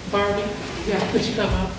Barbie, yeah, could you come up?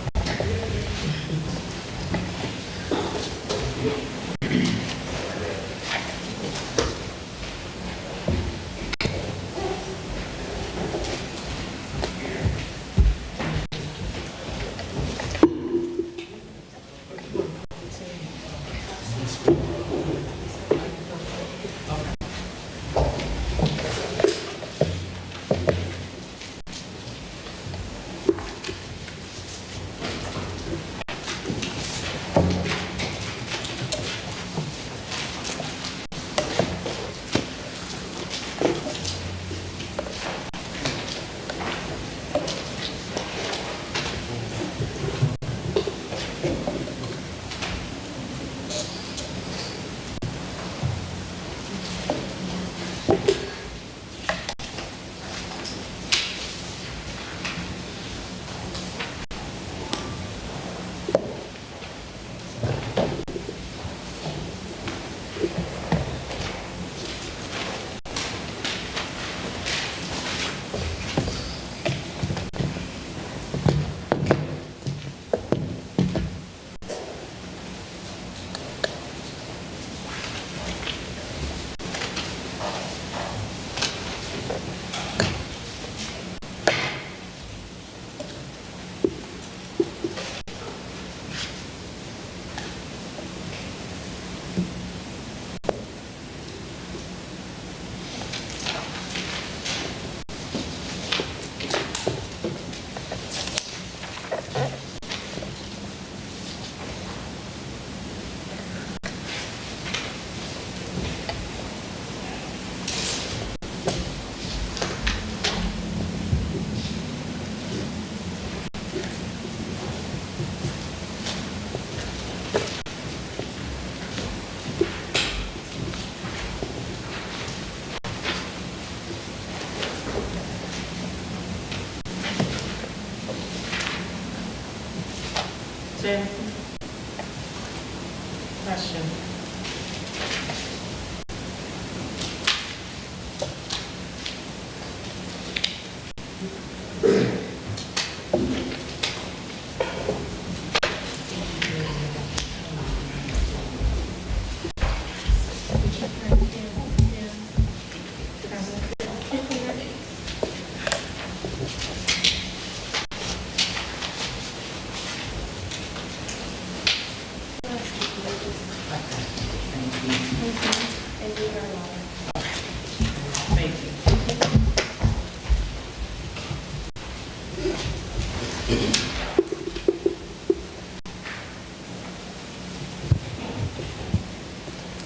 Jensen? Question.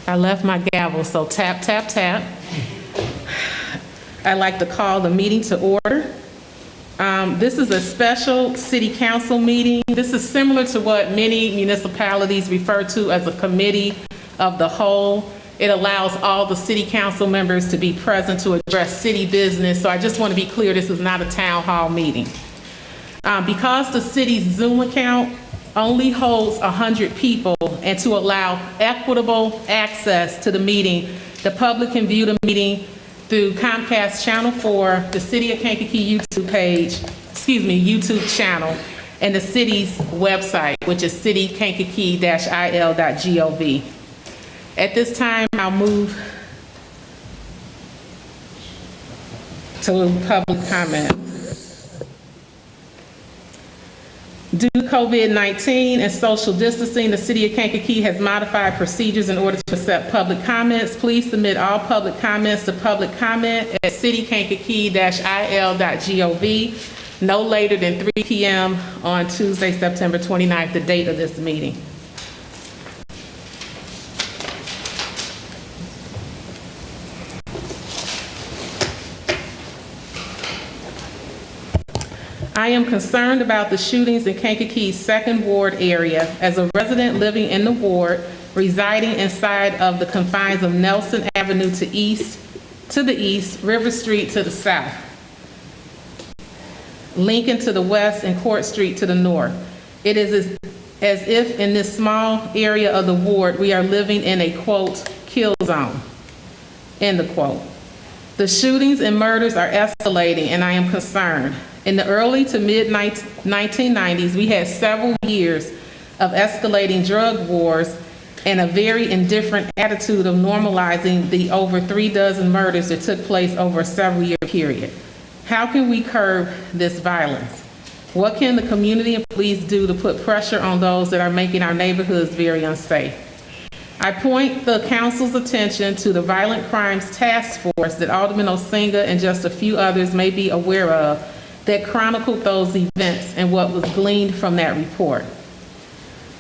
I left my gavel, so tap, tap, tap. I'd like to call the meeting to order. This is a special city council meeting. This is similar to what many municipalities refer to as a committee of the whole. It allows all the city council members to be present to address city business. So I just want to be clear, this is not a town hall meeting. Because the city's Zoom account only holds 100 people, and to allow equitable access to the meeting, the public can view the meeting through Comcast Channel 4, the City of Kankakee YouTube YouTube channel, and the city's website, which is citykankakee-il.gov. At this time, I'll move to public comment. Due to COVID-19 and social distancing, the City of Kankakee has modified procedures in order to accept public comments. Please submit all public comments to public comment at citykankakee-il.gov no later than 3 p.m. on Tuesday, September 29th, the date of this meeting. I am concerned about the shootings in Kankakee's Second Ward area as a resident living in the ward, residing inside of the confines of Nelson Avenue to the east, River Street to the south, Lincoln to the west, and Court Street to the north. It is as if in this small area of the ward, we are living in a, quote, kill zone, end of quote. The shootings and murders are escalating, and I am concerned. In the early to mid-1990s, we had several years of escalating drug wars and a very indifferent attitude of normalizing the over 36 murders that took place over a several-year period. How can we curb this violence? What can the community and police do to put pressure on those that are making our neighborhoods very unsafe? I point the council's attention to the Violent Crimes Task Force that Alderman Osinga and just a few others may be aware of that chronicled those events and what was gleaned from that report.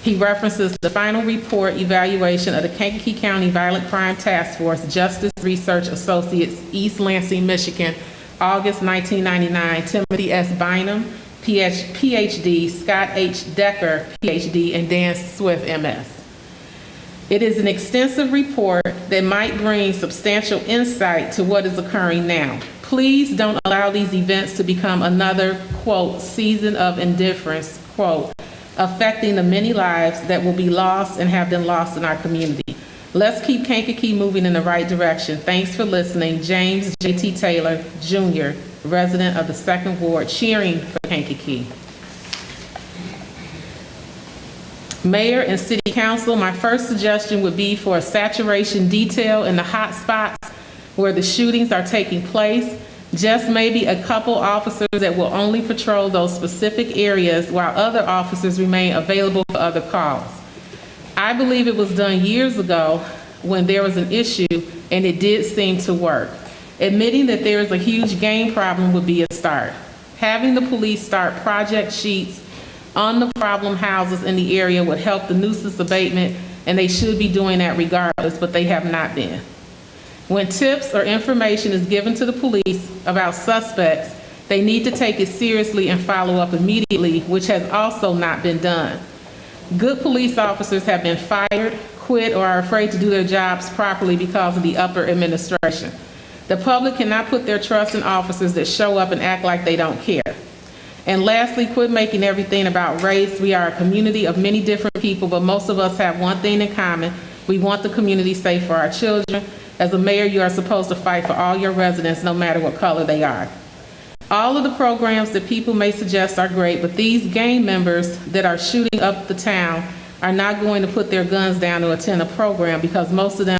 He references the final report evaluation of the Kankakee County Violent Crime Task Force Justice Research Associates, East Lansing, Michigan, August 1999, Timothy S. Bynum, PhD, Scott H. Decker, PhD, and Dan Swift, MS. It is an extensive report that might bring substantial insight to what is occurring now. Please don't allow these events to become another, quote, season of indifference, quote, affecting the many lives that will be lost and have been lost in our community. Let's keep Kankakee moving in the right direction. Thanks for listening. James J.T. Taylor, Jr., resident of the Second Ward, cheering for Kankakee. Mayor and City Council, my first suggestion would be for a saturation detail in the hot spots where the shootings are taking place. Just maybe a couple officers that will only patrol those specific areas while other officers remain available for other calls. I believe it was done years ago when there was an issue and it did seem to work. Admitting that there is a huge gang problem would be a start. Having the police start project sheets on the problem houses in the area would help the nuisance abatement, and they should be doing that regardless, but they have not been. When tips or information is given to the police about suspects, they need to take it seriously and follow up immediately, which has also not been done. Good police officers have been fired, quit, or are afraid to do their jobs properly because of the upper administration. The public cannot put their trust in officers that show up and act like they don't care. And lastly, quit making everything about race. We are a community of many different people, but most of us have one thing in common. We want the community safe for our children. As a mayor, you are supposed to fight for all your residents, no matter what color they are. All of the programs that people may suggest are great, but these gang members that are shooting up the town are not going to put their guns down to attend a program, because most of them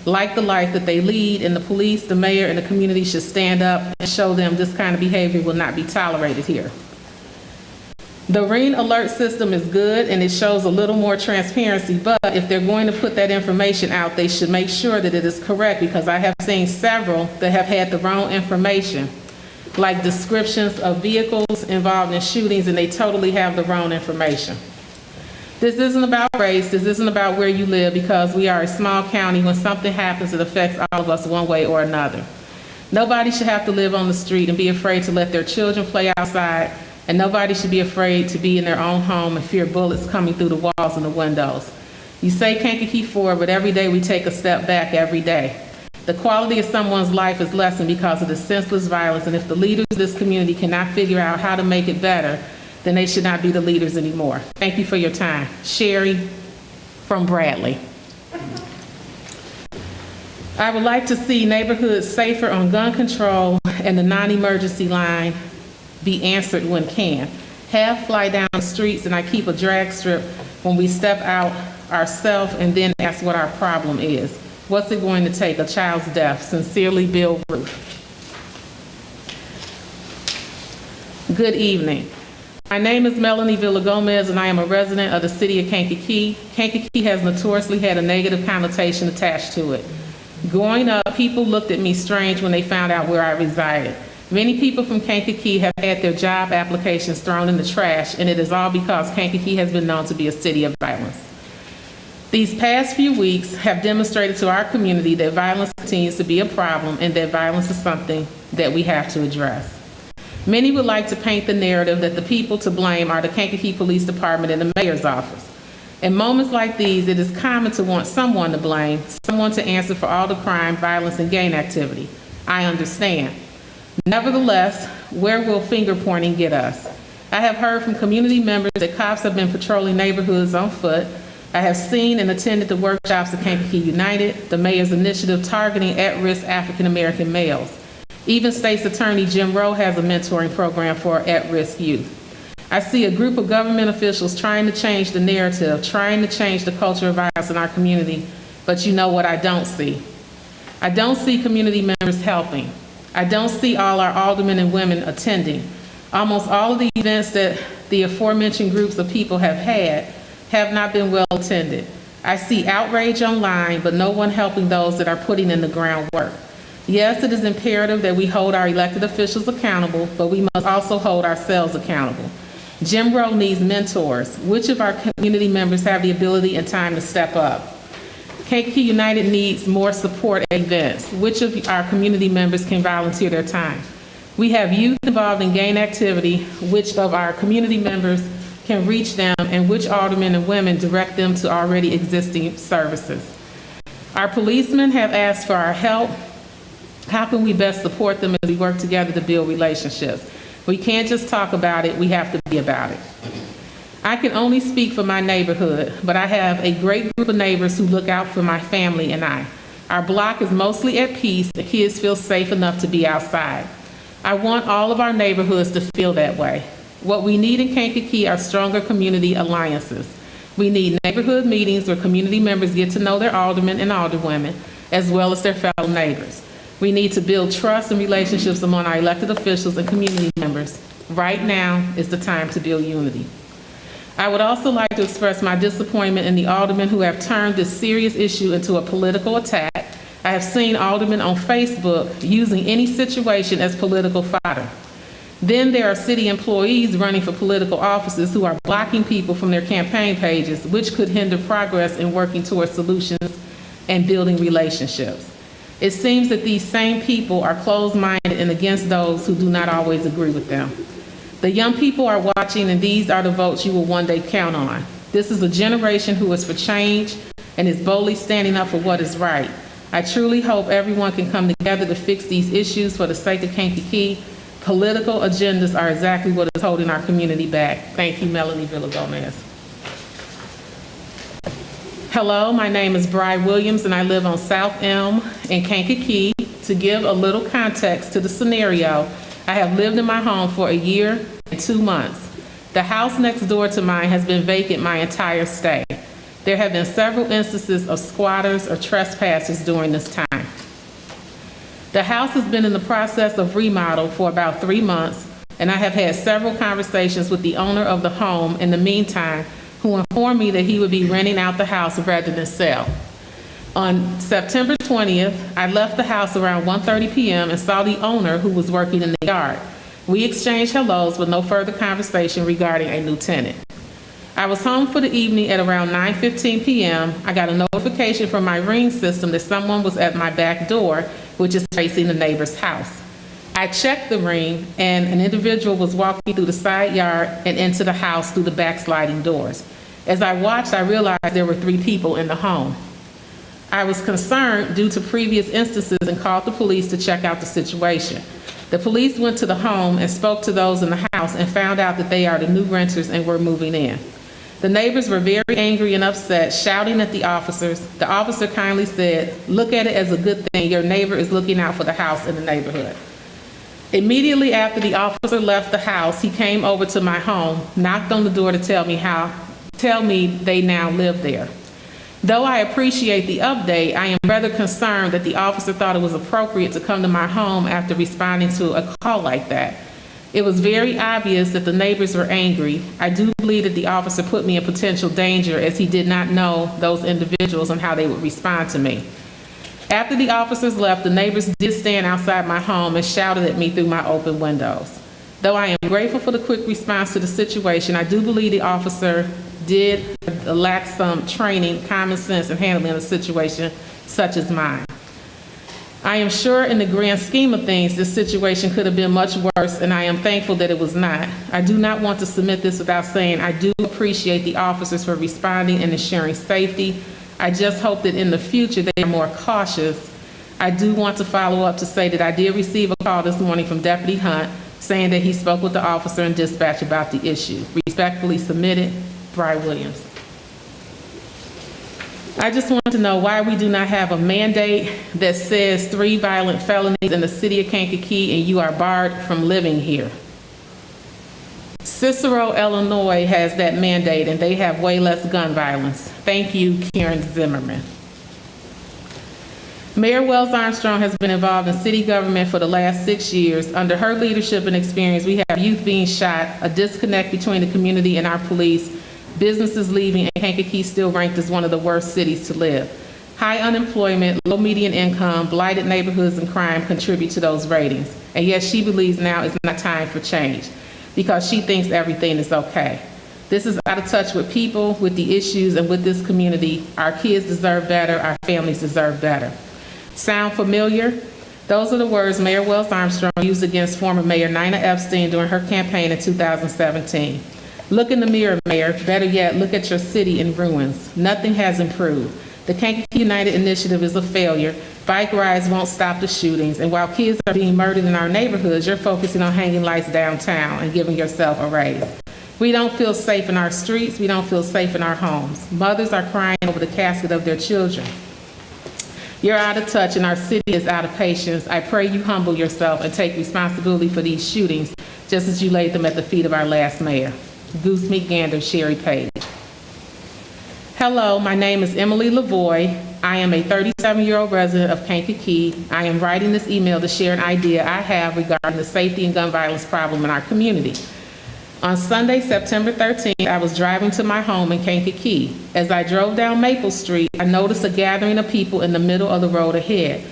like the life that they lead, and the police, the mayor, and the community should stand up and show them this kind of behavior will not be tolerated here. The Ring Alert system is good and it shows a little more transparency, but if they're going to put that information out, they should make sure that it is correct, because I have seen several that have had the wrong information, like descriptions of vehicles involved in shootings, and they totally have the wrong information. This isn't about race, this isn't about where you live, because we are a small county. When something happens, it affects all of us one way or another. Nobody should have to live on the street and be afraid to let their children play outside, and nobody should be afraid to be in their own home and fear bullets coming through the walls and the windows. You say Kankakee forward, but every day we take a step back every day. The quality of someone's life is lessened because of the senseless violence, and if the leaders of this community cannot figure out how to make it better, then they should not be the leaders anymore. Thank you for your time. Sherry from Bradley. I would like to see neighborhoods safer on gun control and the non-emergency line be answered when can. Have fly down the streets, and I keep a drag strip when we step out ourselves, and then ask what our problem is. What's it going to take? A child's death. Sincerely, Bill Ruth. Good evening. My name is Melanie Villagomez, and I am a resident of the city of Kankakee. Kankakee has notoriously had a negative connotation attached to it. Growing up, people looked at me strange when they found out where I resided. Many people from Kankakee have had their job applications thrown in the trash, and it is all because Kankakee has been known to be a city of violence. These past few weeks have demonstrated to our community that violence continues to be a problem, and that violence is something that we have to address. Many would like to paint the narrative that the people to blame are the Kankakee Police Department and the mayor's office. In moments like these, it is common to want someone to blame, someone to answer for all the crime, violence, and gang activity. I understand. Nevertheless, where will finger pointing get us? I have heard from community members that cops have been patrolling neighborhoods on foot. I have seen and attended the workshops of Kankakee United, the mayor's initiative targeting at-risk African-American males. Even State's Attorney Jim Rowe has a mentoring program for at-risk youth. I see a group of government officials trying to change the narrative, trying to change the culture of violence in our community, but you know what I don't see? I don't see community members helping. I don't see all our aldermen and women attending. Almost all of the events that the aforementioned groups of people have had have not been well attended. I see outrage online, but no one helping those that are putting in the groundwork. Yes, it is imperative that we hold our elected officials accountable, but we must also hold ourselves accountable. Jim Rowe needs mentors. Which of our community members have the ability and time to step up? Kankakee United needs more support at events. Which of our community members can volunteer their time? We have youth involved in gang activity. Which of our community members can reach them, and which aldermen and women direct them to already existing services? Our policemen have asked for our help. How can we best support them as we work together to build relationships? We can't just talk about it, we have to be about it. I can only speak for my neighborhood, but I have a great group of neighbors who look out for my family and I. Our block is mostly at peace, the kids feel safe enough to be outside. I want all of our neighborhoods to feel that way. What we need in Kankakee are stronger community alliances. We need neighborhood meetings where community members get to know their aldermen and alderwomen, as well as their fellow neighbors. We need to build trust and relationships among our elected officials and community members. Right now is the time to build unity. I would also like to express my disappointment in the aldermen who have turned this serious issue into a political attack. I have seen aldermen on Facebook using any situation as political fodder. Then there are city employees running for political offices who are blocking people from their campaign pages, which could hinder progress in working towards solutions and building relationships. It seems that these same people are closed-minded and against those who do not always agree with them. The young people are watching, and these are the votes you will one day count on. This is a generation who is for change and is boldly standing up for what is right. I truly hope everyone can come together to fix these issues for the sake of Kankakee. Political agendas are exactly what is holding our community back. Thank you, Melanie Villagomez. Hello, my name is Bri Williams, and I live on South Elm in Kankakee. To give a little context to the scenario, I have lived in my home for a year and 2 months. The house next door to mine has been vacant my entire stay. There have been several instances of squatters or trespassers during this time. The house has been in the process of remodel for about 3 months, and I have had several conversations with the owner of the home in the meantime, who informed me that he would be renting out the house rather than sell. On September 20th, I left the house around 1:30 p.m. and saw the owner, who was working in the yard. We exchanged hellos with no further conversation regarding a new tenant. I was home for the evening at around 9:15 p.m. I got a notification from my Ring system that someone was at my back door, which is facing the neighbor's house. I checked the Ring, and an individual was walking through the side yard and into the house through the back sliding doors. As I watched, I realized there were 3 people in the home. I was concerned due to previous instances and called the police to check out the situation. The police went to the home and spoke to those in the house and found out that they are the new renters and were moving in. The neighbors were very angry and upset, shouting at the officers. The officer kindly said, "Look at it as a good thing. Your neighbor is looking out for the house in the neighborhood." Immediately after the officer left the house, he came over to my home, knocked on the door to tell me they now live there. Though I appreciate the update, I am rather concerned that the officer thought it was appropriate to come to my home after responding to a call like that. It was very obvious that the neighbors were angry. I do believe that the officer put me in potential danger, as he did not know those individuals and how they would respond to me. After the officers left, the neighbors did stand outside my home and shouted at me through my open windows. Though I am grateful for the quick response to the situation, I do believe the officer did lack some training, common sense in handling a situation such as mine. I am sure in the grand scheme of things, this situation could have been much worse, and I am thankful that it was not. I do not want to submit this without saying I do appreciate the officers for responding and ensuring safety. I just hope that in the future they are more cautious. I do want to follow up to say that I did receive a call this morning from Deputy Hunt saying that he spoke with the officer and dispatch about the issue. Respectfully submitted, Bri Williams. I just want to know why we do not have a mandate that says 3 violent felonies in the city of Kankakee and you are barred from living here. Cicero, Illinois has that mandate and they have way less gun violence. Thank you, Karen Zimmerman. Mayor Wells Armstrong has been involved in city government for the last 6 years. Under her leadership and experience, we have youth being shot, a disconnect between the community and our police, businesses leaving, and Kankakee still ranked as one of the worst cities to live. High unemployment, low median income, blighted neighborhoods, and crime contribute to those ratings. And yet she believes now is not time for change because she thinks everything is okay. This is out of touch with people, with the issues, and with this community. Our kids deserve better. Our families deserve better. Sound familiar? Those are the words Mayor Wells Armstrong used against former Mayor Nina Epstein during her campaign in 2017. Look in the mirror, Mayor. Better yet, look at your city in ruins. Nothing has improved. The Kankakee United Initiative is a failure. Bike rides won't stop the shootings. And while kids are being murdered in our neighborhoods, you're focusing on hanging lights downtown and giving yourself a raise. We don't feel safe in our streets. We don't feel safe in our homes. Mothers are crying over the casket of their children. You're out of touch and our city is out of patience. I pray you humble yourself and take responsibility for these shootings, just as you laid them at the feet of our last mayor. Goose Meat Gander, Sherry Page. Hello, my name is Emily Lavoie. I am a 37-year-old resident of Kankakee. I am writing this email to share an idea I have regarding the safety and gun violence problem in our community. On Sunday, September 13th, I was driving to my home in Kankakee. As I drove down Maple Street, I noticed a gathering of people in the middle of the road ahead.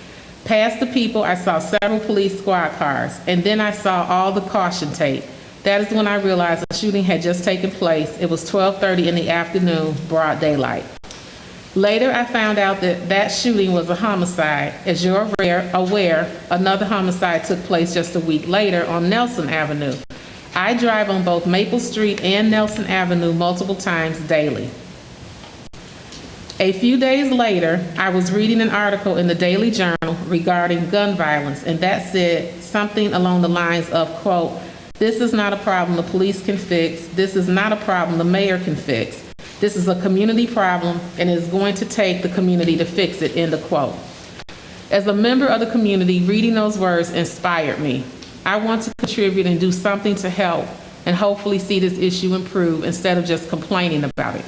Past the people, I saw several police squad cars, and then I saw all the caution tape. That is when I realized a shooting had just taken place. It was 12:30 in the afternoon, broad daylight. Later, I found out that that shooting was a homicide. As you're aware, another homicide took place just a week later on Nelson Avenue. I drive on both Maple Street and Nelson Avenue multiple times daily. A few days later, I was reading an article in the Daily Journal regarding gun violence, and that said something along the lines of, quote, "This is not a problem the police can fix. This is not a problem the mayor can fix. This is a community problem, and it is going to take the community to fix it," end of quote. As a member of the community, reading those words inspired me. I want to contribute and do something to help and hopefully see this issue improve instead of just complaining about it.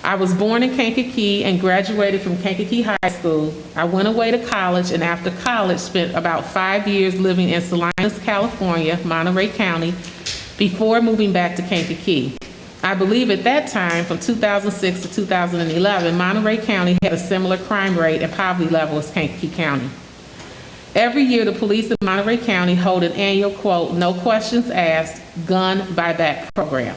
I was born in Kankakee and graduated from Kankakee High School. I went away to college and after college spent about 5 years living in Salinas, California, Monterey County, before moving back to Kankakee. I believe at that time, from 2006 to 2011, Monterey County had a similar crime rate and poverty level as Kankakee County. Every year, the police in Monterey County hold an annual, quote, "No questions asked, gun buyback program."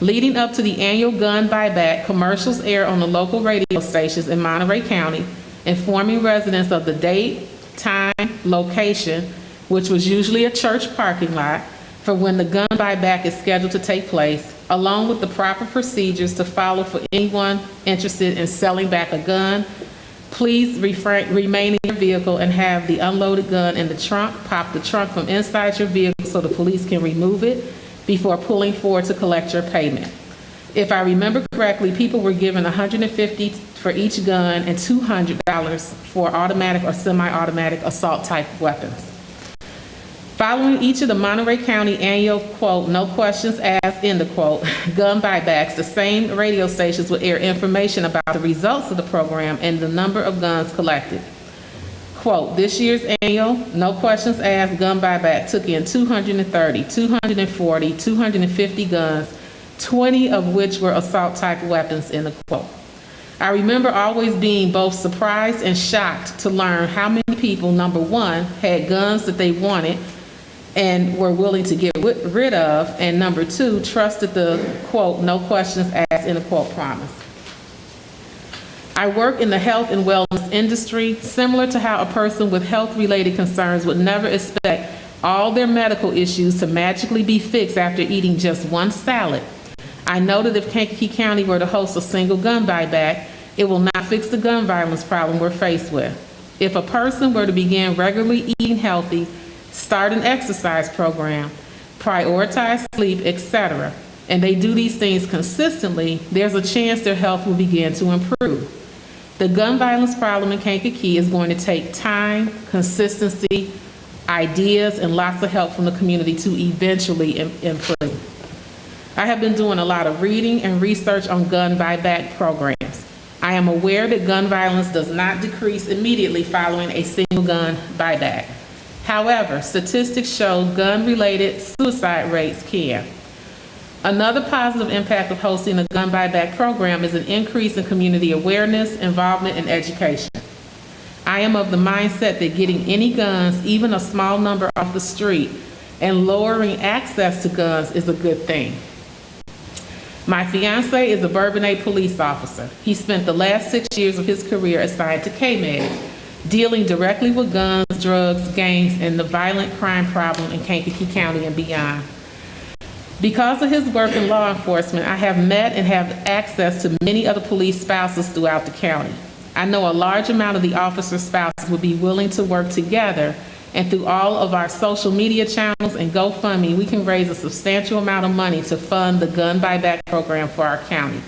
Leading up to the annual gun buyback, commercials air on the local radio stations in Monterey County, informing residents of the date, time, location, which was usually a church parking lot, for when the gun buyback is scheduled to take place, along with the proper procedures to follow for anyone interested in selling back a gun. Please remain in your vehicle and have the unloaded gun in the trunk. Pop the trunk from inside your vehicle so the police can remove it before pulling forward to collect your payment. If I remember correctly, people were given $150 for each gun and $200 for automatic or semi-automatic assault type weapons. Following each of the Monterey County annual, quote, "No questions asked," end of quote, gun buybacks, the same radio stations would air information about the results of the program and the number of guns collected. Quote, "This year's annual, no questions asked gun buyback took in 230, 240, 250 guns, 20 of which were assault type weapons," end of quote. I remember always being both surprised and shocked to learn how many people, number one, had guns that they wanted and were willing to get rid of, and number two, trusted the, quote, "no questions asked," end of quote promise. I work in the health and wellness industry, similar to how a person with health-related concerns would never expect all their medical issues to magically be fixed after eating just one salad. I know that if Kankakee County were to host a single gun buyback, it will not fix the gun violence problem we're faced with. If a person were to begin regularly eating healthy, start an exercise program, prioritize sleep, etc., and they do these things consistently, there's a chance their health will begin to improve. The gun violence problem in Kankakee is going to take time, consistency, ideas, and lots of help from the community to eventually improve. I have been doing a lot of reading and research on gun buyback programs. I am aware that gun violence does not decrease immediately following a single gun buyback. However, statistics show gun-related suicide rates can. Another positive impact of hosting a gun buyback program is an increase in community awareness, involvement, and education. I am of the mindset that getting any guns, even a small number, off the street and lowering access to guns is a good thing. My fiance is a Bourbonnais police officer. He spent the last 6 years of his career assigned to KMED, dealing directly with guns, drugs, gangs, and the violent crime problem in Kankakee County and beyond. Because of his work in law enforcement, I have met and have access to many other police spouses throughout the county. I know a large amount of the officers' spouses would be willing to work together, and through all of our social media channels and GoFundMe, we can raise a substantial amount of money to fund the gun buyback program for our county.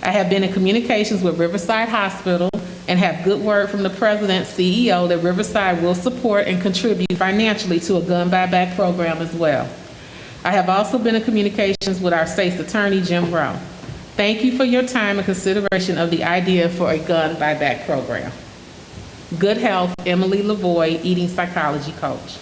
I have been in communications with Riverside Hospital and have good word from the president, CEO, that Riverside will support and contribute financially to a gun buyback program as well. I have also been in communications with our state's attorney, Jim Rowe. Thank you for your time and consideration of the idea for a gun buyback program. Good health, Emily Lavoie, eating psychology coach.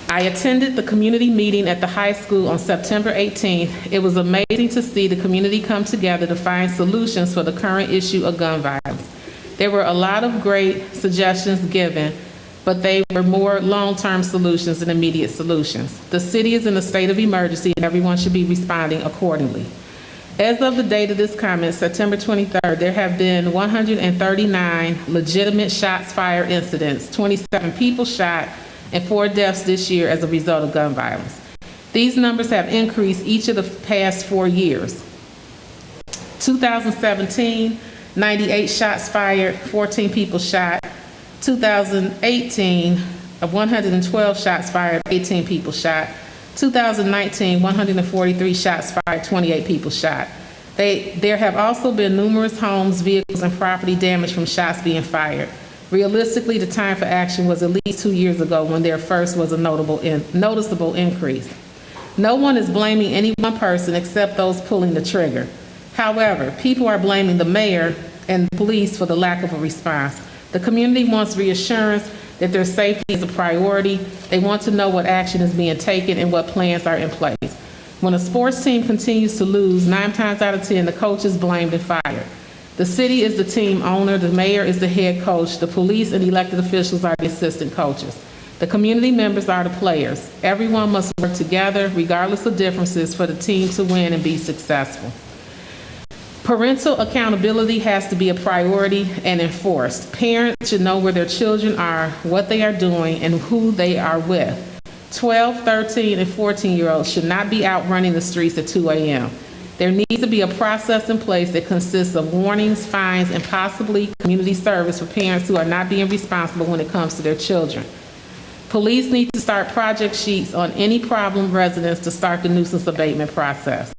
I attended the community meeting at the high school on September 18th. It was amazing to see the community come together to find solutions for the current issue of gun violence. There were a lot of great suggestions given, but they were more long-term solutions than immediate solutions. The city is in a state of emergency and everyone should be responding accordingly. As of the date of this comment, September 23rd, there have been 139 legitimate shots fired incidents, 27 people shot, and 4 deaths this year as a result of gun violence. These numbers have increased each of the past 4 years. 2017, 98 shots fired, 14 people shot. 2018, 112 shots fired, 18 people shot. 2019, 143 shots fired, 28 people shot. There have also been numerous homes, vehicles, and property damage from shots being fired. Realistically, the time for action was at least 2 years ago when there first was a noticeable increase. No one is blaming any one person except those pulling the trigger. However, people are blaming the mayor and the police for the lack of a response. The community wants reassurance that their safety is a priority. They want to know what action is being taken and what plans are in place. When a sports team continues to lose, 9 times out of 10, the coach is blamed and fired. The city is the team owner, the mayor is the head coach, the police and elected officials are the assistant coaches. The community members are the players. Everyone must work together, regardless of differences, for the team to win and be successful. Parental accountability has to be a priority and enforced. Parents should know where their children are, what they are doing, and who they are with. 12, 13, and 14-year-olds should not be out running the streets at 2 a.m. There needs to be a process in place that consists of warnings, fines, and possibly community service for parents who are not being responsible when it comes to their children. Police need to start project sheets on any problem residents to start the nuisance abatement process.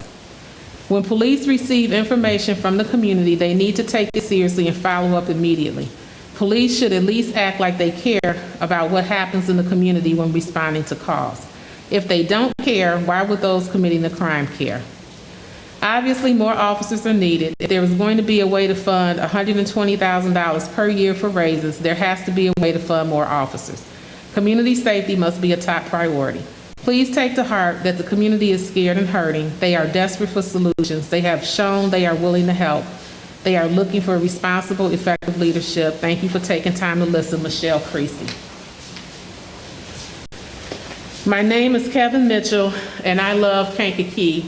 When police receive information from the community, they need to take it seriously and follow up immediately. Police should at least act like they care about what happens in the community when responding to calls. If they don't care, why would those committing the crime care? Obviously, more officers are needed. If there is going to be a way to fund $120,000 per year for raises, there has to be a way to fund more officers. Community safety must be a top priority. Please take to heart that the community is scared and hurting. They are desperate for solutions. They have shown they are willing to help. They are looking for responsible, effective leadership. Thank you for taking time to listen. Michelle Creasy. My name is Kevin Mitchell, and I love Kankakee.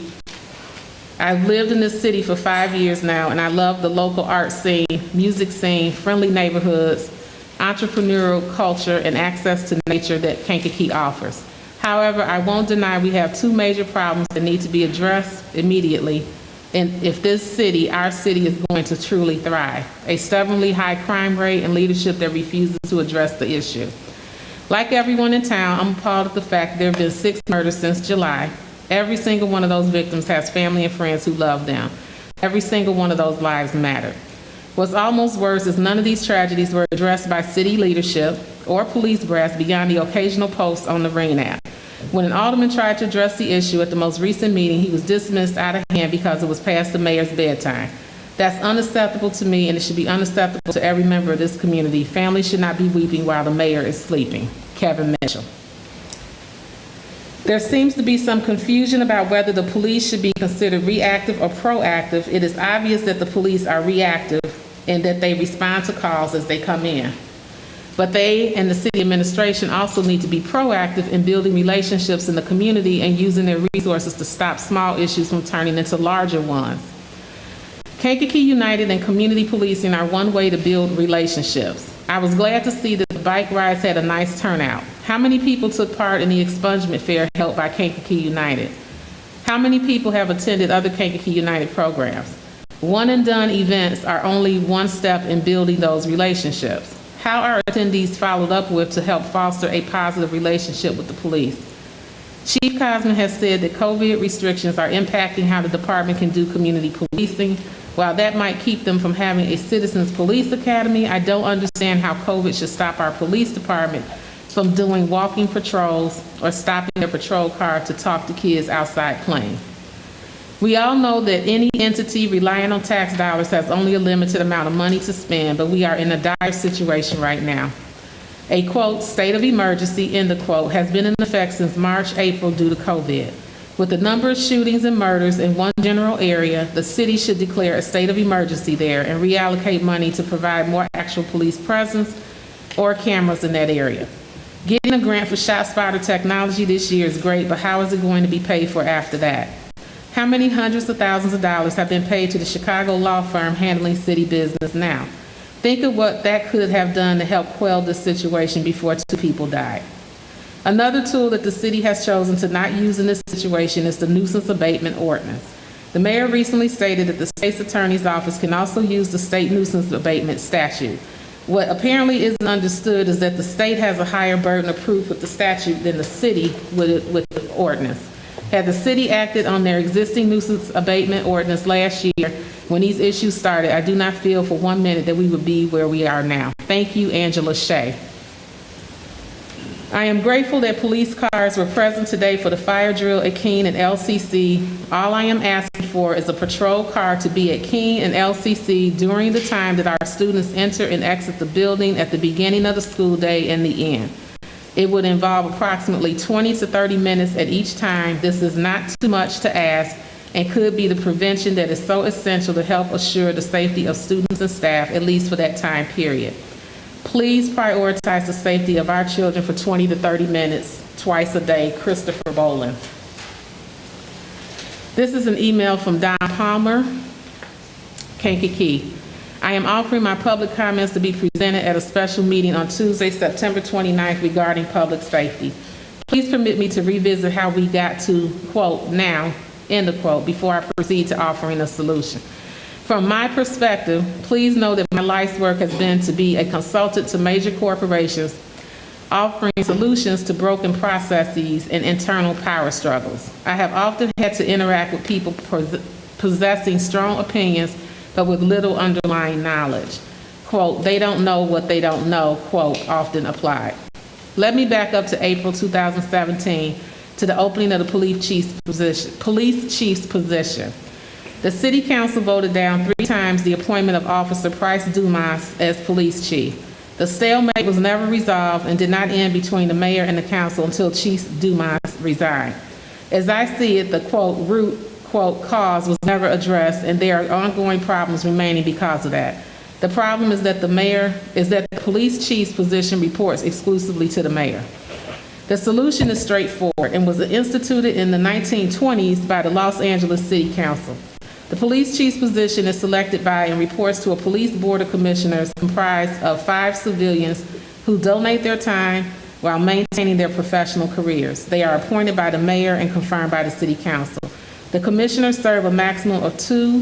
I've lived in this city for 5 years now, and I love the local art scene, music scene, friendly neighborhoods, entrepreneurial culture, and access to nature that Kankakee offers. However, I won't deny we have two major problems that need to be addressed immediately, and if this city, our city, is going to truly thrive: a stubbornly high crime rate and leadership that refuses to address the issue. Like everyone in town, I'm appalled at the fact there have been 6 murders since July. Every single one of those victims has family and friends who love them. Every single one of those lives matter. What's almost worse is none of these tragedies were addressed by city leadership or police brass beyond the occasional posts on the Ring app. When an alderman tried to address the issue at the most recent meeting, he was dismissed out of hand because it was past the mayor's bedtime. That's unacceptable to me, and it should be unacceptable to every member of this community. Families should not be weeping while the mayor is sleeping. Kevin Mitchell. There seems to be some confusion about whether the police should be considered reactive or proactive. It is obvious that the police are reactive and that they respond to calls as they come in. But they and the city administration also need to be proactive in building relationships in the community and using their resources to stop small issues from turning into larger ones. Kankakee United and community policing are one way to build relationships. I was glad to see that the bike rides had a nice turnout. How many people took part in the expungement fair held by Kankakee United? How many people have attended other Kankakee United programs? One and done events are only one step in building those relationships. How are attendees followed up with to help foster a positive relationship with the police? Chief Cosman has said that COVID restrictions are impacting how the department can do community policing. While that might keep them from having a citizens police academy, I don't understand how COVID should stop our police department from doing walking patrols or stopping their patrol car to talk to kids outside playing. We all know that any entity relying on tax dollars has only a limited amount of money to spend, but we are in a dire situation right now. A, quote, state of emergency, end of quote, has been in effect since March, April due to COVID. With the number of shootings and murders in one general area, the city should declare a state of emergency there and reallocate money to provide more actual police presence or cameras in that area. Getting a grant for ShotSpotter technology this year is great, but how is it going to be paid for after that? How many hundreds of thousands of dollars have been paid to the Chicago law firm handling city business now? Think of what that could have done to help quell this situation before 2 people died. Another tool that the city has chosen to not use in this situation is the Nuisance Abatement Ordinance. The mayor recently stated that the state's attorney's office can also use the state nuisance abatement statute. What apparently isn't understood is that the state has a higher burden of proof with the statute than the city with the ordinance. Had the city acted on their existing nuisance abatement ordinance last year when these issues started, I do not feel for 1 minute that we would be where we are now. Thank you, Angela Shea. I am grateful that police cars were present today for the fire drill at Keene and LCC. All I am asking for is a patrol car to be at Keene and LCC during the time that our students enter and exit the building at the beginning of the school day and the end. It would involve approximately 20 to 30 minutes at each time. This is not too much to ask and could be the prevention that is so essential to help assure the safety of students and staff, at least for that time period. Please prioritize the safety of our children for 20 to 30 minutes twice a day. Christopher Boland. This is an email from Don Palmer, Kankakee. I am offering my public comments to be presented at a special meeting on Tuesday, September 29th regarding public safety. Please permit me to revisit how we got to, quote, now, end of quote, before I proceed to offering a solution. From my perspective, please know that my life's work has been to be a consultant to major corporations offering solutions to broken processes and internal power struggles. I have often had to interact with people possessing strong opinions but with little underlying knowledge. Quote, they don't know what they don't know, quote, often applied. Let me back up to April 2017 to the opening of the police chief's position. The City Council voted down 3 times the appointment of Officer Price Dumas as police chief. The stalemate was never resolved and did not end between the mayor and the council until Chief Dumas resigned. As I see it, the quote, root, quote, cause was never addressed, and there are ongoing problems remaining because of that. The problem is that the police chief's position reports exclusively to the mayor. The solution is straightforward and was instituted in the 1920s by the Los Angeles City Council. The police chief's position is selected by and reports to a police board of commissioners comprised of 5 civilians who donate their time while maintaining their professional careers. They are appointed by the mayor and confirmed by the city council. The commissioners serve a maximum of 2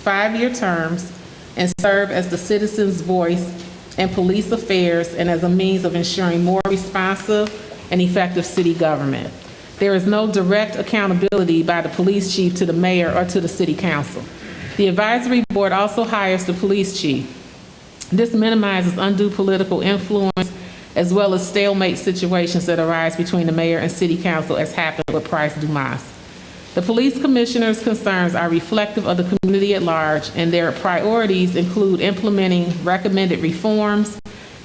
5-year terms and serve as the citizens' voice in police affairs and as a means of ensuring more responsive and effective city government. There is no direct accountability by the police chief to the mayor or to the city council. The advisory board also hires the police chief. This minimizes undue political influence as well as stalemate situations that arise between the mayor and city council, as happened with Price Dumas. The police commissioner's concerns are reflective of the community at large, and their priorities include implementing recommended reforms,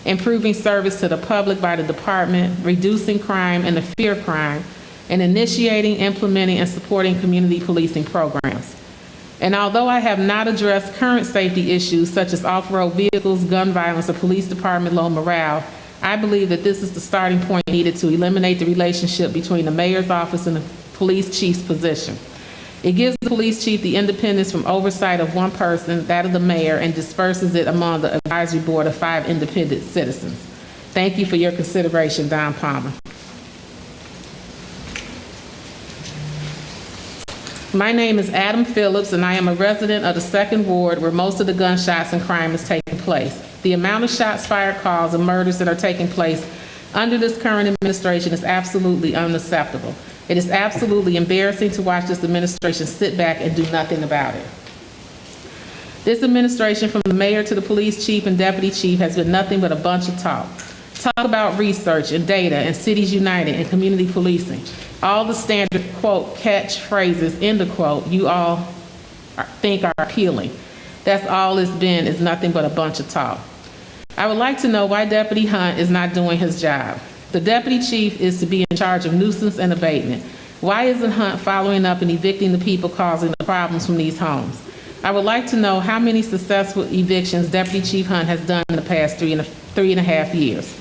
improving service to the public by the department, reducing crime and the fear of crime, and initiating, implementing, and supporting community policing programs. And although I have not addressed current safety issues such as off-road vehicles, gun violence, or police department low morale, I believe that this is the starting point needed to eliminate the relationship between the mayor's office and the police chief's position. It gives the police chief the independence from oversight of one person, that of the mayor, and disperses it among the advisory board of 5 independent citizens. Thank you for your consideration, Don Palmer. My name is Adam Phillips, and I am a resident of the 2nd Ward where most of the gunshots and crime is taking place. The amount of shots fired calls and murders that are taking place under this current administration is absolutely unacceptable. It is absolutely embarrassing to watch this administration sit back and do nothing about it. This administration, from the mayor to the police chief and deputy chief, has been nothing but a bunch of talk. Talk about research and data and cities united and community policing. All the standard, quote, catchphrases, end of quote, you all think are appealing. That's all it's been, is nothing but a bunch of talk. I would like to know why Deputy Hunt is not doing his job. The deputy chief is to be in charge of nuisance and abatement. Why isn't Hunt following up and evicting the people causing the problems from these homes? I would like to know how many successful evictions Deputy Chief Hunt has done in the past 3.5 years.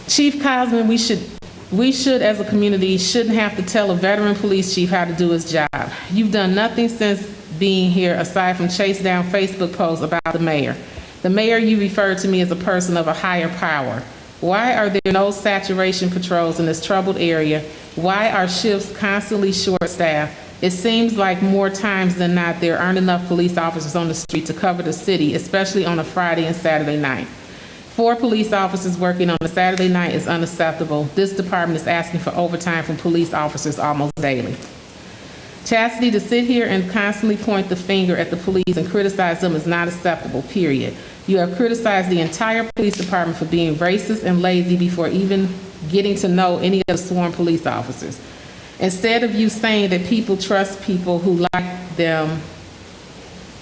Chief Cosman, we should, as a community, shouldn't have to tell a veteran police chief how to do his job. You've done nothing since being here aside from chase down Facebook posts about the mayor. The mayor you referred to me as a person of a higher power. Why are there no saturation patrols in this troubled area? Why are shifts constantly short-staffed? It seems like more times than not there aren't enough police officers on the street to cover the city, especially on a Friday and Saturday night. 4 police officers working on a Saturday night is unacceptable. This department is asking for overtime from police officers almost daily. Chastity, to sit here and constantly point the finger at the police and criticize them is not acceptable, period. You have criticized the entire police department for being racist and lazy before even getting to know any of the sworn police officers. Instead of you saying that people trust people who like them,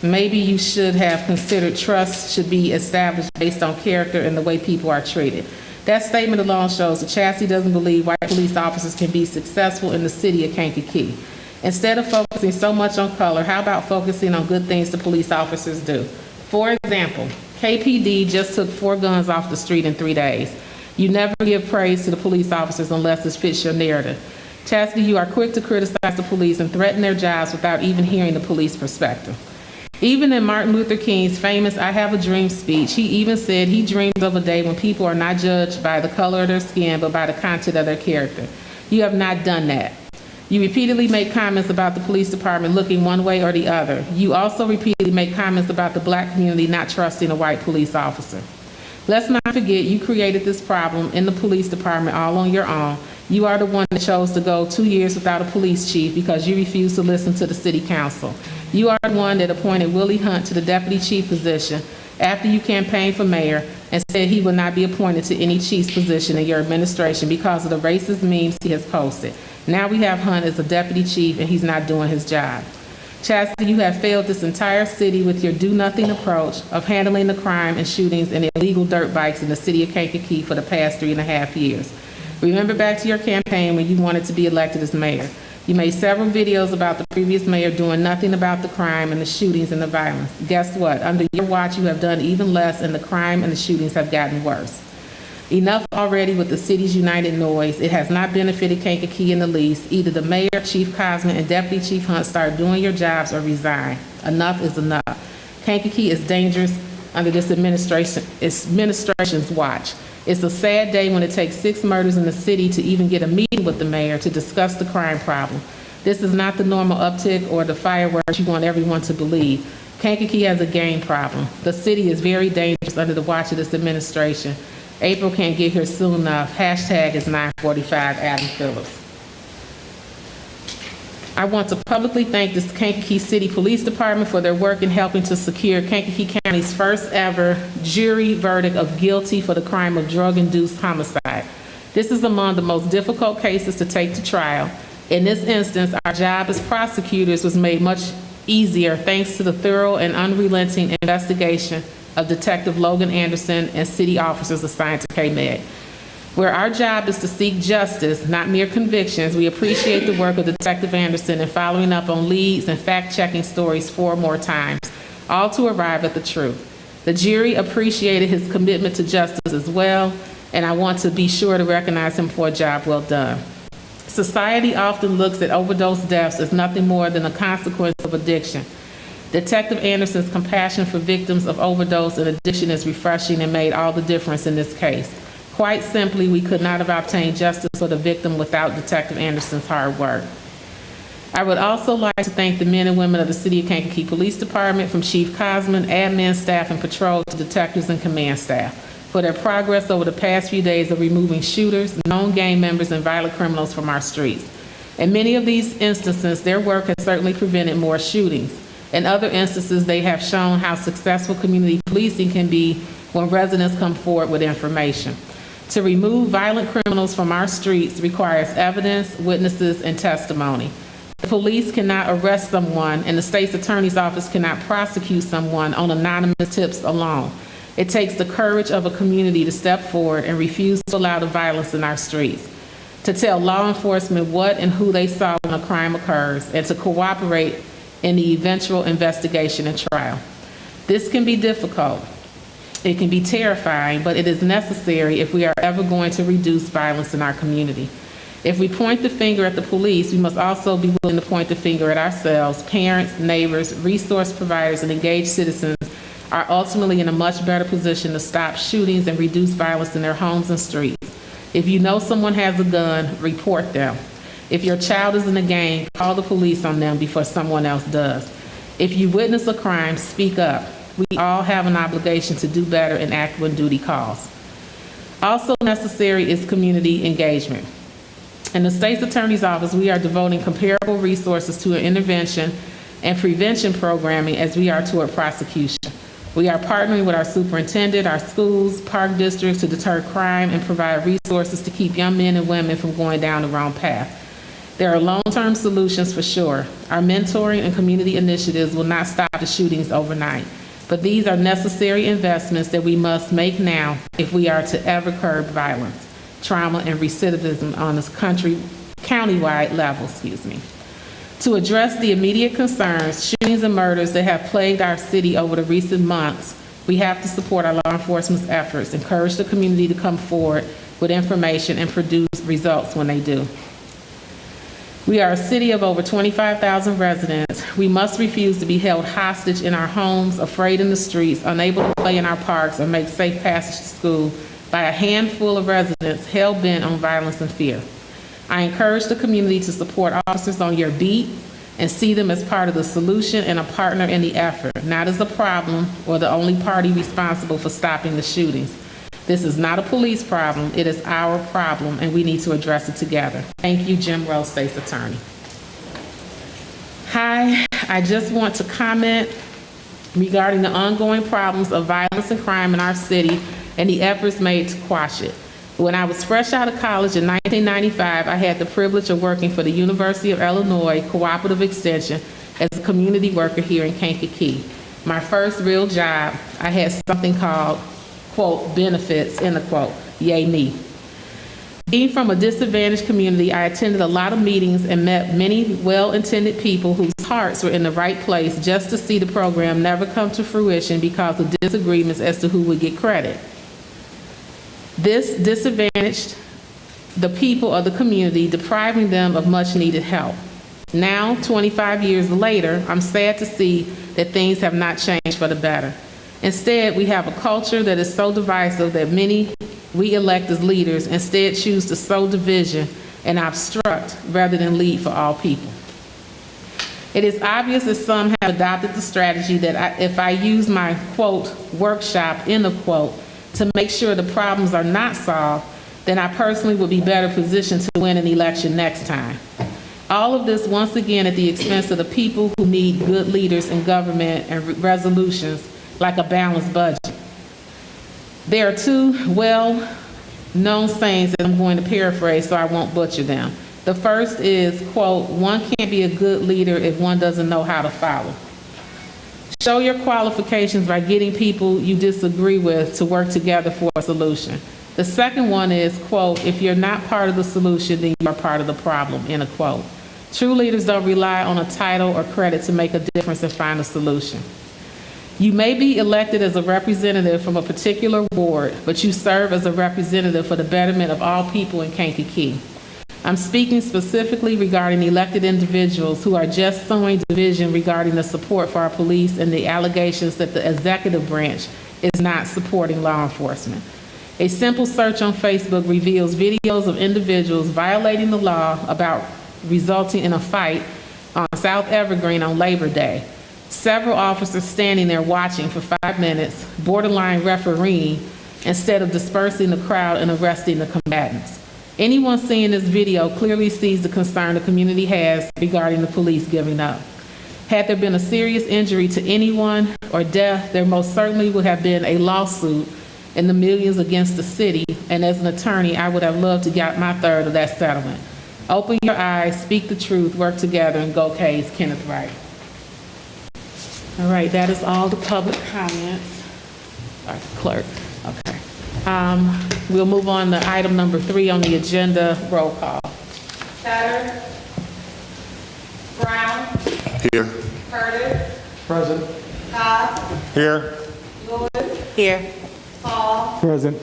maybe you should have considered trust should be established based on character and the way people are treated. That statement alone shows that Chastity doesn't believe white police officers can be successful in the city of Kankakee. Instead of focusing so much on color, how about focusing on good things the police officers do? For example, KPD just took 4 guns off the street in 3 days. You never give praise to the police officers unless it fits your narrative. Chastity, you are quick to criticize the police and threaten their jobs without even hearing the police perspective. Even in Martin Luther King's famous I Have a Dream speech, he even said he dreams of a day when people are not judged by the color of their skin, but by the content of their character. You have not done that. You repeatedly make comments about the police department looking one way or the other. You also repeatedly make comments about the black community not trusting a white police officer. Let's not forget you created this problem in the police department all on your own. You are the one that chose to go 2 years without a police chief because you refused to listen to the city council. You are the one that appointed Willie Hunt to the deputy chief position after you campaigned for mayor and said he would not be appointed to any chief's position in your administration because of the racist memes he has posted. Now we have Hunt as a deputy chief and he's not doing his job. Chastity, you have failed this entire city with your do-nothing approach of handling the crime and shootings and illegal dirt bikes in the city of Kankakee for the past 3.5 years. Remember back to your campaign when you wanted to be elected as mayor. You made several videos about the previous mayor doing nothing about the crime and the shootings and the violence. Guess what? Under your watch, you have done even less and the crime and the shootings have gotten worse. Enough already with the city's united noise. It has not benefited Kankakee in the least. Either the mayor, Chief Cosman, and Deputy Chief Hunt start doing your jobs or resign. Enough is enough. Kankakee is dangerous under this administration's watch. It's a sad day when it takes 6 murders in the city to even get a meeting with the mayor to discuss the crime problem. This is not the normal uptick or the fireworks you want everyone to believe. Kankakee has a gang problem. The city is very dangerous under the watch of this administration. April can't get here soon enough. Hashtag is 945 Adam Phillips. I want to publicly thank the Kankakee City Police Department for their work in helping to secure Kankakee County's first ever jury verdict of guilty for the crime of drug-induced homicide. This is among the most difficult cases to take to trial. In this instance, our job as prosecutors was made much easier thanks to the thorough and unrelenting investigation of Detective Logan Anderson and city officers assigned to KMED. Where our job is to seek justice, not mere convictions, we appreciate the work of Detective Anderson in following up on leads and fact-checking stories 4 more times, all to arrive at the truth. The jury appreciated his commitment to justice as well, and I want to be sure to recognize him for a job well done. Society often looks at overdose deaths as nothing more than a consequence of addiction. Detective Anderson's compassion for victims of overdose and addiction is refreshing and made all the difference in this case. Quite simply, we could not have obtained justice for the victim without Detective Anderson's hard work. I would also like to thank the men and women of the City of Kankakee Police Department, from Chief Cosman, admin staff, and patrol to detectives and command staff, for their progress over the past few days of removing shooters, known gang members, and violent criminals from our streets. In many of these instances, their work has certainly prevented more shootings. In other instances, they have shown how successful community policing can be when residents come forward with information. To remove violent criminals from our streets requires evidence, witnesses, and testimony. The police cannot arrest someone, and the state's attorney's office cannot prosecute someone on anonymous tips alone. It takes the courage of a community to step forward and refuse to allow the violence in our streets, to tell law enforcement what and who they saw when a crime occurs, and to cooperate in the eventual investigation and trial. This can be difficult. It can be terrifying, but it is necessary if we are ever going to reduce violence in our community. If we point the finger at the police, we must also be willing to point the finger at ourselves. Parents, neighbors, resource providers, and engaged citizens are ultimately in a much better position to stop shootings and reduce violence in their homes and streets. If you know someone has a gun, report them. If your child is in a gang, call the police on them before someone else does. If you witness a crime, speak up. We all have an obligation to do better and act when duty calls. Also necessary is community engagement. In the state's attorney's office, we are devoting comparable resources to an intervention and prevention programming as we are toward prosecution. We are partnering with our superintendent, our schools, park districts to deter crime and provide resources to keep young men and women from going down the wrong path. There are long-term solutions for sure. Our mentoring and community initiatives will not stop the shootings overnight, but these are necessary investments that we must make now if we are to ever curb violence, trauma, and recidivism on this countywide level, To address the immediate concerns, shootings and murders that have plagued our city over the recent months, we have to support our law enforcement's efforts, encourage the community to come forward with information, and produce results when they do. We are a city of over 25,000 residents. We must refuse to be held hostage in our homes, afraid in the streets, unable to play in our parks or make safe passage to school by a handful of residents hell-bent on violence and fear. I encourage the community to support officers on your beat and see them as part of the solution and a partner in the effort, not as a problem or the only party responsible for stopping the shootings. This is not a police problem, it is our problem, and we need to address it together. Thank you, Jim Rose, State's Attorney. Hi, I just want to comment regarding the ongoing problems of violence and crime in our city and the efforts made to quash it. When I was fresh out of college in 1995, I had the privilege of working for the University of Illinois Cooperative Extension as a community worker here in Kankakee. My first real job, I had something called, quote, benefits, end of quote, yay me. Being from a disadvantaged community, I attended a lot of meetings and met many well-intended people whose hearts were in the right place just to see the program never come to fruition because of disagreements as to who would get credit. This disadvantaged the people of the community, depriving them of much needed help. Now, 25 years later, I'm sad to see that things have not changed for the better. Instead, we have a culture that is so divisive that many we elect as leaders instead choose to sow division and obstruct rather than lead for all people. It is obvious that some have adopted the strategy that if I use my, quote, workshop, end of quote, to make sure the problems are not solved, then I personally would be better positioned to win an election next time. All of this, once again, at the expense of the people who need good leaders in government and resolutions like a balanced budget. There are two well-known sayings that I'm going to paraphrase so I won't butcher them. The first is, quote, one can't be a good leader if one doesn't know how to follow. Show your qualifications by getting people you disagree with to work together for a solution. The second one is, quote, if you're not part of the solution, then you are part of the problem, end of quote. True leaders don't rely on a title or credit to make a difference and find a solution. You may be elected as a representative from a particular ward, but you serve as a representative for the betterment of all people in Kankakee. I'm speaking specifically regarding elected individuals who are just sowing division regarding the support for our police and the allegations that the executive branch is not supporting law enforcement. A simple search on Facebook reveals videos of individuals violating the law about resulting in a fight on South Evergreen on Labor Day. Several officers standing there watching for 5 minutes, borderline refereeing, instead of dispersing the crowd and arresting the combatants. Anyone seeing this video clearly sees the concern the community has regarding the police giving up. Had there been a serious injury to anyone or death, there most certainly would have been a lawsuit in the millions against the city, and as an attorney, I would have loved to get my third of that settlement. Open your eyes, speak the truth, work together, and go Cays, Kenneth Wright. All right, that is all the public comments. All right, clerk, okay. We'll move on to item number 3 on the agenda, roll call. Chatter. Brown. Here. Curtis. Present. Cobb. Here. Lewis. Here. Paul. Present.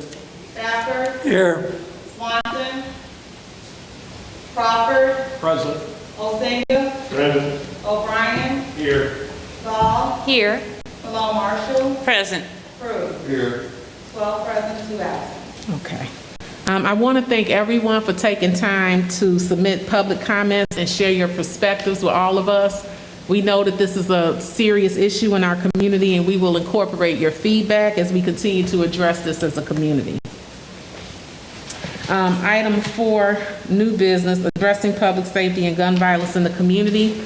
Stafford. Here. Swanson. Crawford. Present. Osenga. Present. O'Brien. Here. Gall. Here. Malone Marshall. Present. Crew. Here. 12 present, 2 absent. Okay. I want to thank everyone for taking time to submit public comments and share your perspectives with all of us. We know that this is a serious issue in our community, and we will incorporate your feedback as we continue to address this as a community. Item 4, new business, addressing public safety and gun violence in the community.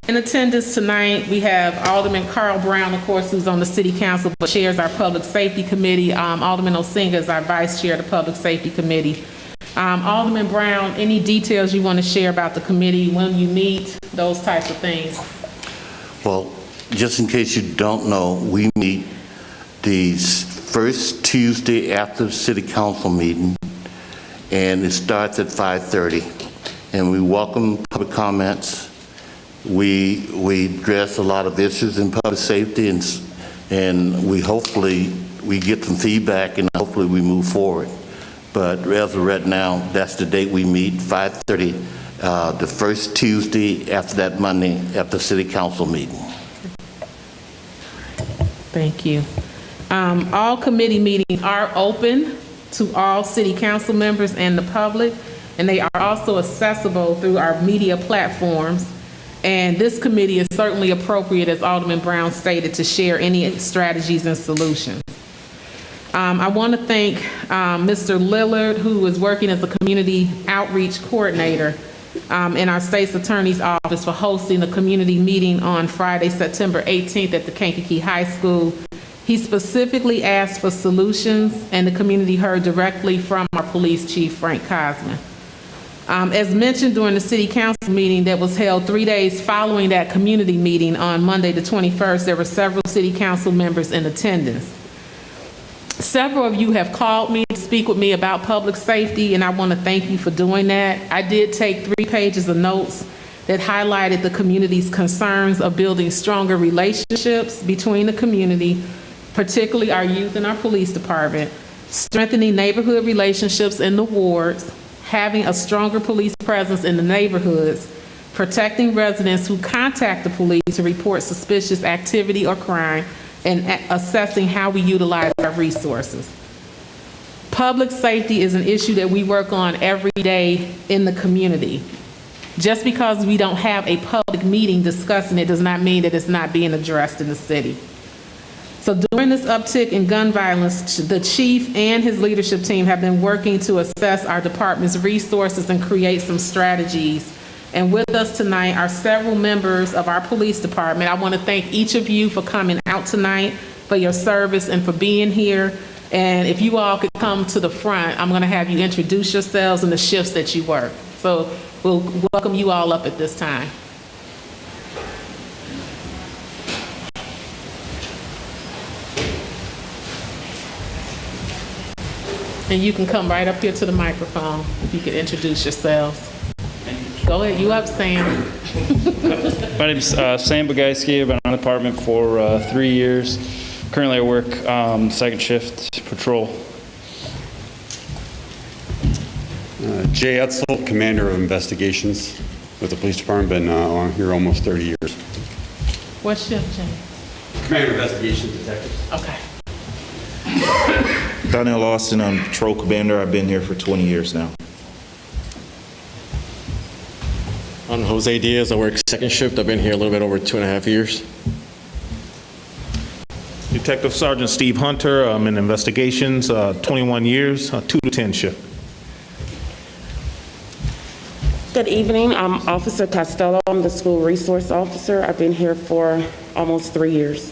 In attendance tonight, we have Alderman Carl Brown, of course, who's on the City Council but chairs our Public Safety Committee. Alderman Osenga is our Vice Chair of the Public Safety Committee. Alderman Brown, any details you want to share about the committee, when you meet, those types of things? Well, just in case you don't know, we meet the first Tuesday after the City Council meeting, and it starts at 5:30. And we welcome public comments. We address a lot of issues in public safety, and we hopefully we get some feedback, and hopefully we move forward. But as of right now, that's the date we meet, 5:30, the first Tuesday after that Monday after City Council meeting. Thank you. All committee meetings are open to all City Council members and the public, and they are also accessible through our media platforms. And this committee is certainly appropriate, as Alderman Brown stated, to share any strategies and solutions. I want to thank Mr. Lillard, who is working as a community outreach coordinator in our state's attorney's office, for hosting a community meeting on Friday, September 18th at the Kankakee High School. He specifically asked for solutions, and the community heard directly from our police chief, Frank Cosman. As mentioned during the City Council meeting that was held 3 days following that community meeting on Monday the 21st, there were several City Council members in attendance. Several of you have called me to speak with me about public safety, and I want to thank you for doing that. I did take 3 pages of notes that highlighted the community's concerns of building stronger relationships between the community particularly our youth and our police department, strengthening neighborhood relationships in the wards, having a stronger police presence in the neighborhoods, protecting residents who contact the police to report suspicious activity or crime, and assessing how we utilize our resources. Public safety is an issue that we work on every day in the community. Just because we don't have a public meeting discussing it does not mean that it's not being addressed in the city. So during this uptick in gun violence, the chief and his leadership team have been working to assess our department's resources and create some strategies. And with us tonight are several members of our police department. I want to thank each of you for coming out tonight, for your service, and for being here. And if you all could come to the front, I'm going to have you introduce yourselves and the shifts that you work. So we'll welcome you all up at this time. And you can come right up here to the microphone if you could introduce yourselves. Go ahead, you up, Sam. My name's Sam Bagayski. I've been on the department for 3 years. Currently I work second shift patrol. Jay Etzel, Commander of Investigations with the Police Department. Been on here almost 30 years. What shift, Jane? Commander of Investigations Detective. Okay. Donnell Austin, I'm patrol commander. I've been here for 20 years now. I'm Jose Diaz. I work second shift. I've been here a little bit over 2.5 years. Detective Sergeant Steve Hunter, I'm in investigations, 21 years, 2 to 10 shift. Good evening. I'm Officer Costello. I'm the school resource officer. I've been here for almost 3 years.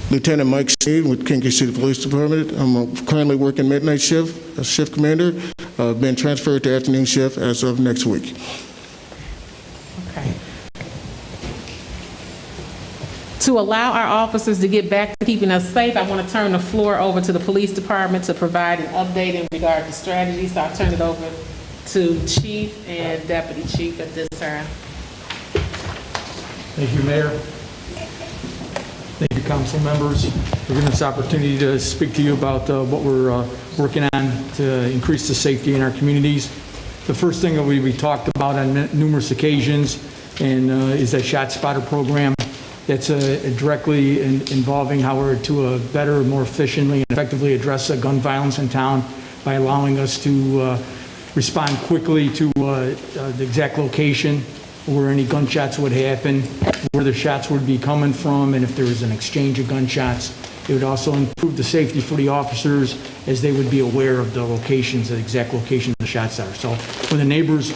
Lieutenant Mike Shade with Kankakee City Police Department. I'm currently working midnight shift, as shift commander. I've been transferred to afternoon shift as of next week. Okay. To allow our officers to get back to keeping us safe, I want to turn the floor over to the police department to provide an update in regard to strategy. So I'll turn it over to Chief and Deputy Chief at this time. Thank you, Mayor. Thank you, council members, for giving us the opportunity to speak to you about what we're working on to increase the safety in our communities. The first thing that we talked about on numerous occasions and is that Shot Spotter program. That's directly involving how we're to better, more efficiently and effectively address gun violence in town by allowing us to respond quickly to the exact location where any gunshots would happen, where the shots would be coming from, and if there was an exchange of gunshots. It would also improve the safety for the officers as they would be aware of the locations, the exact location of the shots are. So when the neighbors,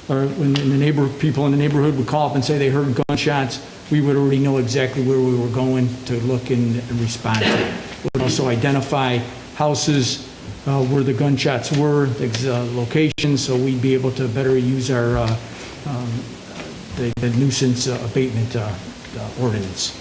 or when the people in the neighborhood would call up and say they heard gunshots, we would already know exactly where we were going to look and respond to it. We would also identify houses where the gunshots were, the locations, so we'd be able to better use our the nuisance abatement ordinance.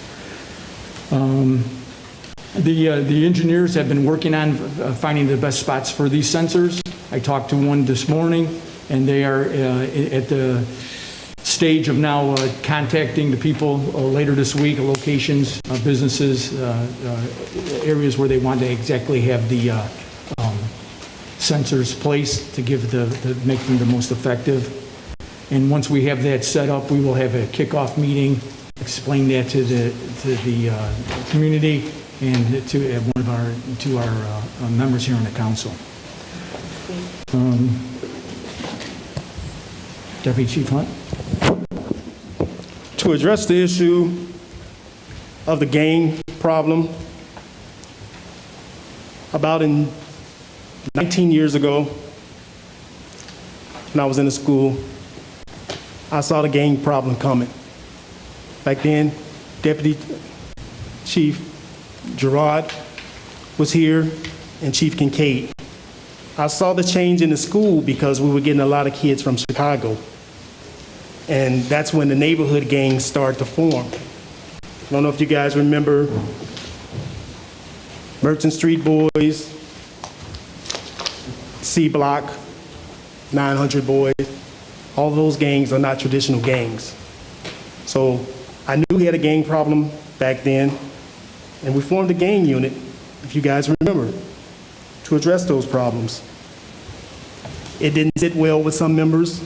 The engineers have been working on finding the best spots for these sensors. I talked to one this morning, and they are at the stage of now contacting the people later this week, locations, businesses, areas where they want to exactly have the sensors placed to give to make them the most effective. And once we have that set up, we will have a kickoff meeting, explain that to the community and to our members here on the council. Deputy Chief Hunt. To address the issue of the gang problem, about 19 years ago, when I was in the school, I saw the gang problem coming. Back then, Deputy Chief Gerard was here and Chief Kincaid. I saw the change in the school because we were getting a lot of kids from Chicago. And that's when the neighborhood gangs started to form. I don't know if you guys remember Merchant Street Boys, C Block, 900 Boys. All those gangs are not traditional gangs. So I knew he had a gang problem back then, and we formed a gang unit, if you guys remember, to address those problems. It didn't sit well with some members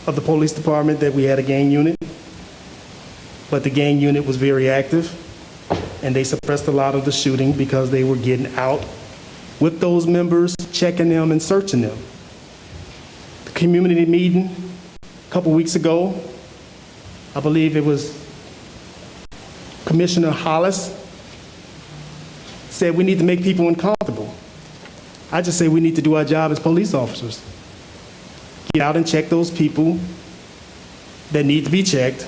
of the police department that we had a gang unit, but the gang unit was very active, and they suppressed a lot of the shooting because they were getting out with those members, checking them and searching them. The community meeting a couple weeks ago, I believe it was Commissioner Hollis, said we need to make people uncomfortable. I just say we need to do our job as police officers. Get out and check those people that need to be checked.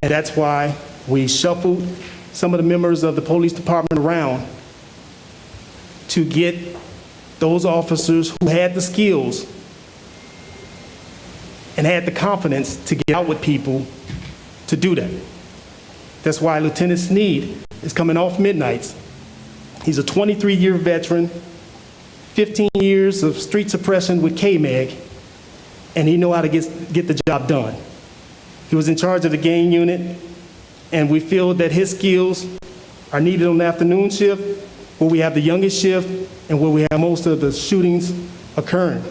And that's why we shuffled some of the members of the police department around to get those officers who had the skills and had the confidence to get out with people to do that. That's why Lieutenant Sneed is coming off midnights. He's a 23-year veteran, 15 years of street suppression with KMEG, and he know how to get the job done. He was in charge of the gang unit, and we feel that his skills are needed on the afternoon shift, where we have the youngest shift and where we have most of the shootings occurring.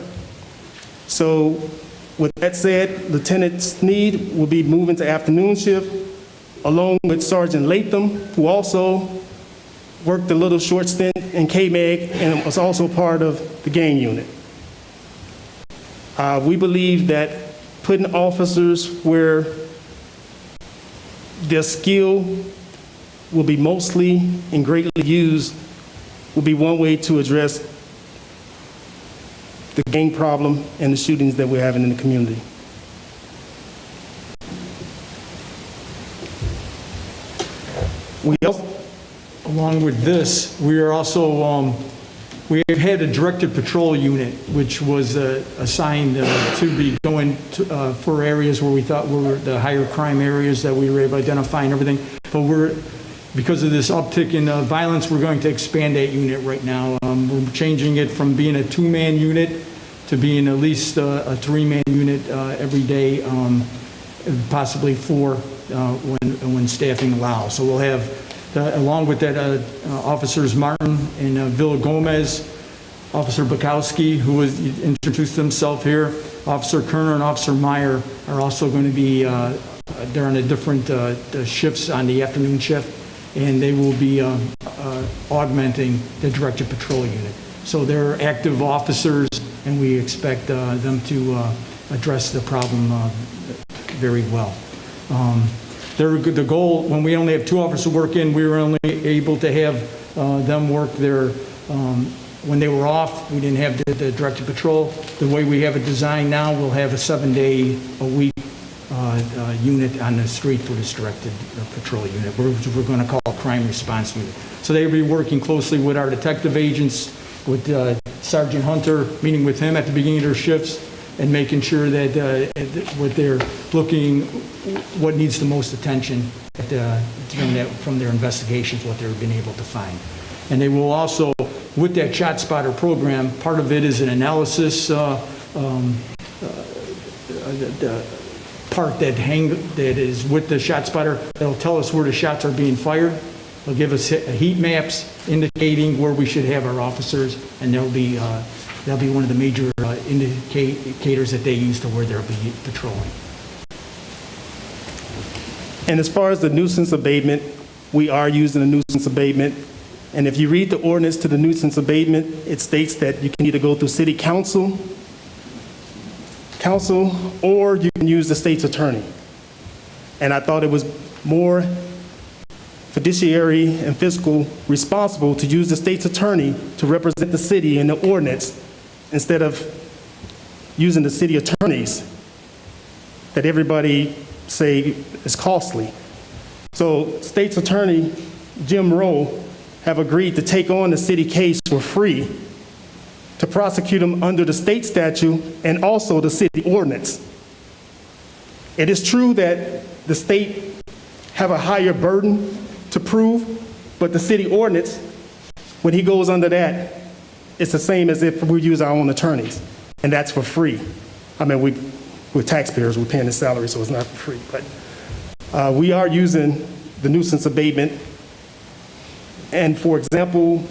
So with that said, Lieutenant Sneed will be moving to afternoon shift, along with Sergeant Latham, who also worked a little short stint in KMEG and was also part of the gang unit. We believe that putting officers where their skill will be mostly and greatly used will be one way to address the gang problem and the shootings that we're having in the community. We also, Along with this, we are also, we have had a directed patrol unit, which was assigned to be going for areas where we thought were the higher crime areas that we were able to identify and everything. But because of this uptick in violence, we're going to expand that unit right now. We're changing it from being a two-man unit to being at least a three-man unit every day, possibly four when staffing allows. So we'll have, along with that, Officers Martin and Villa Gomez, Officer Bukowski, who has introduced himself here, Officer Kerner and Officer Meyer are also going to be, they're on a different shifts on the afternoon shift, and they will be augmenting the directed patrol unit. So they're active officers, and we expect them to address the problem very well. The goal, when we only have two officers working, we were only able to have them work their, when they were off, we didn't have the directed patrol. The way we have it designed now, we'll have a 7-day-a-week unit on the street for this directed patrol unit, which we're going to call a crime response unit. So they'll be working closely with our detective agents, with Sergeant Hunter, meeting with him at the beginning of their shifts, and making sure that what they're looking, what needs the most attention from their investigations, what they've been able to find. And they will also, with that Shot Spotter program, part of it is an analysis part that is with the Shot Spotter that'll tell us where the shots are being fired. They'll give us heat maps indicating where we should have our officers, and that'll be one of the major indicators that they use to where they'll be patrolling. and as far as the nuisance abatement, we are using a nuisance abatement. And if you read the ordinance to the nuisance abatement, it states that you can either go through city council, or you can use the state's attorney. And I thought it was more fiduciary and fiscal responsible to use the state's attorney to represent the city in the ordinance instead of using the city attorneys that everybody say is costly. So state's attorney Jim Rowe have agreed to take on the city case for free to prosecute them under the state statute and also the city ordinance. It is true that the state have a higher burden to prove, but the city ordinance, when he goes under that, it's the same as if we use our own attorneys, and that's for free. I mean, we're taxpayers, we're paying the salary, so it's not for free. But We are using the nuisance abatement. And for example,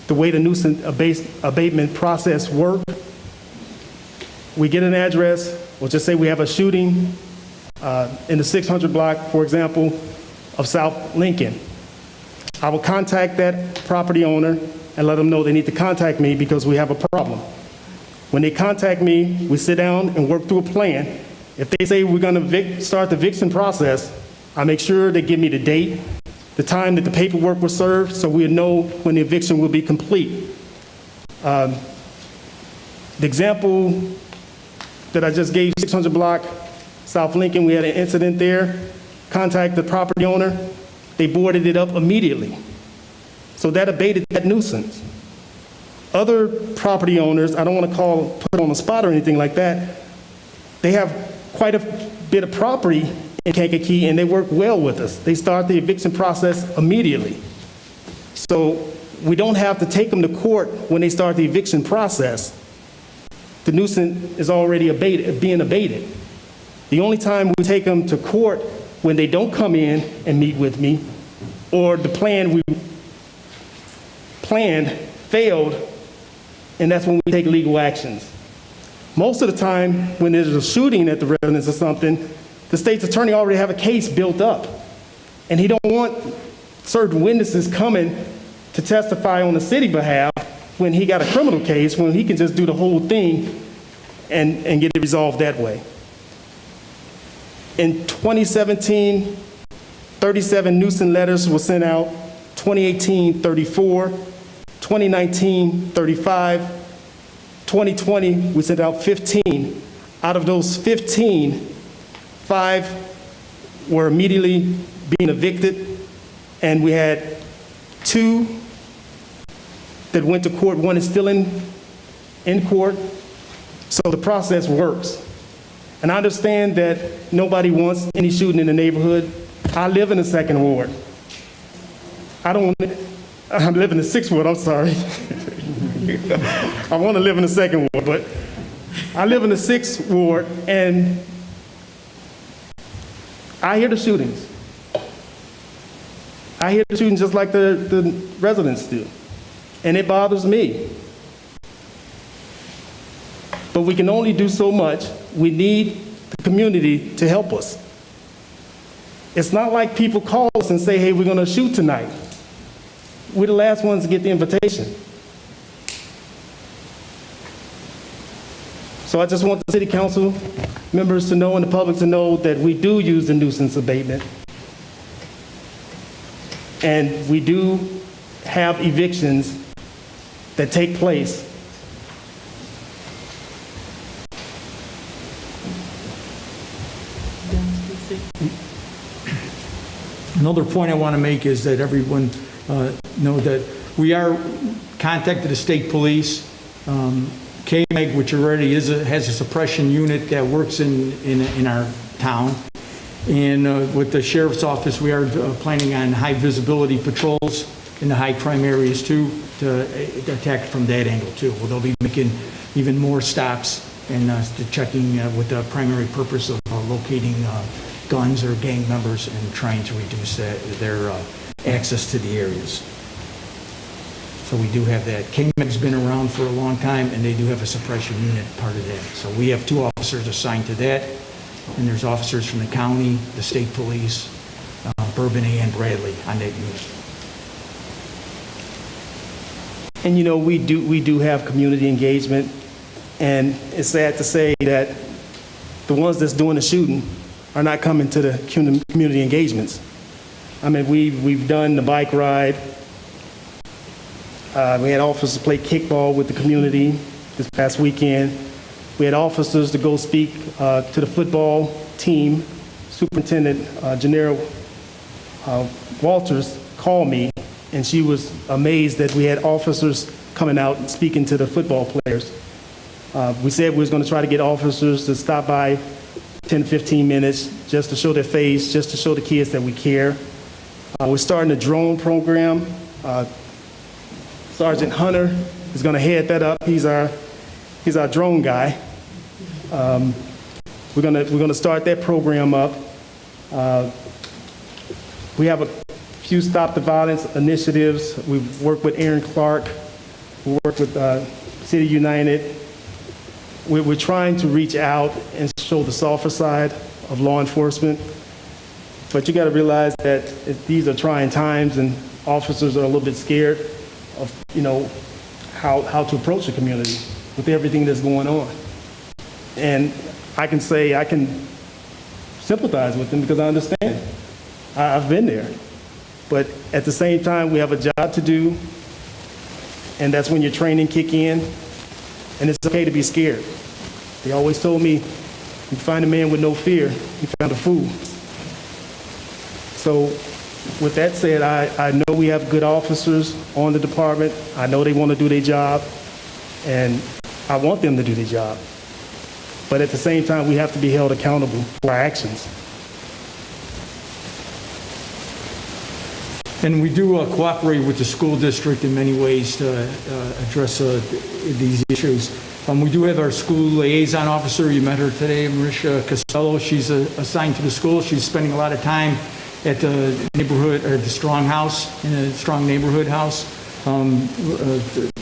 the way the nuisance abatement process works, we get an address, we'll just say we have a shooting in the 600 block, for example, of South Lincoln. I will contact that property owner and let them know they need to contact me because we have a problem. When they contact me, we sit down and work through a plan. If they say we're going to start the eviction process, I make sure they give me the date, the time that the paperwork was served, so we'll know when the eviction will be complete. The example that I just gave, 600 block, South Lincoln, we had an incident there. Contact the property owner, they boarded it up immediately. So that abated that nuisance. Other property owners, I don't want to put on the spot or anything like that, they have quite a bit of property in Kankakee and they work well with us. They start the eviction process immediately. So we don't have to take them to court when they start the eviction process. The nuisance is already being abated. The only time we take them to court when they don't come in and meet with me, or the plan we planned failed, and that's when we take legal actions. Most of the time, when there's a shooting at the residence or something, the state's attorney already have a case built up, and he don't want certain witnesses coming to testify on the city behalf when he got a criminal case, when he can just do the whole thing and get it resolved that way. In 2017, 37 nuisance letters were sent out, 2018, 34, 2019, 35, 2020, we sent out 15. Out of those 15, 5 were immediately being evicted, and we had 2 that went to court. 1 is still in court, so the process works. And I understand that nobody wants any shooting in the neighborhood. I live in the 2nd Ward. I live in the 6th Ward, I'm sorry. I want to live in the 2nd Ward, but I live in the 6th Ward, and I hear the shootings. I hear the shootings just like the residents do, and it bothers me. But we can only do so much. We need the community to help us. It's not like people call us and say, hey, we're going to shoot tonight. We're the last ones to get the invitation. So I just want the city council members to know and the public to know that we do use the nuisance abatement. And we do have evictions that take place. Another point I want to make is that everyone know that we are contacted the state police. KMEG, which already has a suppression unit that works in our town. And with the sheriff's office, we are planning on high visibility patrols in the high crime areas too, to attack from that angle too. Well, they'll be making even more stops and to checking with the primary purpose of locating guns or gang members and trying to reduce their access to the areas. So we do have that. KMEG's been around for a long time, and they do have a suppression unit part of that. So we have 2 officers assigned to that, and there's officers from the county, the state police, Bourbonnais and Bradley on that unit. And you know, we do have community engagement, and it's sad to say that the ones that's doing the shooting are not coming to the community engagements. I mean, we've done the bike ride. We had officers play kickball with the community this past weekend. We had officers to go speak to the football team. Superintendent Janera Walters called me, and she was amazed that we had officers coming out and speaking to the football players. We said we was going to try to get officers to stop by 10, 15 minutes just to show their face, just to show the kids that we care. We're starting a drone program. Sergeant Hunter is going to head that up. He's our drone guy. We're going to start that program up. We have a few Stop the Violence initiatives. We've worked with Aaron Clark. We work with City United. We're trying to reach out and show the softer side of law enforcement. But you got to realize that these are trying times, and officers are a little bit scared of, how to approach the community with everything that's going on. And I can say I can sympathize with them because I understand. I've been there. But at the same time, we have a job to do, and that's when your training kick in, and it's okay to be scared. They always told me, you find a man with no fear, you found a fool. So with that said, I know we have good officers on the department. I know they want to do their job, and I want them to do their job. But at the same time, we have to be held accountable for our actions. And we do cooperate with the school district in many ways to address these issues. We do have our school liaison officer. You met her today, Marisha Costello. She's assigned to the school. She's spending a lot of time at the neighborhood, or the Strong House, in a Strong Neighborhood House,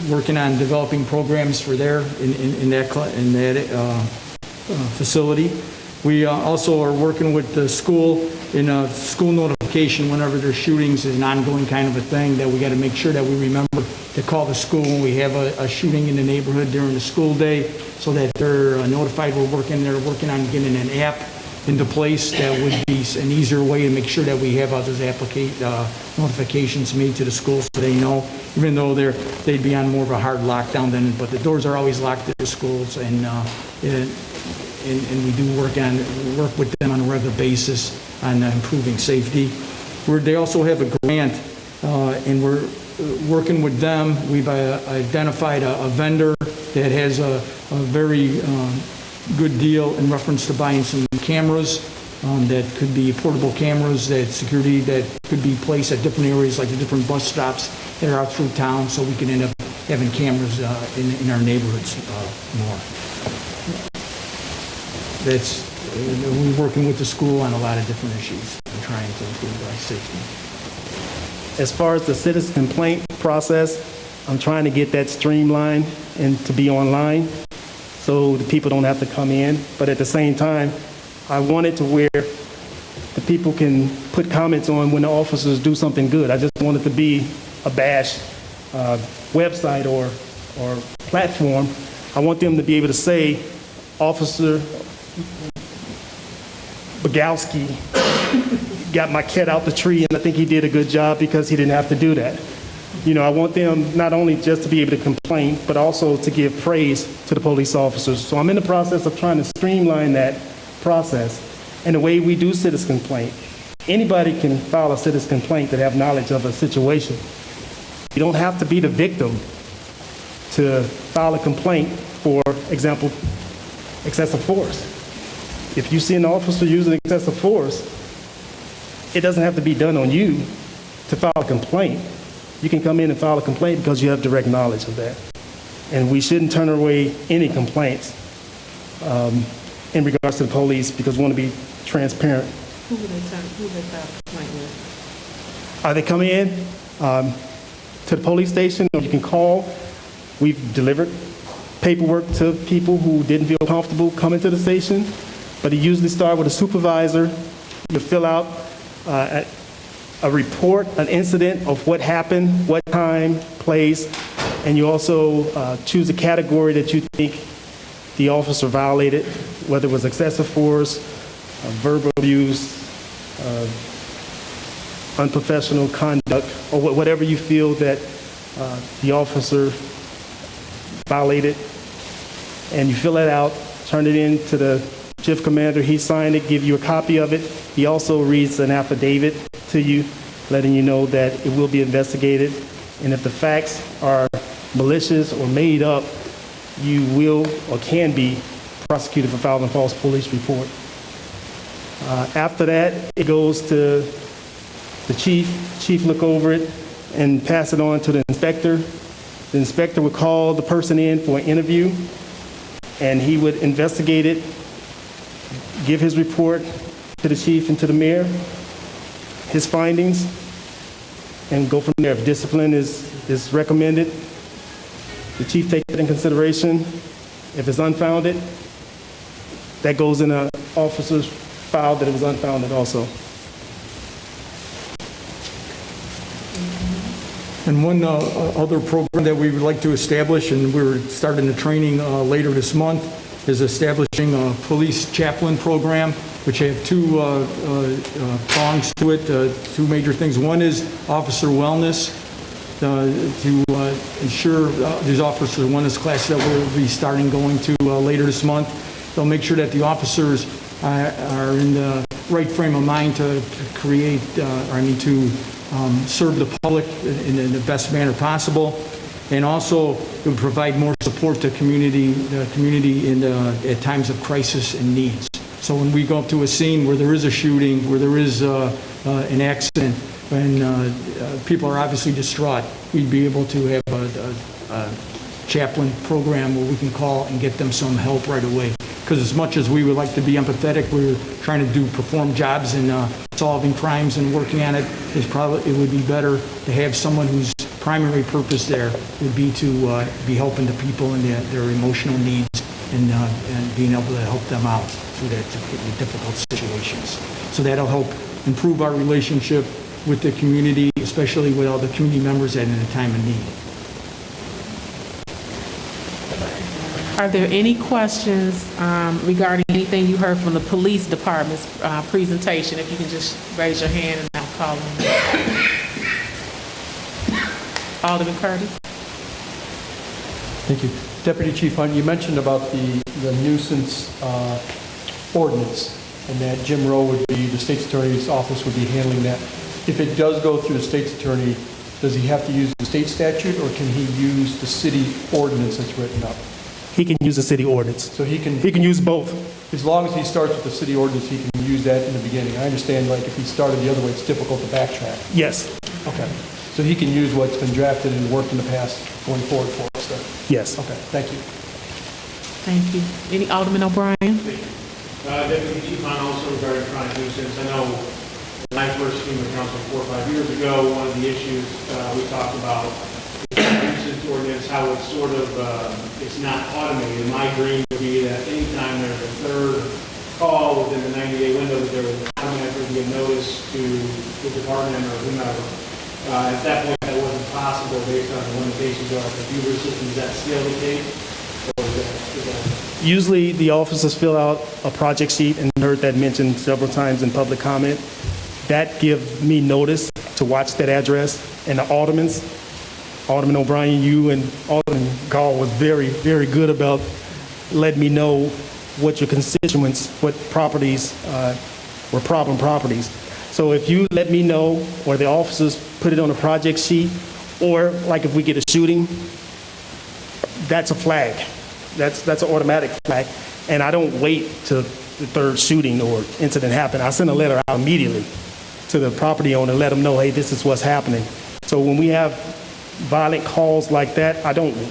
working on developing programs for there in that facility. We also are working with the school in school notification whenever there's shootings is an ongoing kind of a thing that we got to make sure that we remember to call the school when we have a shooting in the neighborhood during the school day so that they're notified. They're working on getting an app into place that would be an easier way to make sure that we have those notifications made to the schools so they know, even though they'd be on more of a hard lockdown then, but the doors are always locked at the schools, and we do work with them on a regular basis on improving safety. They also have a grant, and we're working with them. We've identified a vendor that has a very good deal in reference to buying some cameras that could be portable cameras that could be placed at different areas, like the different bus stops that are out through town, so we can end up having cameras in our neighborhoods more. We're working with the school on a lot of different issues and trying to improve our safety. As far as the citizen complaint process, I'm trying to get that streamlined and to be online so the people don't have to come in. But at the same time, I want it to where the people can put comments on when the officers do something good. I just want it to be a bash website or platform. I want them to be able to say, Officer Bogowski got my cat out the tree, and I think he did a good job because he didn't have to do that. I want them not only just to be able to complain, but also to give praise to the police officers. So I'm in the process of trying to streamline that process. And the way we do citizen complaint, anybody can file a citizen complaint that have knowledge of a situation. You don't have to be the victim to file a complaint, for example, excessive force. If you see an officer using excessive force, it doesn't have to be done on you to file a complaint. You can come in and file a complaint because you have direct knowledge of that. And we shouldn't turn away any complaints in regards to the police because we want to be transparent. Who would they file a complaint with? They come in to the police station, or you can call. We've delivered paperwork to people who didn't feel comfortable coming to the station, but it usually starts with a supervisor. You fill out a report, an incident of what happened, what time, place, and you also choose a category that you think the officer violated, whether it was excessive force, verbal abuse, unprofessional conduct, or whatever you feel that the officer violated. And you fill it out, turn it in to the shift commander. He signed it, give you a copy of it. He also reads an affidavit to you, letting you know that it will be investigated. And if the facts are malicious or made up, you will or can be prosecuted for filing a false police report. After that, it goes to the chief. Chief look over it and pass it on to the inspector. The inspector would call the person in for an interview, and he would investigate it, give his report, to the chief and to the mayor, his findings, and go from there. If discipline is recommended, the chief takes it in consideration. If it's unfounded, that goes in an officer's file that it was unfounded also. And one other program that we would like to establish, and we're starting the training later this month, is establishing a police chaplain program, which have two prongs to it, two major things. One is officer wellness, to ensure these officer wellness classes that we'll be starting going to later this month. They'll make sure that the officers are in the right frame of mind to create, to serve the public in the best manner possible. And also, it would provide more support to the community at times of crisis and needs. So when we go up to a scene where there is a shooting, where there is an accident, and people are obviously distraught, we'd be able to have a chaplain program where we can call and get them some help right away. Because as much as we would like to be empathetic, we're trying to perform jobs and solving crimes and working on it, it would be better to have someone whose primary purpose there would be to be helping the people and their emotional needs and being able to help them out through the difficult situations. So that'll help improve our relationship with the community, especially with all the community members that are in a time of need. Are there any questions regarding anything you heard from the police department's presentation? If you can just raise your hand and I'll call on you. Alderman Curtis? Thank you. Deputy Chief Hunt, you mentioned about the nuisance ordinance and that Jim Rowe would be, the state's attorney's office would be handling that. If it does go through the state's attorney, does he have to use the state statute or can he use the city ordinance that's written up? He can use the city ordinance. So he can use both. As long as he starts with the city ordinance, he can use that in the beginning. I understand, like, if he started the other way, it's difficult to backtrack. Yes. Okay. So he can use what's been drafted and worked in the past going forward for us then? Yes. Okay, thank you. Thank you. Any Alderman O'Brien? Deputy Chief Hunt, also regarding chronic nuisance. I know when I first came to council 4 or 5 years ago, one of the issues we talked about the nuisance ordinance, how it's sort of, it's not automated. My dream would be that anytime there's a third call within the 90-day window, that there would automatically be a notice to the department or whomever. At that point, that wasn't possible based on the limitations of our computer system. Is that still the case? Or is that Usually, the officers fill out a project sheet, and heard that mentioned several times in public comment. That gives me notice to watch that address. And the Alderman O'Brien, you and Alderman Gall was very, very good about letting me know what your constituents, what properties were problem properties. So if you let me know, or the officers put it on a project sheet, or like if we get a shooting, that's a flag. That's an automatic flag. And I don't wait till the third shooting or incident happen. I send a letter out immediately to the property owner, let them know, hey, this is what's happening. So when we have violent calls like that, I shouldn't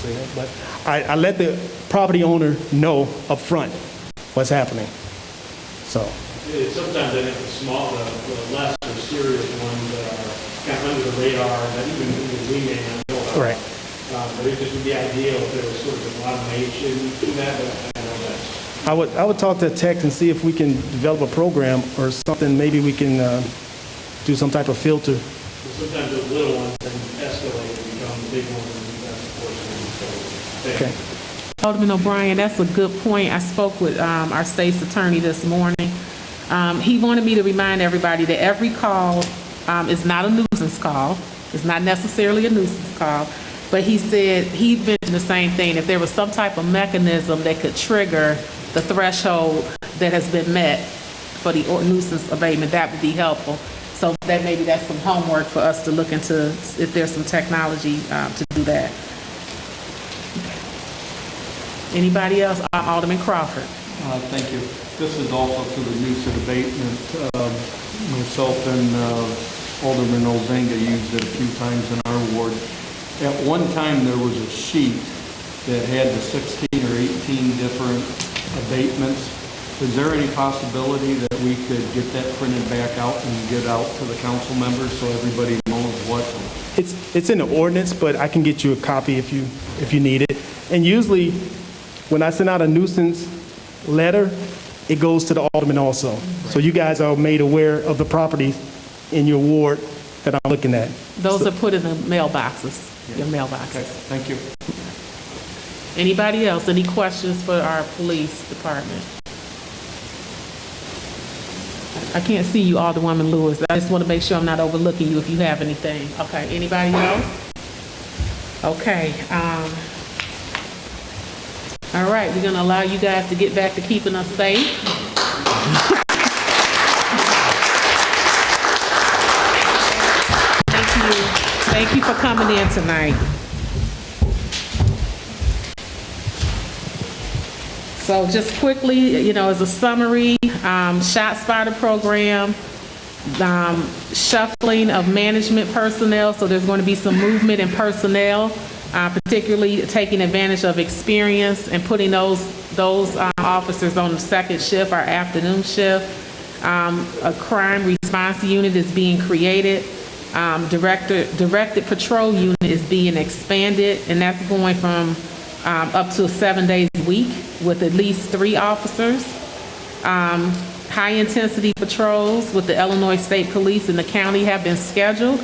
say that, but I let the property owner know up front what's happening. So. Sometimes I think the small, the less or serious ones that are kind of under the radar that even we may not know about. Right. But it just would be ideal if there was sort of an automation to that, but I know that's. I would talk to tech and see if we can develop a program or something. Maybe we can do some type of filter. Sometimes those little ones can escalate and become the big ones, and that's unfortunate. So, Okay. Alderman O'Brien, that's a good point. I spoke with our state's attorney this morning. He wanted me to remind everybody that every call is not a nuisance call. It's not necessarily a nuisance call. But he said, he mentioned the same thing. If there was some type of mechanism that could trigger the threshold that has been met for the nuisance abatement, that would be helpful. So that maybe that's some homework for us to look into if there's some technology to do that. Anybody else? Alderman Crawford. Thank you. This is also to the nuisance abatement. Myself and Alderman Ozenga used it a few times in our ward. At one time, there was a sheet that had the 16 or 18 different abatements Is there any possibility that we could get that printed back out and get out to the council members so everybody knows what? It's in the ordinance, but I can get you a copy if you need it. And usually, when I send out a nuisance letter, it goes to the alderman also. So you guys are made aware of the properties in your ward that I'm looking at. Those are put in the mailboxes, your mailboxes. Okay, thank you. Anybody else? Any questions for our police department? I can't see you, Alderwoman Lewis. I just want to make sure I'm not overlooking you if you have anything. Okay, anybody else? Okay. All right, we're going to allow you guys to get back to keeping us safe. Thank you. Thank you for coming in tonight. So just quickly, as a summary, Shot Spotter program, shuffling of management personnel, so there's going to be some movement in personnel, particularly taking advantage of experience and putting those officers on the second shift, our afternoon shift. A crime response unit is being created. Directed patrol unit is being expanded, and that's going from up to 7 days a week with at least 3 officers. High-intensity patrols with the Illinois State Police and the county have been scheduled.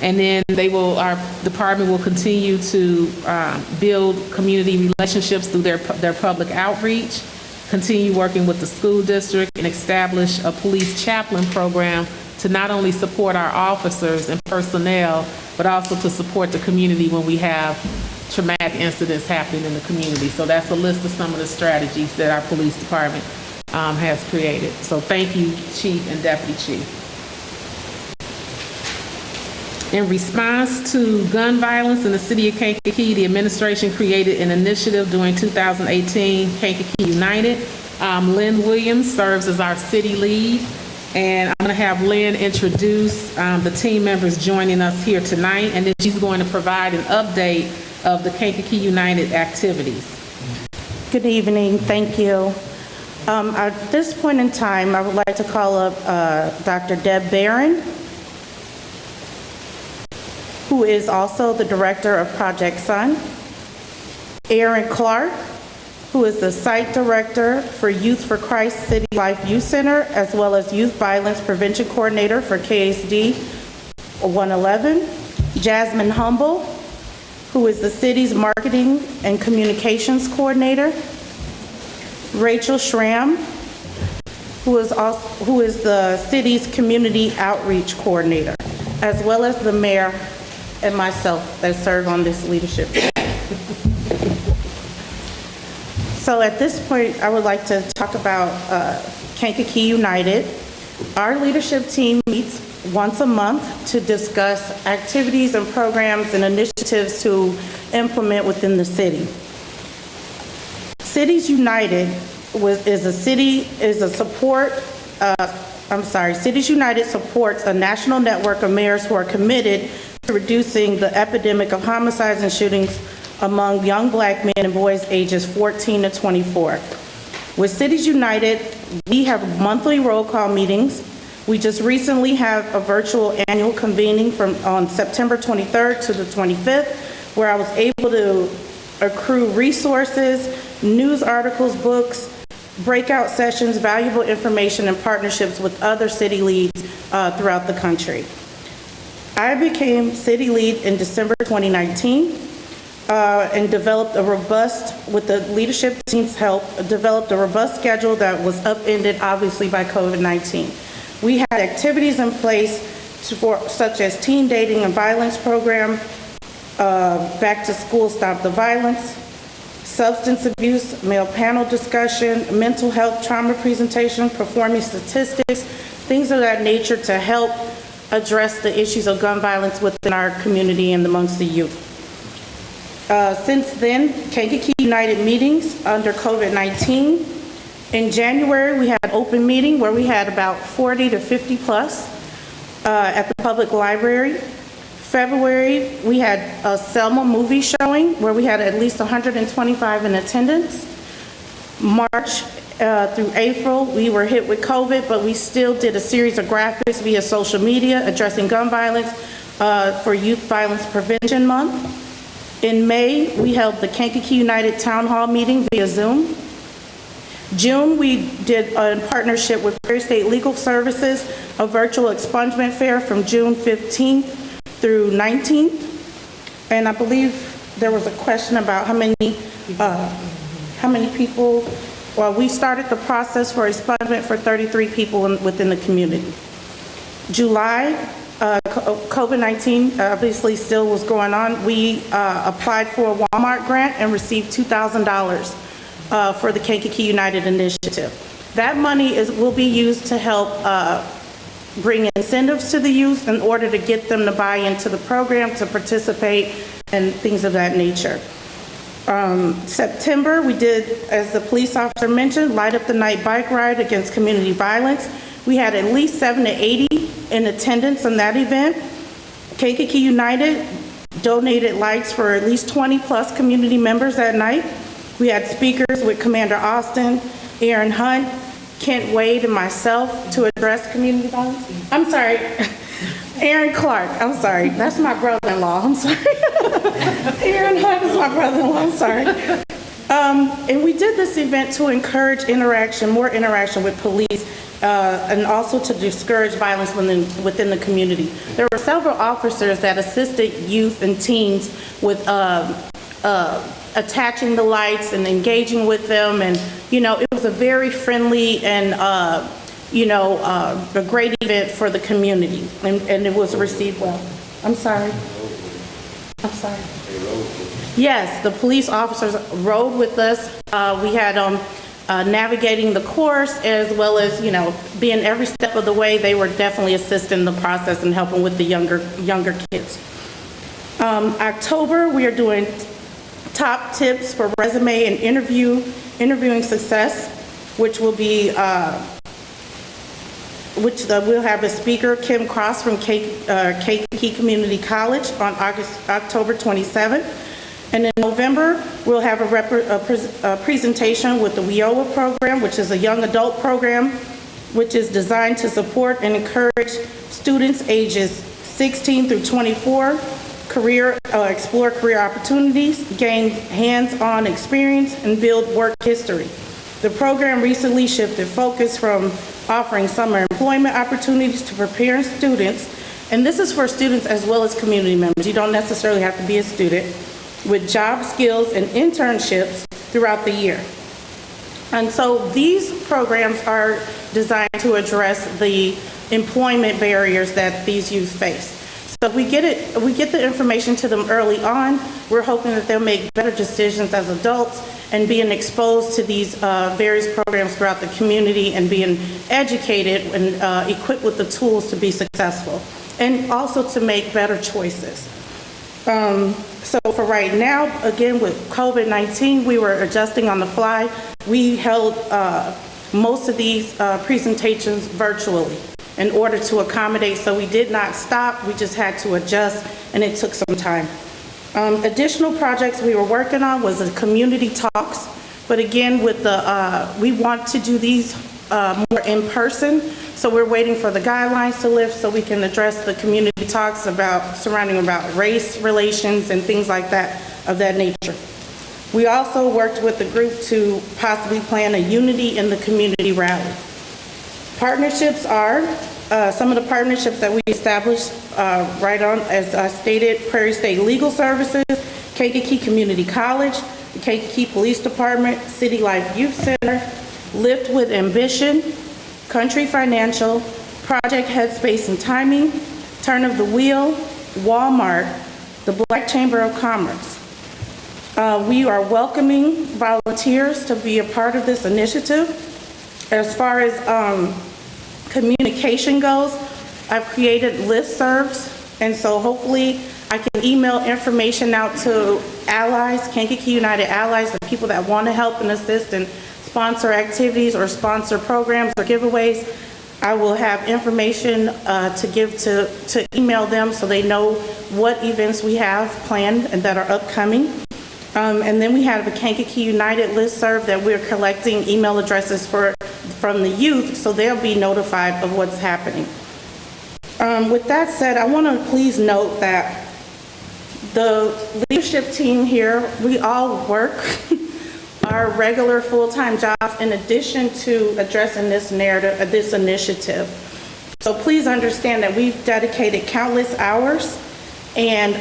And then our department will continue to build community relationships through their public outreach, continue working with the school district, and establish a police chaplain program to not only support our officers and personnel, but also to support the community when we have traumatic incidents happening in the community. So that's a list of some of the strategies that our police department has created. So thank you, Chief and Deputy Chief. In response to gun violence in the city of Kankakee, the administration created an initiative during 2018, Kankakee United. Lynn Williams serves as our city lead, and I'm going to have Lynn introduce the team members joining us here tonight, and then she's going to provide an update of the Kankakee United activities. Good evening, thank you. At this point in time, I would like to call up Dr. Deb Barron, who is also the director of Project Sun, Aaron Clark, who is the site director for Youth for Christ City Life Youth Center, as well as Youth Violence Prevention Coordinator for KSD 111, Jasmine Humble, who is the city's Marketing and Communications Coordinator, Rachel Schramm, who is the city's Community Outreach Coordinator, as well as the mayor and myself that serve on this leadership team. So at this point, I would like to talk about Kankakee United. Our leadership team meets once a month to discuss activities and programs and initiatives to implement within the city. Cities United Cities United supports a national network of mayors who are committed to reducing the epidemic of homicides and shootings among young black men and boys ages 14 to 24. With Cities United, we have monthly roll call meetings. We just recently have a virtual annual convening on September 23rd to the 25th, where I was able to accrue resources, news articles, books, breakout sessions, valuable information, and partnerships with other city leads throughout the country. I became city lead in December 2019 and with the leadership team's help, developed a robust schedule that was upended, obviously, by COVID-19. We had activities in place such as teen dating and violence program, back to school, stop the violence, substance abuse, male panel discussion, mental health trauma presentation, performing statistics, things of that nature to help address the issues of gun violence within our community and amongst the youth. Since then, Kankakee United meetings under COVID-19. In January, we had an open meeting where we had about 40 to 50 plus at the public library. February, we had a Selma movie showing where we had at least 125 in attendance. March through April, we were hit with COVID, but we still did a series of graphics via social media addressing gun violence for Youth Violence Prevention Month. In May, we held the Kankakee United Town Hall meeting via Zoom. June, we did in partnership with Prairie State Legal Services, a virtual expungement fair from June 15th through 19th. And I believe there was a question about how many people. Well, we started the process for expungement for 33 people within the community. July, COVID-19 obviously still was going on. We applied for a Walmart grant and received $2,000 for the Kankakee United Initiative. That money will be used to help bring incentives to the youth in order to get them to buy into the program, to participate, and things of that nature. September, we did, as the police officer mentioned, Light Up the Night bike ride against community violence. We had at least 70 to 80 in attendance on that event. Kankakee United donated lights for at least 20 plus community members that night. We had speakers with Commander Austin, Aaron Hunt, Kent Wade, and myself to address community violence. I'm sorry, Aaron Clark, I'm sorry, that's my brother-in-law, I'm sorry. Aaron Hunt is my brother-in-law, I'm sorry. And we did this event to encourage more interaction with police, and also to discourage violence within the community. There were several officers that assisted youth and teens with attaching the lights and engaging with them, and it was a very friendly and a great event for the community, and it was received well. I'm sorry. Yes, the police officers rode with us. We had navigating the course, as well as being every step of the way. They were definitely assisting the process and helping with the younger kids. October, we are doing top tips for resume and interviewing success, which will be we'll have a speaker, Kim Cross from Kankakee Community College on October 27th. And in November, we'll have a presentation with the WIOA program, which is a young adult program, which is designed to support and encourage students ages 16 through 24, explore career opportunities, gain hands-on experience, and build work history. The program recently shifted focus from offering summer employment opportunities to preparing students, and this is for students as well as community members. You don't necessarily have to be a student, with job skills and internships throughout the year. And so these programs are designed to address the employment barriers that these youth face. So if we get the information to them early on, we're hoping that they'll make better decisions as adults and being exposed to these various programs throughout the community and being educated and equipped with the tools to be successful and also to make better choices. So for right now, again, with COVID-19, we were adjusting on the fly. We held most of these presentations virtually in order to accommodate, so we did not stop, we just had to adjust, and it took some time. Additional projects we were working on was the community talks, but again, with we want to do these more in person, so we're waiting for the guidelines to lift so we can address the community talks surrounding race relations and things like that, of that nature. We also worked with the group to possibly plan a unity in the community rally. Partnerships are some of the partnerships that we established right on, as I stated, Prairie State Legal Services, Kankakee Community College, the Kankakee Police Department, City Life Youth Center, Lift with Ambition, Country Financial, Project Headspace and Timing, Turn of the Wheel, Walmart, the Black Chamber of Commerce. We are welcoming volunteers to be a part of this initiative. As far as communication goes, I've created listservs, and so hopefully I can email information out to allies, Kankakee United allies, the people that want to help and assist and sponsor activities or sponsor programs or giveaways. I will have information to give to email them so they know what events we have planned and that are upcoming. And then we have the Kankakee United listserv that we're collecting email addresses from the youth, so they'll be notified of what's happening. With that said, I want to please note that the leadership team here, we all work our regular full-time jobs in addition to addressing this narrative, this initiative. So please understand that we've dedicated countless hours and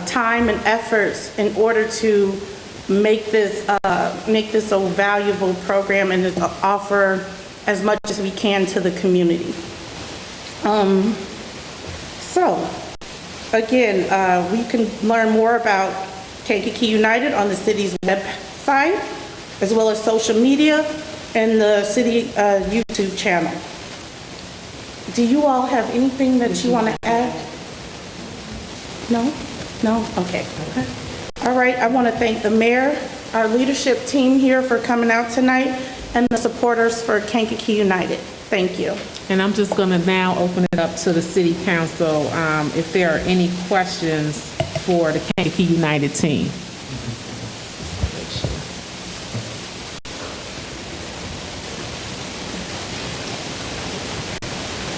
time and efforts in order to make this a valuable program and to offer as much as we can to the community. So, again, we can learn more about Kankakee United on the city's website, as well as social media and the city YouTube channel. Do you all have anything that you want to add? No? No? Okay. All right, I want to thank the mayor, our leadership team here for coming out tonight, and the supporters for Kankakee United. Thank you. And I'm just going to now open it up to the city council if there are any questions for the Kankakee United team.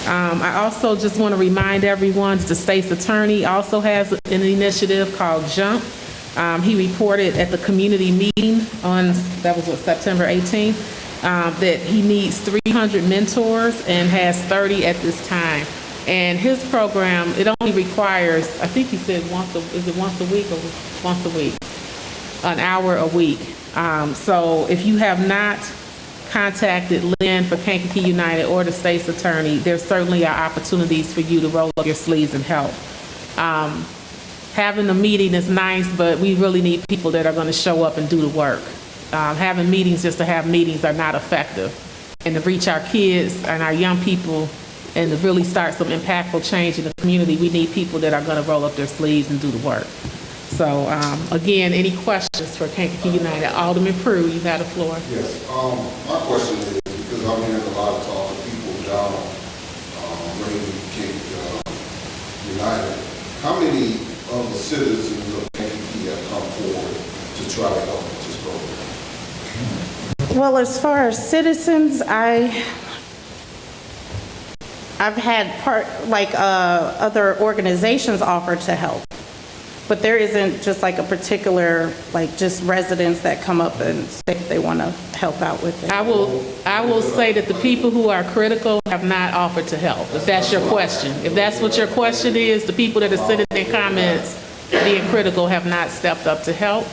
I also just want to remind everyone that the state's attorney also has an initiative called JUMP. He reported at the community meeting that was September 18th, that he needs 300 mentors and has 30 at this time. And his program, it only requires, I think he said once a week or once a week? An hour a week. So if you have not contacted Lynn for Kankakee United or the state's attorney, there certainly are opportunities for you to roll up your sleeves and help. Having a meeting is nice, but we really need people that are going to show up and do the work. Having meetings just to have meetings are not effective. And to reach our kids and our young people and to really start some impactful change in the community, we need people that are going to roll up their sleeves and do the work. So, again, any questions for Kankakee United? Alderman Prue, you have the floor. Yes. My question is, because I'm hearing a lot of talk of people down bringing Kankakee United, how many of the citizens of Kankakee have come forward to try to help with this program? Well, as far as citizens, I've had other organizations offer to help. But there isn't just like a particular, just residents that come up and say that they want to help out with it. I will say that the people who are critical have not offered to help, if that's your question. If that's what your question is, the people that are sending in comments being critical have not stepped up to help.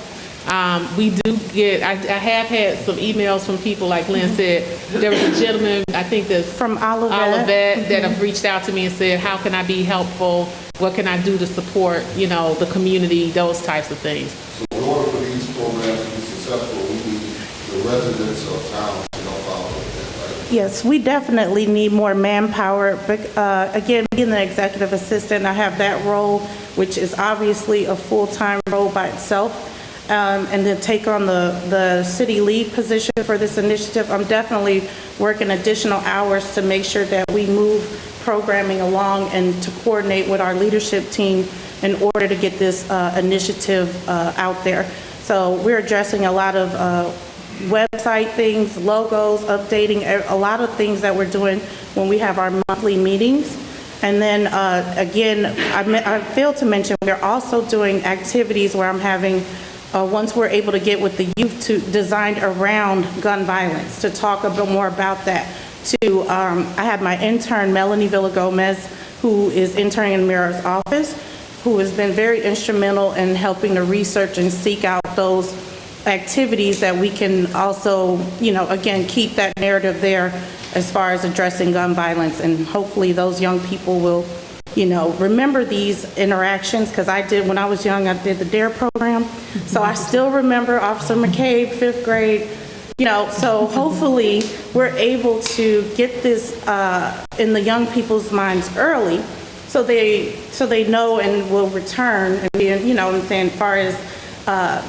We do get, I have had some emails from people, like Lynn said, there was a gentleman, I think that's from Olivet, that have reached out to me and said, how can I be helpful? What can I do to support, the community, those types of things. So in order for these programs to be successful, we need the residents of town to help out with that, right? Yes, we definitely need more manpower. But again, being the executive assistant, I have that role, which is obviously a full-time role by itself. And then take on the city lead position for this initiative. I'm definitely working additional hours to make sure that we move programming along and to coordinate with our leadership team in order to get this initiative out there. So we're addressing a lot of website things, logos, updating, a lot of things that we're doing when we have our monthly meetings. And then again, I failed to mention, we're also doing activities where I'm having once we're able to get with the youth to designed around gun violence, to talk a bit more about that. I have my intern, Melanie Villagomez, who is interning in the mayor's office, who has been very instrumental in helping to research and seek out those activities that we can also, again, keep that narrative there as far as addressing gun violence. And hopefully those young people will remember these interactions, because I did, when I was young, I did the DARE program. So I still remember Officer McCabe, 5th grade, so hopefully we're able to get this in the young people's minds early so they know and will return and be, what I'm saying, as far as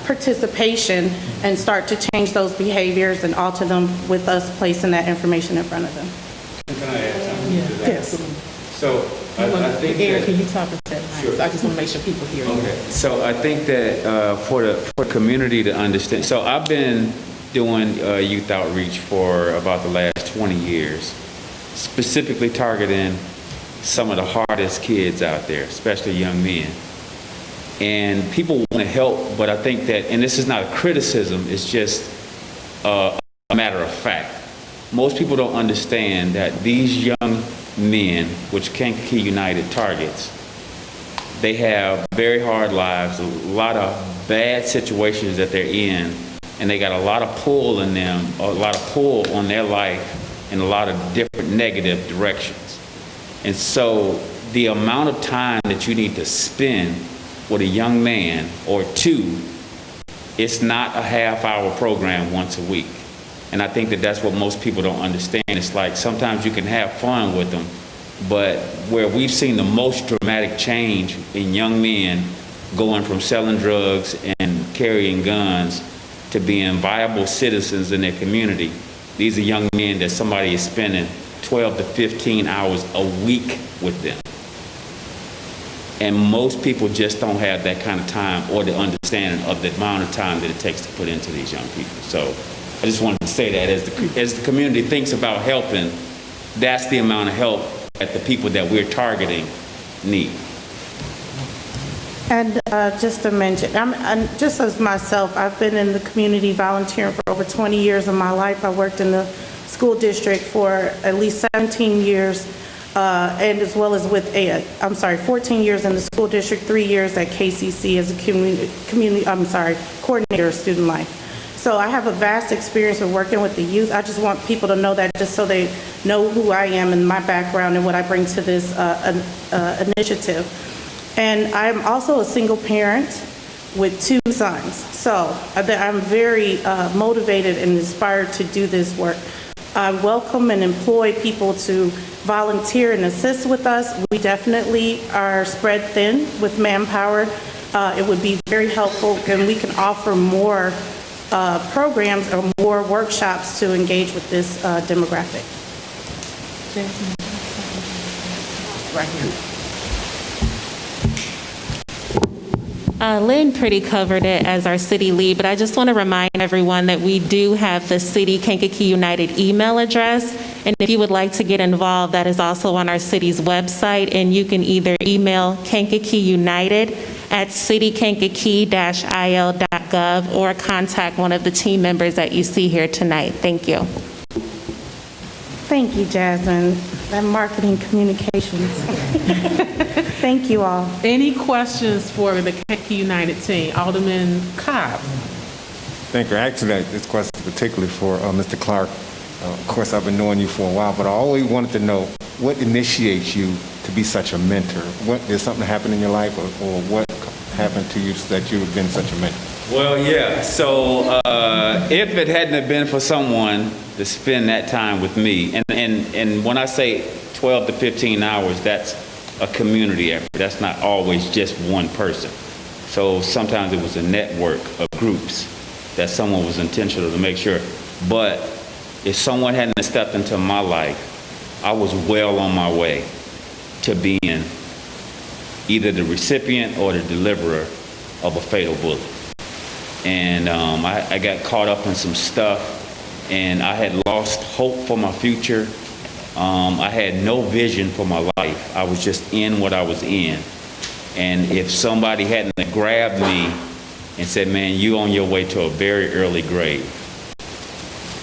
participation, and start to change those behaviors and alter them with us placing that information in front of them. Can I add something to that? Yes. So Aaron, can you talk to that mic? So I just want to make sure people hear you. Okay, so I think that for the community to understand, so I've been doing youth outreach for about the last 20 years, specifically targeting some of the hardest kids out there, especially young men. And people want to help, but I think that, and this is not a criticism, it's just a matter of fact. Most people don't understand that these young men, which Kankakee United targets, they have very hard lives, a lot of bad situations that they're in, and they got a lot of pull in them, a lot of pull on their life in a lot of different negative directions. And so the amount of time that you need to spend with a young man or two, it's not a half-hour program once a week. And I think that that's what most people don't understand. It's like sometimes you can have fun with them, but where we've seen the most dramatic change in young men going from selling drugs and carrying guns to being viable citizens in their community, these are young men that somebody is spending 12 to 15 hours a week with them. And most people just don't have that kind of time or the understanding of the amount of time that it takes to put into these young people. So I just wanted to say that as the community thinks about helping, that's the amount of help that the people that we're targeting need. And just to mention, I'm just as myself, I've been in the community volunteering for over 20 years of my life. I worked in the school district for at least 17 years, and as well as with 14 years in the school district, 3 years at KCC as a coordinator of student life. So I have a vast experience with working with the youth. I just want people to know that, just so they know who I am and my background and what I bring to this initiative. And I'm also a single parent with 2 sons. So I'm very motivated and inspired to do this work. I welcome and employ people to volunteer and assist with us. We definitely are spread thin with manpower. It would be very helpful, and we can offer more programs or more workshops to engage with this demographic. Right here. Lynn pretty covered it as our city lead, but I just want to remind everyone that we do have the City Kankakee United email address, and if you would like to get involved, that is also on our city's website, and you can either email Kankakee United at citykankakee-il.gov or contact one of the team members that you see here tonight. Thank you. Thank you, Jasmine. That marketing communications. Thank you all. Any questions for the Kankakee United team? Alderman Cobb. Thank you. Actually, this question is particularly for Mr. Clark. Of course, I've been knowing you for a while, but I always wanted to know what initiates you to be such a mentor. Did something happen in your life, or what happened to you that you have been such a mentor? Well, yeah. So if it hadn't have been for someone to spend that time with me, and when I say 12 to 15 hours, that's a community effort. That's not always just one person. So sometimes it was a network of groups that someone was intentional to make sure. But if someone hadn't stepped into my life, I was well on my way to being either the recipient or the deliverer of a fatal bullet. And I got caught up in some stuff, and I had lost hope for my future. I had no vision for my life. I was just in what I was in. And if somebody hadn't grabbed me and said, man, you on your way to a very early grave,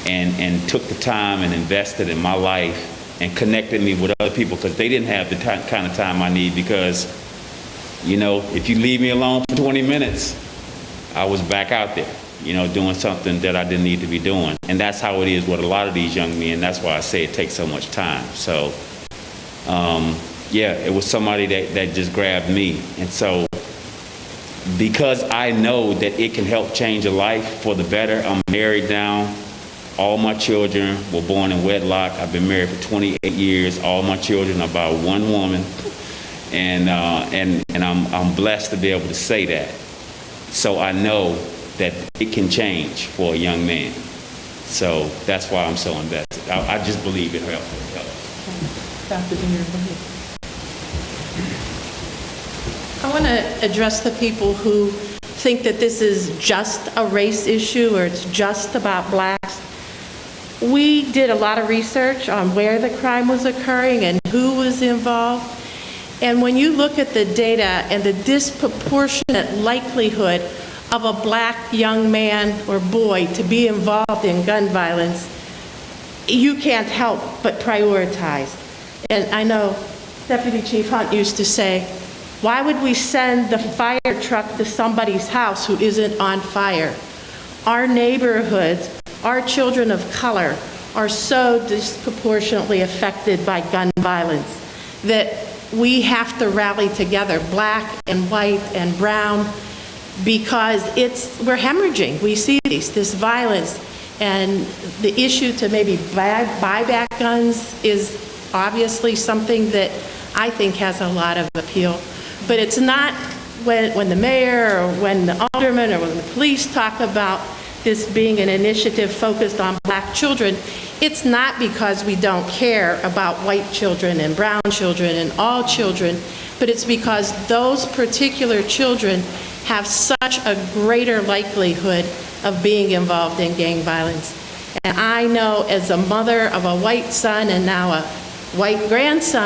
and took the time and invested in my life and connected me with other people, because they didn't have the kind of time I need, because, you know, if you leave me alone for 20 minutes, I was back out there, you know, doing something that I didn't need to be doing. And that's how it is with a lot of these young men. That's why I say it takes so much time. So, yeah, it was somebody that just grabbed me. And so, because I know that it can help change a life for the better, I'm married now. All my children were born in wedlock. I've been married for 28 years. All my children are by one woman. And I'm blessed to be able to say that. So I know that it can change for a young man. So that's why I'm so invested. I just believe it helps. Dr. Deere, go ahead. I want to address the people who think that this is just a race issue or it's just about blacks. We did a lot of research on where the crime was occurring and who was involved. And when you look at the data and the disproportionate likelihood of a black young man or boy to be involved in gun violence, you can't help but prioritize. And I know Deputy Chief Hunt used to say, why would we send the fire truck to somebody's house who isn't on fire? Our neighborhoods, our children of color are so disproportionately affected by gun violence that we have to rally together, black and white and brown, because we're hemorrhaging. We see this violence, and the issue to maybe buy back guns is obviously something that I think has a lot of appeal. But it's not when the mayor or when the alderman or when the police talk about this being an initiative focused on black children, it's not because we don't care about white children and brown children and all children, but it's because those particular children have such a greater likelihood of being involved in gang violence. And I know as a mother of a white son and now a white grandson,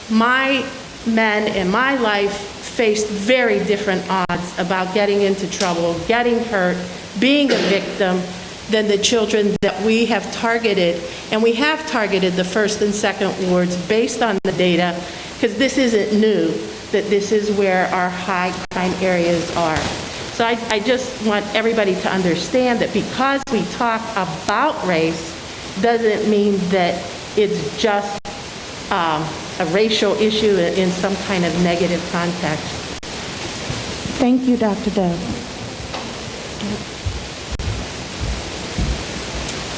my men in my life faced very different odds about getting into trouble, getting hurt, being a victim than the children that we have targeted. And we have targeted the first and second wards based on the data, because this isn't new, that this is where our high crime areas are. So I just want everybody to understand that because we talk about race doesn't mean that it's just a racial issue in some kind of negative context. Thank you, Dr. Deb.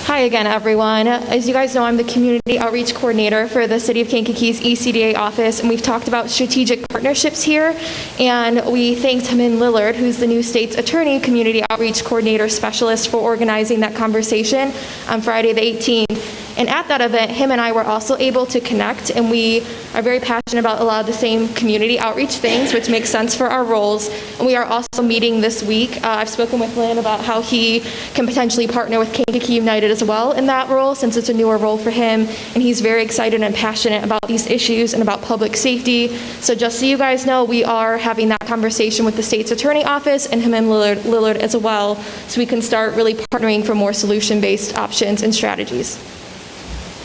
Hi again, everyone. As you guys know, I'm the Community Outreach Coordinator for the City of Kankakee's ECDA office, and we've talked about strategic partnerships here, and we thanked Hyman Lillard, who's the new state's attorney, Community Outreach Coordinator Specialist, for organizing that conversation on Friday the 18th. And at that event, him and I were also able to connect, and we are very passionate about a lot of the same community outreach things, which makes sense for our roles. And we are also meeting this week. I've spoken with Lynn about how he can potentially partner with Kankakee United as well in that role, since it's a newer role for him, and he's very excited and passionate about these issues and about public safety. So just so you guys know, we are having that conversation with the state's attorney office and him and Lillard as well, so we can start really partnering for more solution-based options and strategies.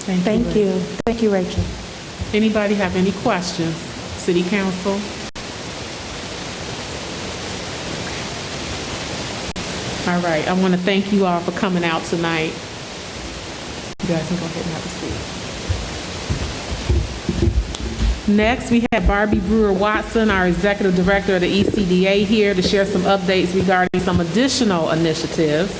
Thank you. Thank you, Rachel. Anybody have any questions? City Council? All right, I want to thank you all for coming out tonight. You guys can go ahead and have a seat. Next, we have Barbie Brewer Watson, our Executive Director of the ECDA, here to share some updates regarding some additional initiatives.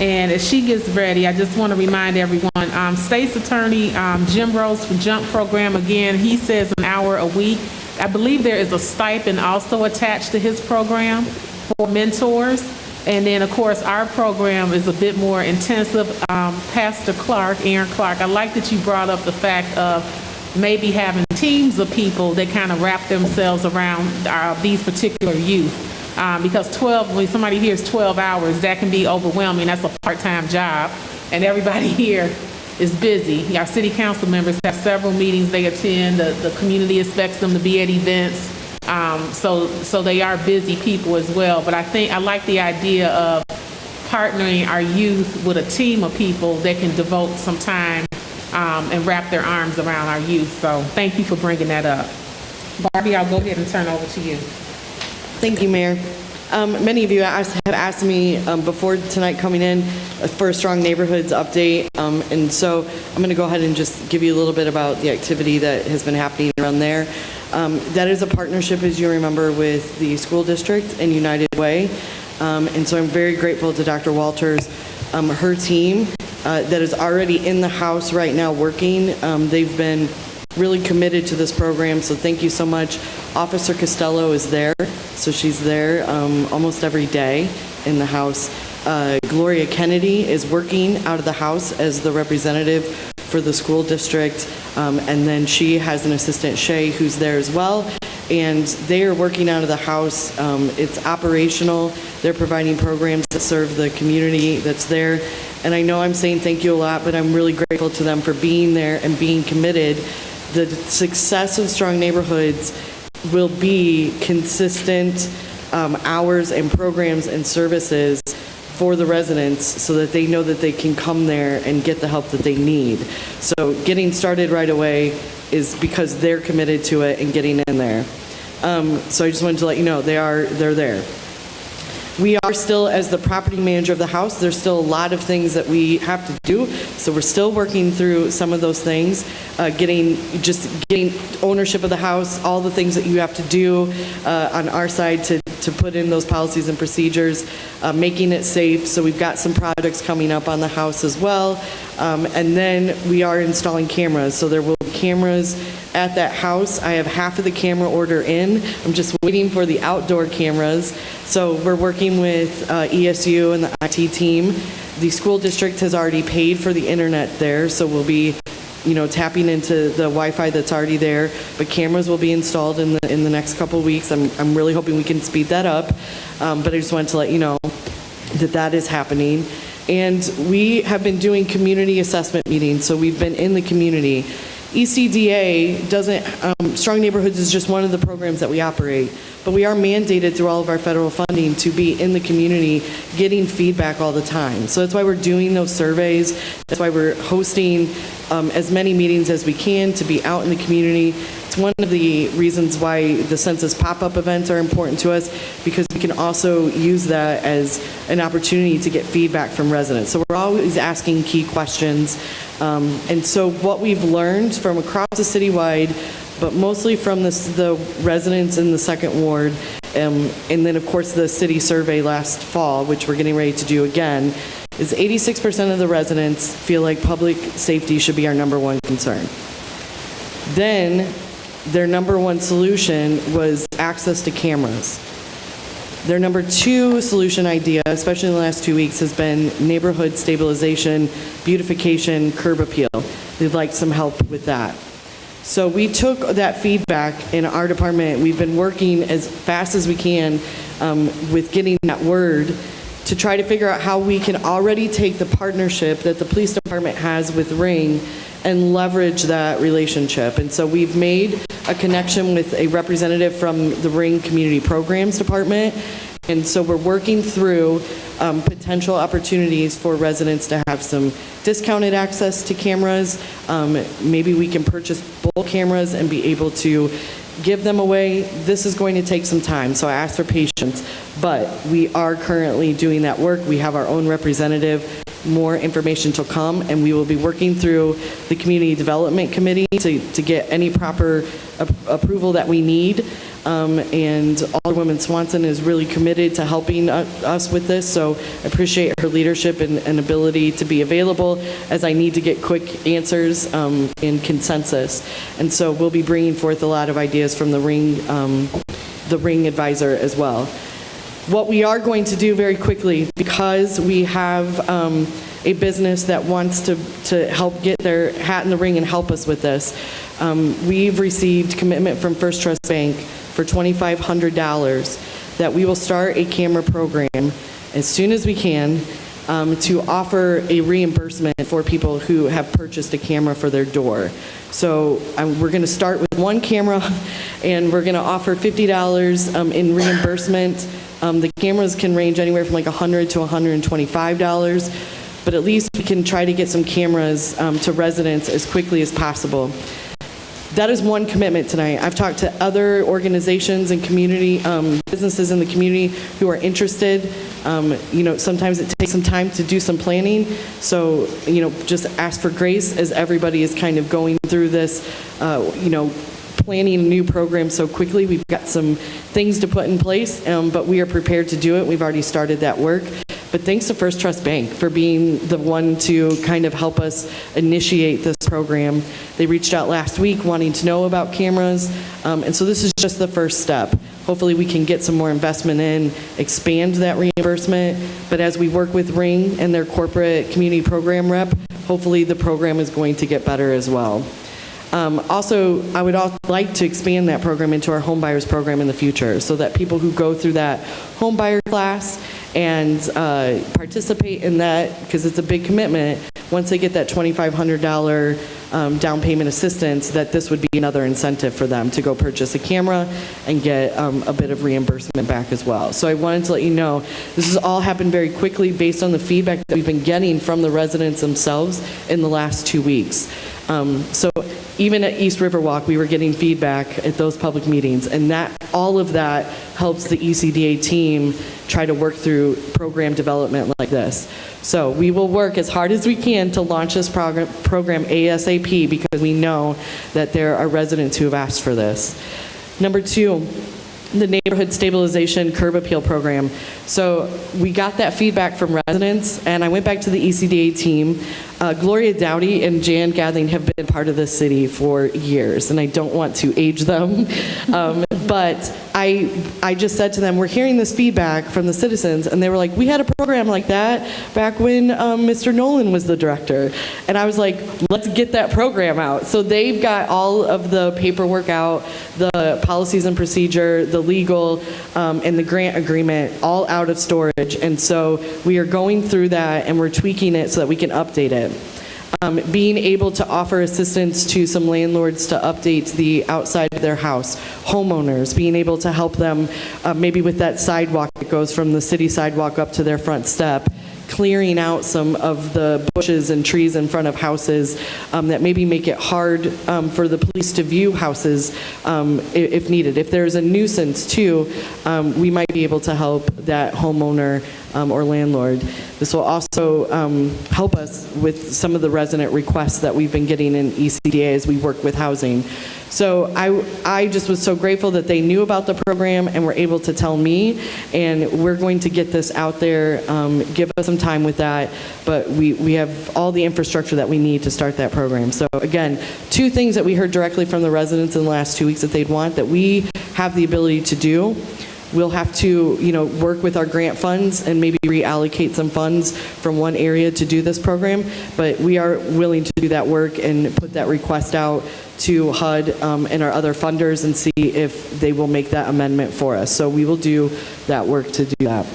And as she gets ready, I just want to remind everyone, State's Attorney Jim Rose for JUMP program, again, he says an hour a week. I believe there is a stipend also attached to his program for mentors. And then, of course, our program is a bit more intensive. Pastor Clark, Aaron Clark, I like that you brought up the fact of maybe having teams of people that kind of wrap themselves around these particular youth. Because when somebody hears 12 hours, that can be overwhelming. That's a part-time job, and everybody here is busy. Our city council members have several meetings they attend. The community expects them to be at events, so they are busy people as well. But I like the idea of partnering our youth with a team of people that can devote some time and wrap their arms around our youth. So thank you for bringing that up. Barbie, I'll go ahead and turn over to you. Thank you, Mayor. Many of you have asked me before tonight coming in for a Strong Neighborhoods update, and so I'm going to go ahead and just give you a little bit about the activity that has been happening around there. That is a partnership, as you remember, with the school district and United Way, and so I'm very grateful to Dr. Walters, her team that is already in the house right now working. They've been really committed to this program, so thank you so much. Officer Costello is there, so she's there almost every day in the house. Gloria Kennedy is working out of the house as the representative for the school district, and then she has an assistant, Shay, who's there as well. and they are working out of the house. It's operational. They're providing programs that serve the community that's there. And I know I'm saying thank you a lot, but I'm really grateful to them for being there and being committed. The success of Strong Neighborhoods will be consistent hours and programs and services for the residents so that they know that they can come there and get the help that they need. So getting started right away is because they're committed to it and getting in there. So I just wanted to let you know they're there. We are still, as the property manager of the house, there's still a lot of things that we have to do. So we're still working through some of those things, getting ownership of the house, all the things that you have to do on our side to put in those policies and procedures, making it safe. So we've got some projects coming up on the house as well. And then we are installing cameras. So there will be cameras at that house. I have half of the camera order in. I'm just waiting for the outdoor cameras. So we're working with ESU and the IT team. The school district has already paid for the internet there, so we'll be tapping into the Wi-Fi that's already there, but cameras will be installed in the next couple of weeks. I'm really hoping we can speed that up, but I just wanted to let you know that is happening. And we have been doing community assessment meetings, so we've been in the community. ECDA doesn't, Strong Neighborhoods is just one of the programs that we operate, but we are mandated through all of our federal funding to be in the community getting feedback all the time. So that's why we're doing those surveys. That's why we're hosting as many meetings as we can to be out in the community. It's one of the reasons why the census pop-up events are important to us, because we can also use that as an opportunity to get feedback from residents. So we're always asking key questions. And so what we've learned from across the citywide, but mostly from the residents in the second ward, and then of course the city survey last fall, which we're getting ready to do again, is 86% of the residents feel like public safety should be our number one concern. Then their number one solution was access to cameras. Their number two solution idea, especially in the last 2 weeks, has been neighborhood stabilization, beautification, curb appeal. They'd like some help with that. So we took that feedback in our department. We've been working as fast as we can with getting that word to try to figure out how we can already take the partnership that the police department has with Ring and leverage that relationship. And so we've made a connection with a representative from the Ring Community Programs Department. And so we're working through potential opportunities for residents to have some discounted access to cameras. Maybe we can purchase bulk cameras and be able to give them away. This is going to take some time, so I ask for patience. But we are currently doing that work. We have our own representative. More information to come, and we will be working through the Community Development Committee to get any proper approval that we need. And Alderwoman Swanson is really committed to helping us with this, so I appreciate her leadership and ability to be available as I need to get quick answers and consensus. And so we'll be bringing forth a lot of ideas from the Ring advisor as well. What we are going to do very quickly, because we have a business that wants to help get their hat in the ring and help us with this, we've received commitment from First Trust Bank for $2,500 that we will start a camera program as soon as we can to offer a reimbursement for people who have purchased a camera for their door. So we're going to start with one camera, and we're going to offer $50 in reimbursement. The cameras can range anywhere from like $100 to $125, but at least we can try to get some cameras to residents as quickly as possible. That is one commitment tonight. I've talked to other organizations and community businesses in the community who are interested. Sometimes it takes some time to do some planning. So, just ask for grace as everybody is kind of going through this, planning a new program so quickly. We've got some things to put in place, but we are prepared to do it. We've already started that work. But thanks to First Trust Bank for being the one to kind of help us initiate this program. They reached out last week wanting to know about cameras, and so this is just the first step. Hopefully we can get some more investment in, expand that reimbursement, but as we work with Ring and their corporate community program rep, hopefully the program is going to get better as well. Also, I would like to expand that program into our home buyers program in the future so that people who go through that home buyer class and participate in that, because it's a big commitment, once they get that $2,500 down payment assistance, that this would be another incentive for them to go purchase a camera and get a bit of reimbursement back as well. So I wanted to let you know, this has all happened very quickly based on the feedback that we've been getting from the residents themselves in the last 2 weeks. So even at East Riverwalk, we were getting feedback at those public meetings, and all of that helps the ECDA team try to work through program development like this. So we will work as hard as we can to launch this program ASAP, because we know that there are residents who have asked for this. Number 2, the neighborhood stabilization curb appeal program. So we got that feedback from residents, and I went back to the ECDA team. Gloria Dowdy and Jan Gathing have been part of this city for years, and I don't want to age them, but I just said to them, we're hearing this feedback from the citizens, and they were like, we had a program like that back when Mr. Nolan was the director. And I was like, let's get that program out. So they've got all of the paperwork out, the policies and procedure, the legal, and the grant agreement all out of storage. And so we are going through that, and we're tweaking it so that we can update it. Being able to offer assistance to some landlords to update the outside of their house, homeowners, being able to help them maybe with that sidewalk that goes from the city sidewalk up to their front step, clearing out some of the bushes and trees in front of houses that maybe make it hard for the police to view houses if needed. If there's a nuisance too, we might be able to help that homeowner or landlord. This will also help us with some of the resident requests that we've been getting in ECDA as we work with housing. So I just was so grateful that they knew about the program and were able to tell me, and we're going to get this out there. Give us some time with that, but we have all the infrastructure that we need to start that program. So again, 2 things that we heard directly from the residents in the last 2 weeks that they'd want that we have the ability to do. We'll have to, work with our grant funds and maybe reallocate some funds from one area to do this program, but we are willing to do that work and put that request out to HUD and our other funders and see if they will make that amendment for us. So we will do that work to do that.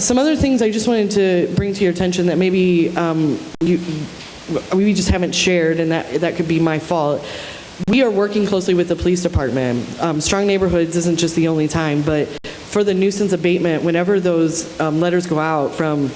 Some other things I just wanted to bring to your attention that maybe we just haven't shared, and that could be my fault. We are working closely with the police department. Strong Neighborhoods isn't just the only time, but for the nuisance abatement, whenever those letters go out from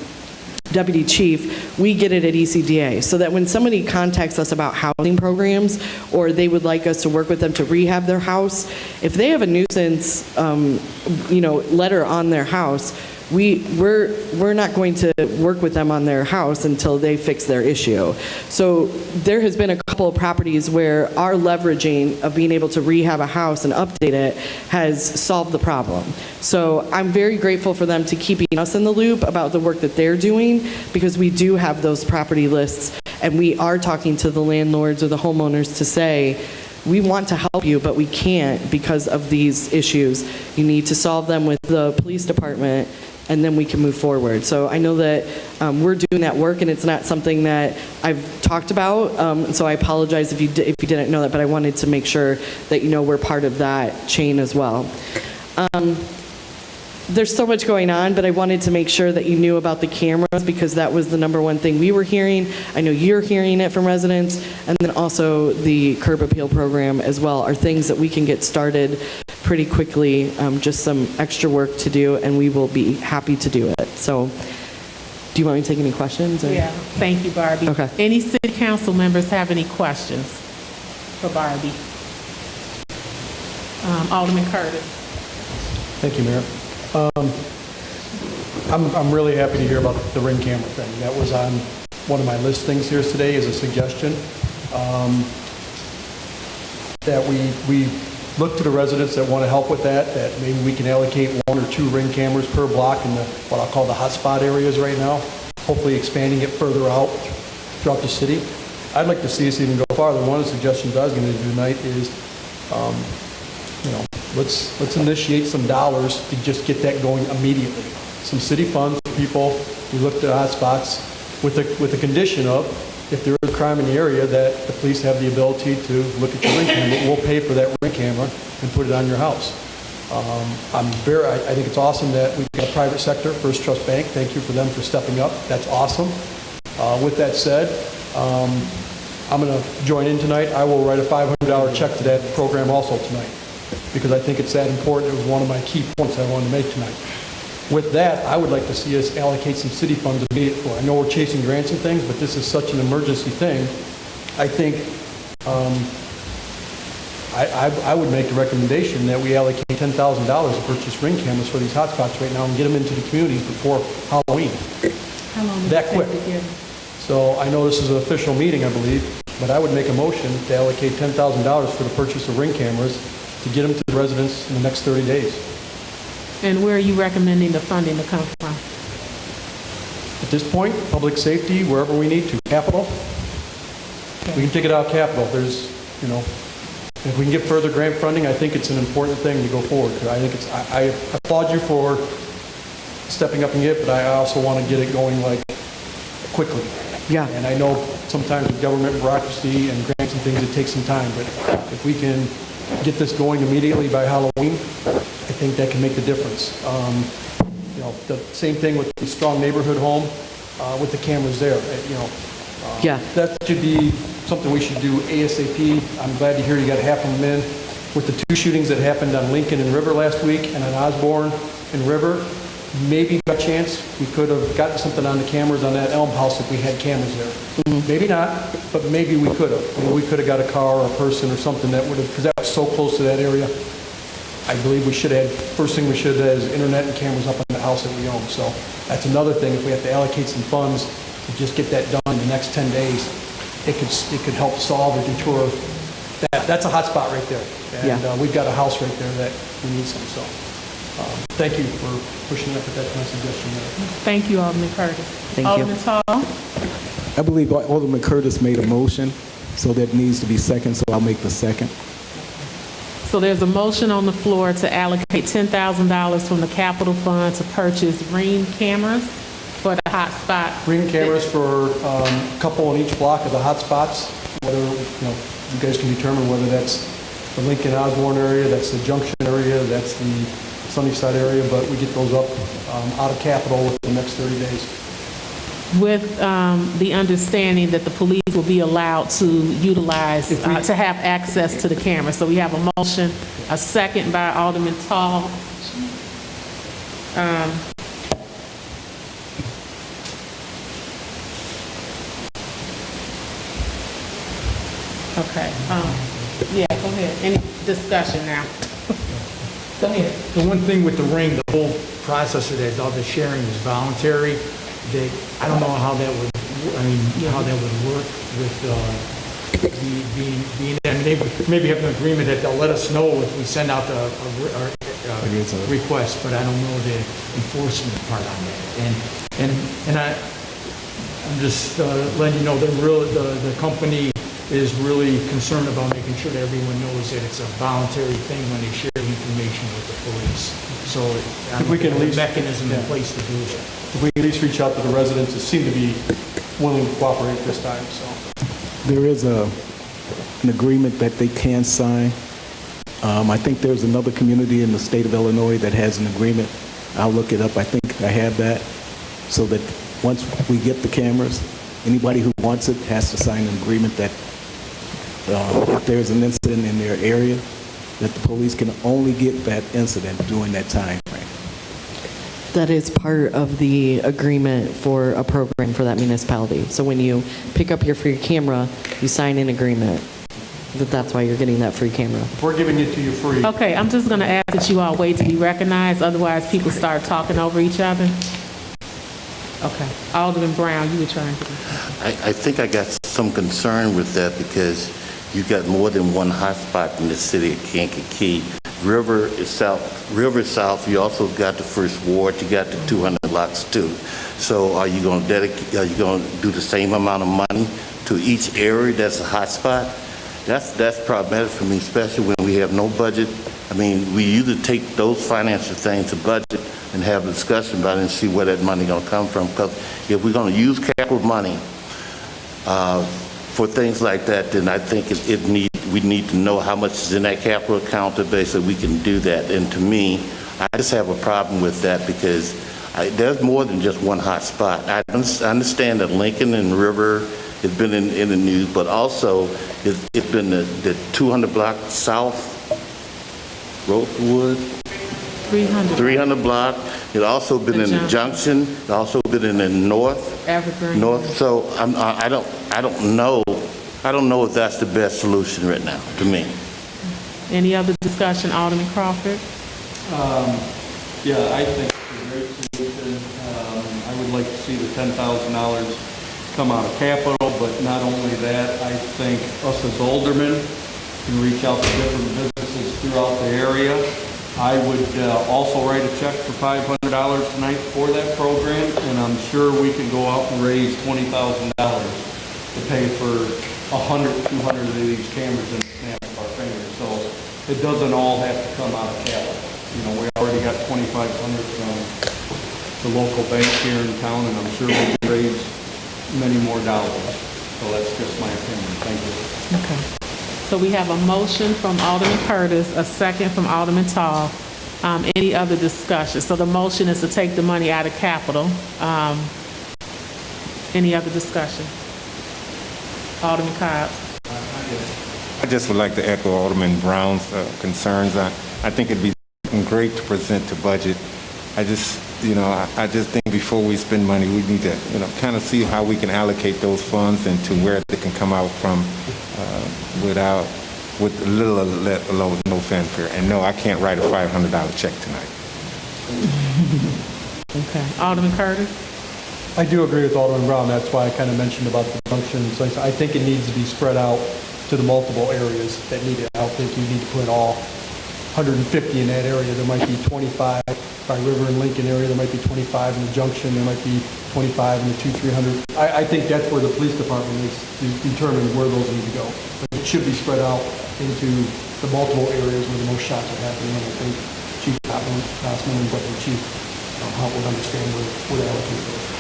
Deputy Chief, we get it at ECDA, so that when somebody contacts us about housing programs, or they would like us to work with them to rehab their house, if they have a nuisance, letter on their house, we're not going to work with them on their house until they fix their issue. So there has been a couple of properties where our leveraging of being able to rehab a house and update it has solved the problem. So I'm very grateful for them to keeping us in the loop about the work that they're doing, because we do have those property lists, and we are talking to the landlords or the homeowners to say, we want to help you, but we can't because of these issues. You need to solve them with the police department, and then we can move forward. So I know that we're doing that work, and it's not something that I've talked about, so I apologize if you didn't know that, but I wanted to make sure that we're part of that chain as well. There's so much going on, but I wanted to make sure that you knew about the cameras, because that was the number one thing we were hearing. I know you're hearing it from residents, and then also the curb appeal program as well are things that we can get started pretty quickly, just some extra work to do, and we will be happy to do it. So do you want me to take any questions? Or? Yeah, thank you, Barbie. Okay. Any city council members have any questions for Barbie? Alderman Curtis. Thank you, Mayor. I'm really happy to hear about the ring camera thing. That was on one of my listings here today as a suggestion. That we look to the residents that want to help with that maybe we can allocate 1 or 2 ring cameras per block in what I'll call the hotspot areas right now, hopefully expanding it further out throughout the city. I'd like to see us even go farther. One of the suggestions I was going to do tonight is, let's initiate some dollars to just get that going immediately. Some city funds for people. We looked at hotspots with the condition of if there is crime in the area, that the police have the ability to look at your ring camera. We'll pay for that ring camera and put it on your house. I think it's awesome that we've got private sector, First Trust Bank. Thank you for them for stepping up. That's awesome. With that said, I'm going to join in tonight. I will write a $500 check to that program also tonight, because I think it's that important. It was one of my key points I wanted to make tonight. With that, I would like to see us allocate some city funds immediately for. I know we're chasing grants and things, but this is such an emergency thing. I think I would make the recommendation that we allocate $10,000 to purchase ring cameras for these hotspots right now and get them into the communities before Halloween. How long does That it quick. take to get? So I know this is an official meeting, I believe, but I would make a motion to allocate $10,000 for the purchase of ring cameras to get them to the residents in the next 30 days. And where are you recommending the funding to come from? At this point, public safety, wherever we need to, capital. We can take it out of capital. There's, if we can get further grant funding, I think it's an important thing to go forward. I applaud you for stepping up and get it, but I also want to get it going quickly. Yeah. And I know sometimes with government bureaucracy and grants and things, it takes some time, but if we can get this going immediately by Halloween, I think that can make the difference. The same thing with the strong neighborhood home, with the cameras there, Yeah. That should be something we should do ASAP. I'm glad to hear you got half of them in. With the 2 shootings that happened on Lincoln and River last week and on Osborne and River, maybe by chance we could have gotten something on the cameras on that Elm House if we had cameras there. Maybe not, but maybe we could have. We could have got a car or a person or something that would have, because that was so close to that area. I believe we should have, first thing we should have is internet and cameras up on the house that we own. So that's another thing. If we have to allocate some funds to just get that done in the next 10 days, it could help solve or deter. That's a hot spot right there. And we've got a house right there that we need some. So thank you for pushing up with that kind of suggestion there. Thank you, Alderman Curtis. Thank you. Alderman Tall? I believe Alderman Curtis made a motion, so that needs to be second, so I'll make the second. So there's a motion on the floor to allocate $10,000 from the capital fund to purchase Ring cameras for the hotspot. Ring cameras for a couple in each block of the hotspots. Whether you guys can determine whether that's the Lincoln Osborne area, that's the Junction area, that's the Sunnyside area, but we get those up out of capital within the next 30 days. With the understanding that the police will be allowed to utilize, to have access to the camera. So we have a motion, a second by Alderman Tall. Okay. Yeah, go ahead. Any discussion now? Go ahead. The one thing with the ring, the whole process of that, all the sharing is voluntary. I don't know how that would, how that would work with being, they maybe have an agreement that they'll let us know if we send out a request, but I don't know the enforcement part on that. And I'm just letting you know that the company is really concerned about making sure that everyone knows that it's a voluntary thing when they share information with the police. So if we can at least mechanism in place to do that. If we at least reach out to the residents that seem to be willing to cooperate this time, so. There is an agreement that they can sign. I think there's another community in the state of Illinois that has an agreement. I'll look it up. I think I have that. So that once we get the cameras, anybody who wants it has to sign an agreement that if there's an incident in their area, that the police can only get that incident during that time frame. That is part of the agreement for a program for that municipality. So when you pick up your free camera, you sign an agreement that's why you're getting that free camera. We're giving it to you free. Okay, I'm just going to ask that you all wait to be recognized, otherwise people start talking over each other. Okay, Alderman Brown, you were trying to. I think I got some concern with that because you got more than one hotspot in the city of Kankakee. River is south. You also got the First Ward. You got the 200 lots too. So are you going to dedicate? Are you going to do the same amount of money to each area that's a hotspot? That's problematic for me, especially when we have no budget. I mean, we usually take those financial things to budget and have a discussion about it and see where that money going to come from. Because if we're going to use capital money for things like that, then I think we need to know how much is in that capital account to basically we can do that. And to me, I just have a problem with that because there's more than just one hot spot. I understand that Lincoln and River has been in the news, but also it's been the 200 block south, Rosewood, 300 block. It's also been in the Junction. It's also been in the north. Evergreen. So I don't know if that's the best solution right now to me. Any other discussion, Alderman Crawford? Yeah, I think it's a great solution. I would like to see the $10,000 come out of capital, but not only that, I think us as aldermen can reach out to different businesses throughout the area. I would also write a check for $500 tonight for that program, and I'm sure we can go out and raise $20,000 to pay for 100, 200 of these cameras in the snap of our fingers. So it doesn't all have to come out of capital. You know, we already got $2,500 from the local bank here in town, and I'm sure we can raise many more dollars. So that's just my opinion. Thank you. Okay. So we have a motion from Alderman Curtis, a second from Alderman Tall. Any other discussion? So the motion is to take the money out of capital. Any other discussion? Alderman Cobb. I just would like to echo Alderman Brown's concerns. I think it'd be great to present to budget. I just think before we spend money, we need to, kind of see how we can allocate those funds and to where they can come out from with little, let alone no fanfare. And no, I can't write a $500 check tonight. Okay. Alderman Curtis? I do agree with Alderman Brown. That's why I kind of mentioned about the junction. So I think it needs to be spread out to the multiple areas that need it. I don't think you need to put all 150 in that area. There might be 25 by River and Lincoln area. There might be 25 in the junction. There might be 25 in the 2-300. I think that's where the police department needs to determine where those need to go. But it should be spread out into the multiple areas where the most shots are happening. And I think Chief Gossman and Deputy Chief would understand where to allocate those.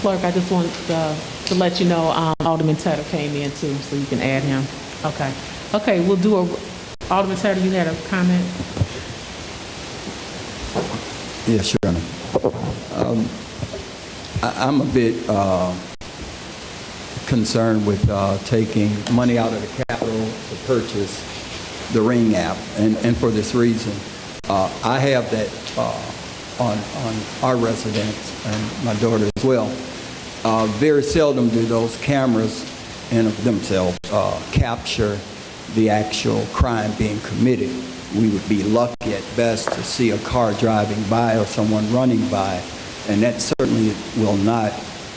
Clerk, I just want to let you know Alderman Tedder came in too, so you can add him. Okay. Okay, we'll do Alderman Tedder, you had a comment? Yes, Your Honor. I'm a bit concerned with taking money out of the capital to purchase the Ring app, and for this reason. I have that on our residence and my daughter as well. Very seldom do those cameras in of themselves capture the actual crime being committed. We would be lucky at best to see a car driving by or someone running by, and that certainly will not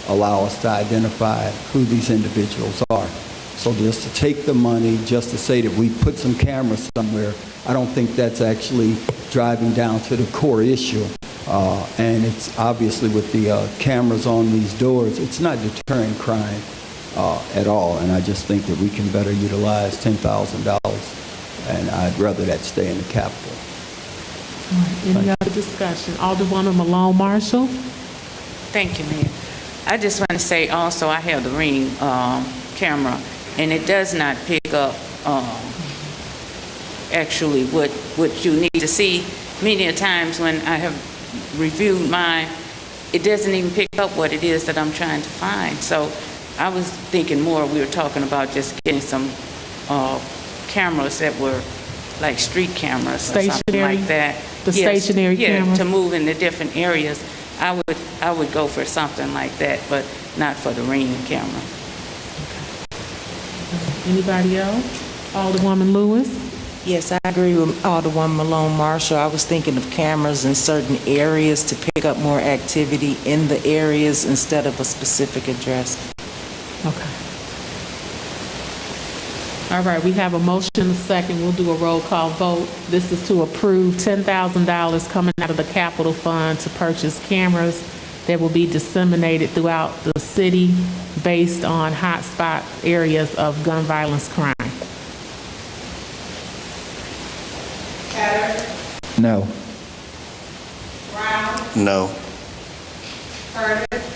allow us to identify who these individuals are. So just to take the money, just to say that we put some cameras somewhere, I don't think that's actually driving down to the core issue. And it's obviously with the cameras on these doors, it's not deterring crime at all. And I just think that we can better utilize $10,000, and I'd rather that stay in the capital. All right. Any other discussion? Alderwoman Malone Marshall? Thank you, Mayor. I just want to say also I have the Ring camera, and it does not pick up actually what you need to see. Many a times when I have reviewed mine, it doesn't even pick up what it is that I'm trying to find. So I was thinking more, we were talking about just getting some cameras that were like street cameras or something like that. The stationary cameras? Yeah, to move in the different areas. I would go for something like that, but not for the Ring camera. Anybody else? Alderwoman Lewis? Yes, I agree with Alderwoman Malone Marshall. I was thinking of cameras in certain areas to pick up more activity in the areas instead of a specific address. Okay. All right, we have a motion and a second. We'll do a roll call vote. This is to approve $10,000 coming out of the capital fund to purchase cameras that will be disseminated throughout the city based on hotspot areas of gun violence crime. No. No.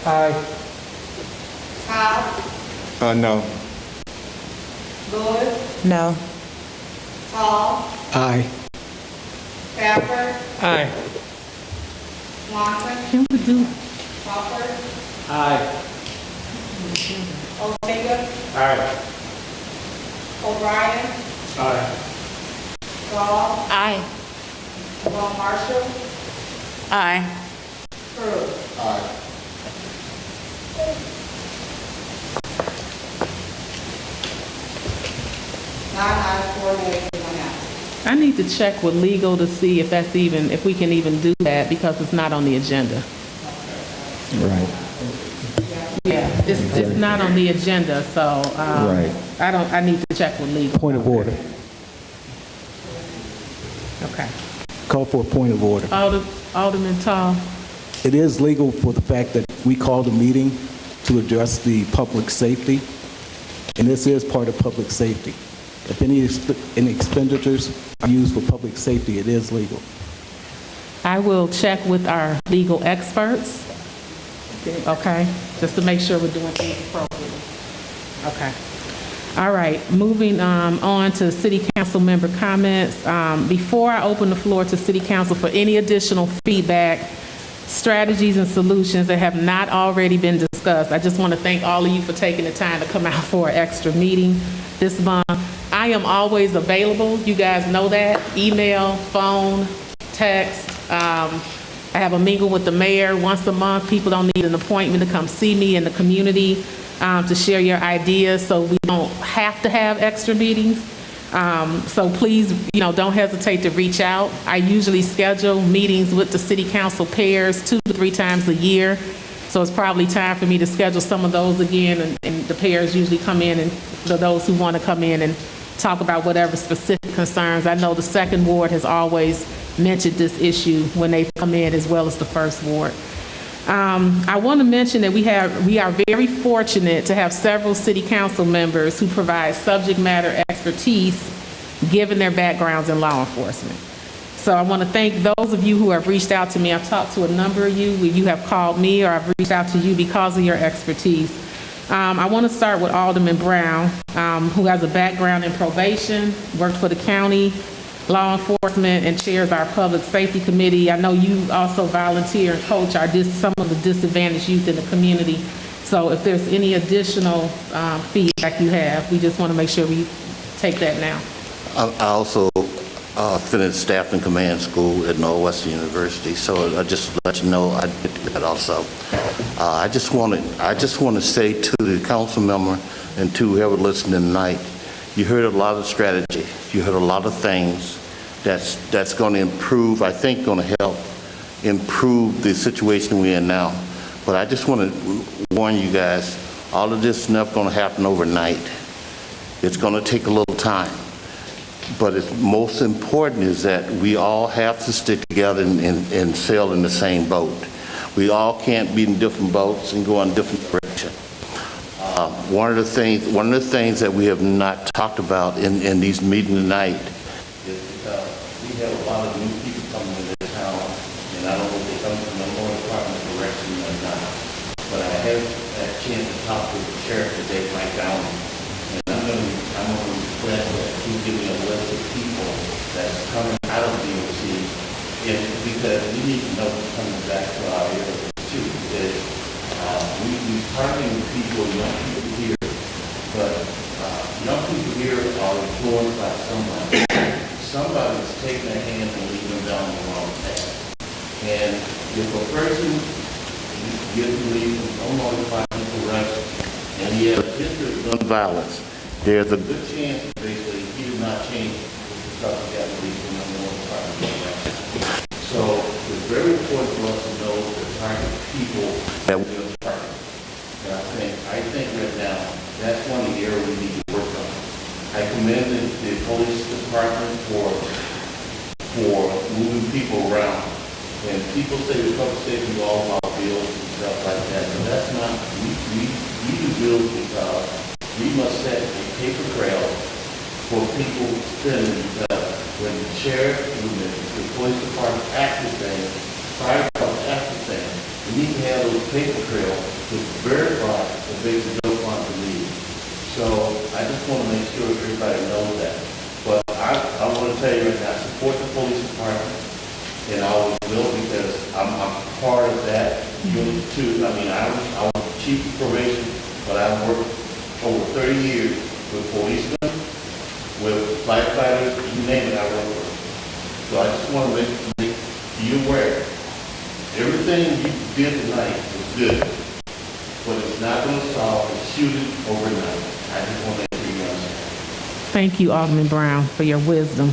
Aye. Cobb, No. Lewis, No. Tall, Aye. Capper, Aye. Swanson, Can we do, Crawford, Aye. Ortega, Aye. O'Brien, Aye. Gall, Aye. Malone Marshall, Aye. Cruz. Aye. Nine ayes, 4 nays, and 1 absent. I need to check with legal to see if that's even, if we can even do that because it's not on the agenda. Right. Yeah, it's not on the agenda, so, Right. I need to check with legal. Point of order. Okay. Call for a point of order. Alderman Tall. It is legal for the fact that we called a meeting to address the public safety, and this is part of public safety. If any expenditures are used for public safety, it is legal. I will check with our legal experts, okay, just to make sure we're doing things appropriately. Okay. All right, moving on to city council member comments. Before I open the floor to city council for any additional feedback, strategies and solutions that have not already been discussed, I just want to thank all of you for taking the time to come out for an extra meeting this month. I am always available. You guys know that. Email, phone, text. I have a mingle with the mayor once a month. People don't need an appointment to come see me in the community to share your ideas, so we don't have to have extra meetings. So please, don't hesitate to reach out. I usually schedule meetings with the city council pairs 2 to 3 times a year. So it's probably time for me to schedule some of those again, and the pairs usually come in, and for those who want to come in and talk about whatever specific concerns. I know the second ward has always mentioned this issue when they come in, as well as the first ward. I want to mention that we are very fortunate to have several city council members who provide subject matter expertise given their backgrounds in law enforcement. So I want to thank those of you who have reached out to me. I've talked to a number of you. You have called me, or I've reached out to you because of your expertise. I want to start with Alderman Brown, who has a background in probation, worked for the county, law enforcement, and chairs our public safety committee. I know you also volunteer and coach some of the disadvantaged youth in the community. So if there's any additional feedback you have, we just want to make sure we take that now. I also finished staff and command school at Northwestern University, so I just let you know I did that also. I just want to say to the council member and to whoever listening tonight, you heard a lot of strategy. You heard a lot of things that's going to improve, I think going to help improve the situation we're in now. But I just want to warn you guys, all of this stuff going to happen overnight. It's going to take a little time. But it's most important is that we all have to stick together and sail in the same boat. We all can't be in different boats and go in different directions. One of the things that we have not talked about in these meetings tonight is because we have a lot of new people coming into this town, and I don't know if they come from the law department direction or not. But I have had a chance to talk with the sheriff today, Mike Downey, and I'm going to request that you give me a list of people that's coming out of DOC, because we need to know what's coming back to our area too. Because we targeting people, young people here, but young people here are influenced by somebody. Somebody's taking their hand and leading them down the wrong path. And if a person gets leave from no notified arrest and he has a history of gun violence, there's a good chance basically he did not change because he got released from no notified arrest. So it's very important for us to know the type of people that we are targeting. And I think right now, that's one of the areas we need to work on. I commend the police department for moving people around. And people say the public safety is all about bills and stuff like that, but that's not, we do bills because we must set a paper trail for people spending, because when the sheriff, when the police department act the thing, fire department act the thing, we you need to have those paper trails to verify that they don't want to leave. So I just want to make sure everybody knows that. But I want to tell you right now, I support the police department, and I always will, because I'm part of that unit too. I mean, I was chief of probation, but I worked over 30 years with policemen, with firefighters, you name it, I worked with. So I just want to make you aware. Everything you did tonight was good, but it's not going to solve the shooting overnight. I just want to make sure you understand. Thank you, Alderman Brown, for your wisdom.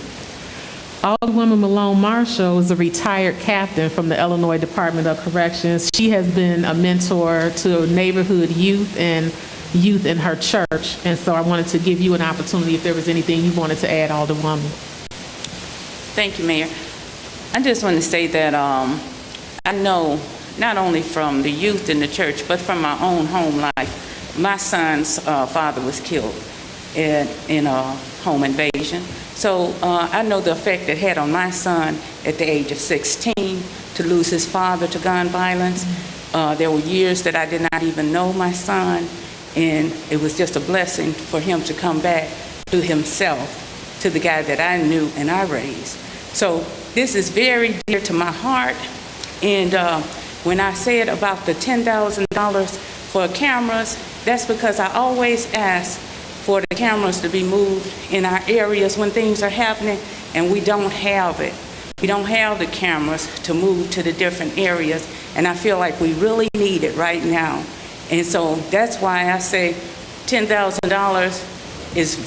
Alderwoman Malone Marshall is a retired captain from the Illinois Department of Corrections. She has been a mentor to neighborhood youth and youth in her church, and so I wanted to give you an opportunity if there was anything you wanted to add, Alderwoman. Thank you, Mayor. I just want to say that I know not only from the youth in the church, but from my own home life, my son's father was killed in a home invasion. So I know the effect it had on my son at the age of 16 to lose his father to gun violence. There were years that I did not even know my son, and it was just a blessing for him to come back to himself, to the guy that I knew and I raised. So this is very dear to my heart. And when I said about the $10,000 for cameras, that's because I always ask for the cameras to be moved in our areas when things are happening, and we don't have it. We don't have the cameras to move to the different areas, and I feel like we really need it right now. And so that's why I say $10,000 is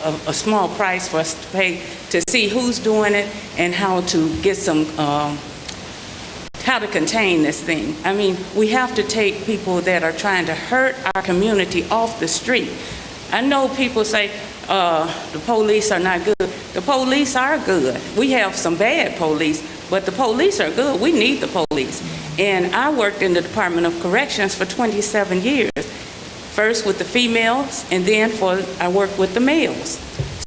a small price for us to pay to see who's doing it and how to get some, how to contain this thing. I mean, we have to take people that are trying to hurt our community off the street. I know people say the police are not good. The police are good. We have some bad police, but the police are good. We need the police. And I worked in the Department of Corrections for 27 years. First with the females, and then I worked with the males.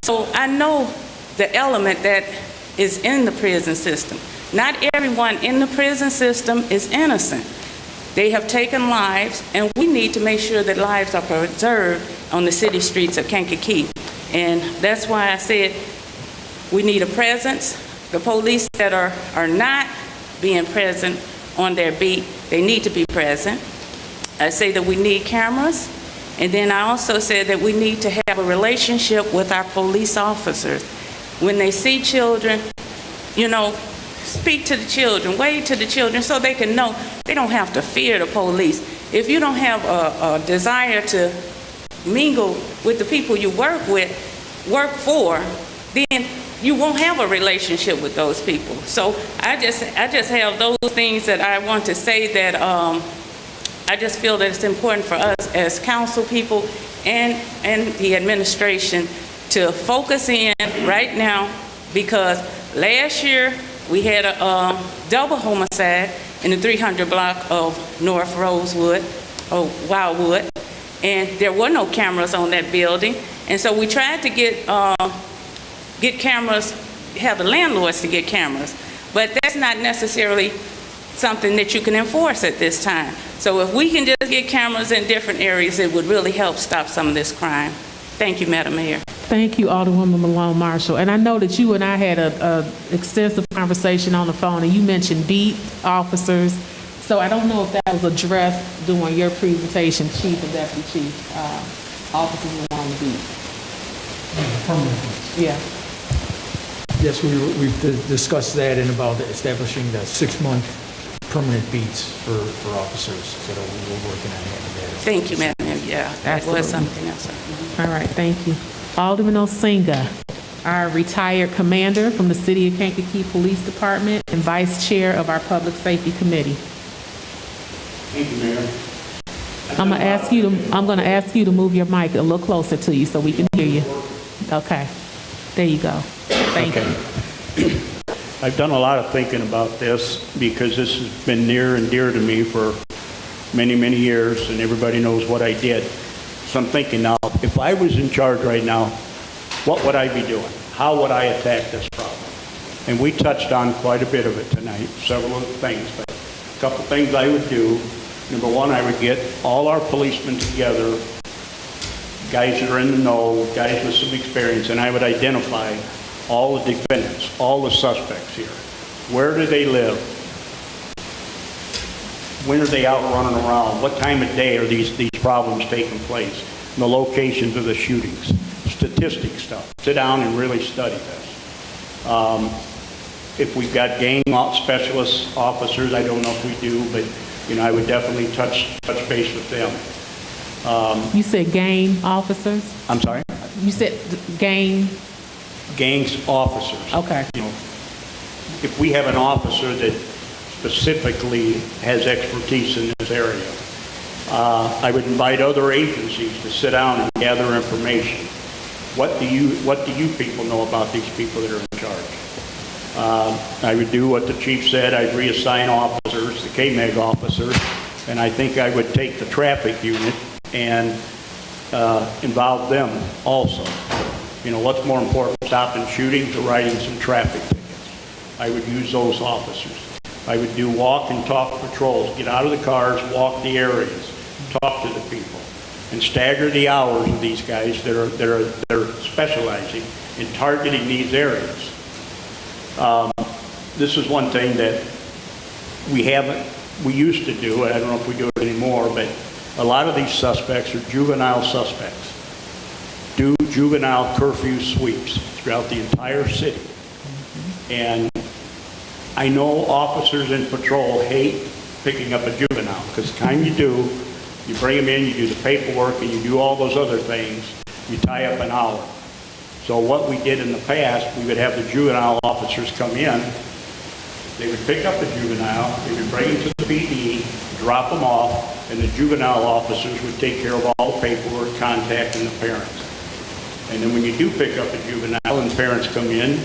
So I know the element that is in the prison system. Not everyone in the prison system is innocent. They have taken lives, and we need to make sure that lives are preserved on the city streets of Kankakee. And that's why I said we need a presence. The police that are not being present on their beat, they need to be present. I say that we need cameras, and then I also said that we need to have a relationship with our police officers. When they see children, you know, speak to the children, wave to the children so they can know they don't have to fear the police. If you don't have a desire to mingle with the people you work for, then you won't have a relationship with those people. So I just have those things that I want to say that I just feel that it's important for us as council people and the administration to focus in right now, because last year we had a double homicide in the 300 block of North Rosewood, or Wildwood, and there were no cameras on that building. And so we tried to get cameras, have the landlords to get cameras, but that's not necessarily something that you can enforce at this time. So if we can just get cameras in different areas, it would really help stop some of this crime. Thank you, Madam Mayor. Thank you, Alderwoman Malone Marshall. And I know that you and I had an extensive conversation on the phone, and you mentioned beat officers. So I don't know if that was addressed during your presentation, Chief and Deputy Chief, officers along the beat. Permanent. Yeah. Yes, we've discussed that and about establishing the 6-month permanent beats for officers. So we're working on that. Thank you, Madam Mayor. Yeah, that was something else. All right, thank you. Alderman Osinga, our retired commander from the City of Kankakee Police Department and Vice Chair of our Public Safety Committee. Thank you, Mayor. I'm going to ask you to move your mic a little closer to you so we can hear you. Okay. There you go. Thank you. I've done a lot of thinking about this because this has been near and dear to me for many, many years, and everybody knows what I did. So I'm thinking now, if I was in charge right now, what would I be doing? How would I attack this problem? And we touched on quite a bit of it tonight, several of the things, but couple things I would do. Number one, I would get all our policemen together, guys that are in the know, guys with some experience, and I would identify all the defendants, all the suspects here. Where do they live? When are they out running around? What time of day are these problems taking place? And the locations of the shootings, statistic stuff. Sit down and really study this. If we've got gang specialist officers, I don't know if we do, but I would definitely touch base with them. You said gang officers? I'm sorry? You said gang? Gangs officers. Okay. If we have an officer that specifically has expertise in this area, I would invite other agencies to sit down and gather information. What do you people know about these people that are in charge? I would do what the chief said. I'd reassign officers, the KMEG officers, and I think I would take the traffic unit and involve them also. What's more important, stopping shootings or writing some traffic tickets? I would use those officers. I would do walk and talk patrols, get out of the cars, walk the areas, talk to the people, and stagger the hours of these guys that are specializing in targeting these areas. This is one thing that we used to do, and I don't know if we do it anymore, but a lot of these suspects are juvenile suspects. Do juvenile curfew sweeps throughout the entire city. And I know officers in patrol hate picking up a juvenile, because the time you do, you bring them in, you do the paperwork, and you do all those other things, you tie up an hour. So what we did in the past, we would have the juvenile officers come in, they would pick up the juvenile, they would bring him to the PD, drop them off, and the juvenile officers would take care of all the paperwork, contacting the parents. And then when you do pick up a juvenile and the parents come in,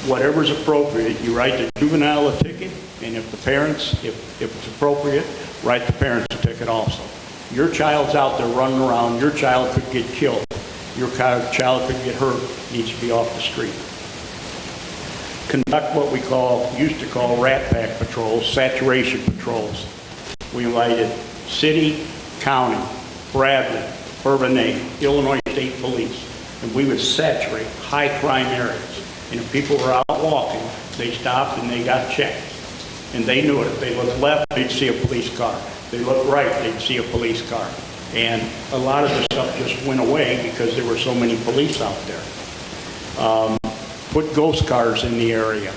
whatever's appropriate, you write the juvenile a ticket, and if the parents, if it's appropriate, write the parents a ticket also. Your child's out there running around, your child could get killed, your child could get hurt, needs to be off the street. Conduct what we used to call rat pack patrols, saturation patrols. We invited city, county, Bradley, Bourbonnais, Illinois State Police, and we would saturate high crime areas. And if people were out walking, they stopped and they got checked. And they knew it. If they looked left, they'd see a police car. If they looked right, they'd see a police car. And a lot of this stuff just went away because there were so many police out there. Put ghost cars in the area.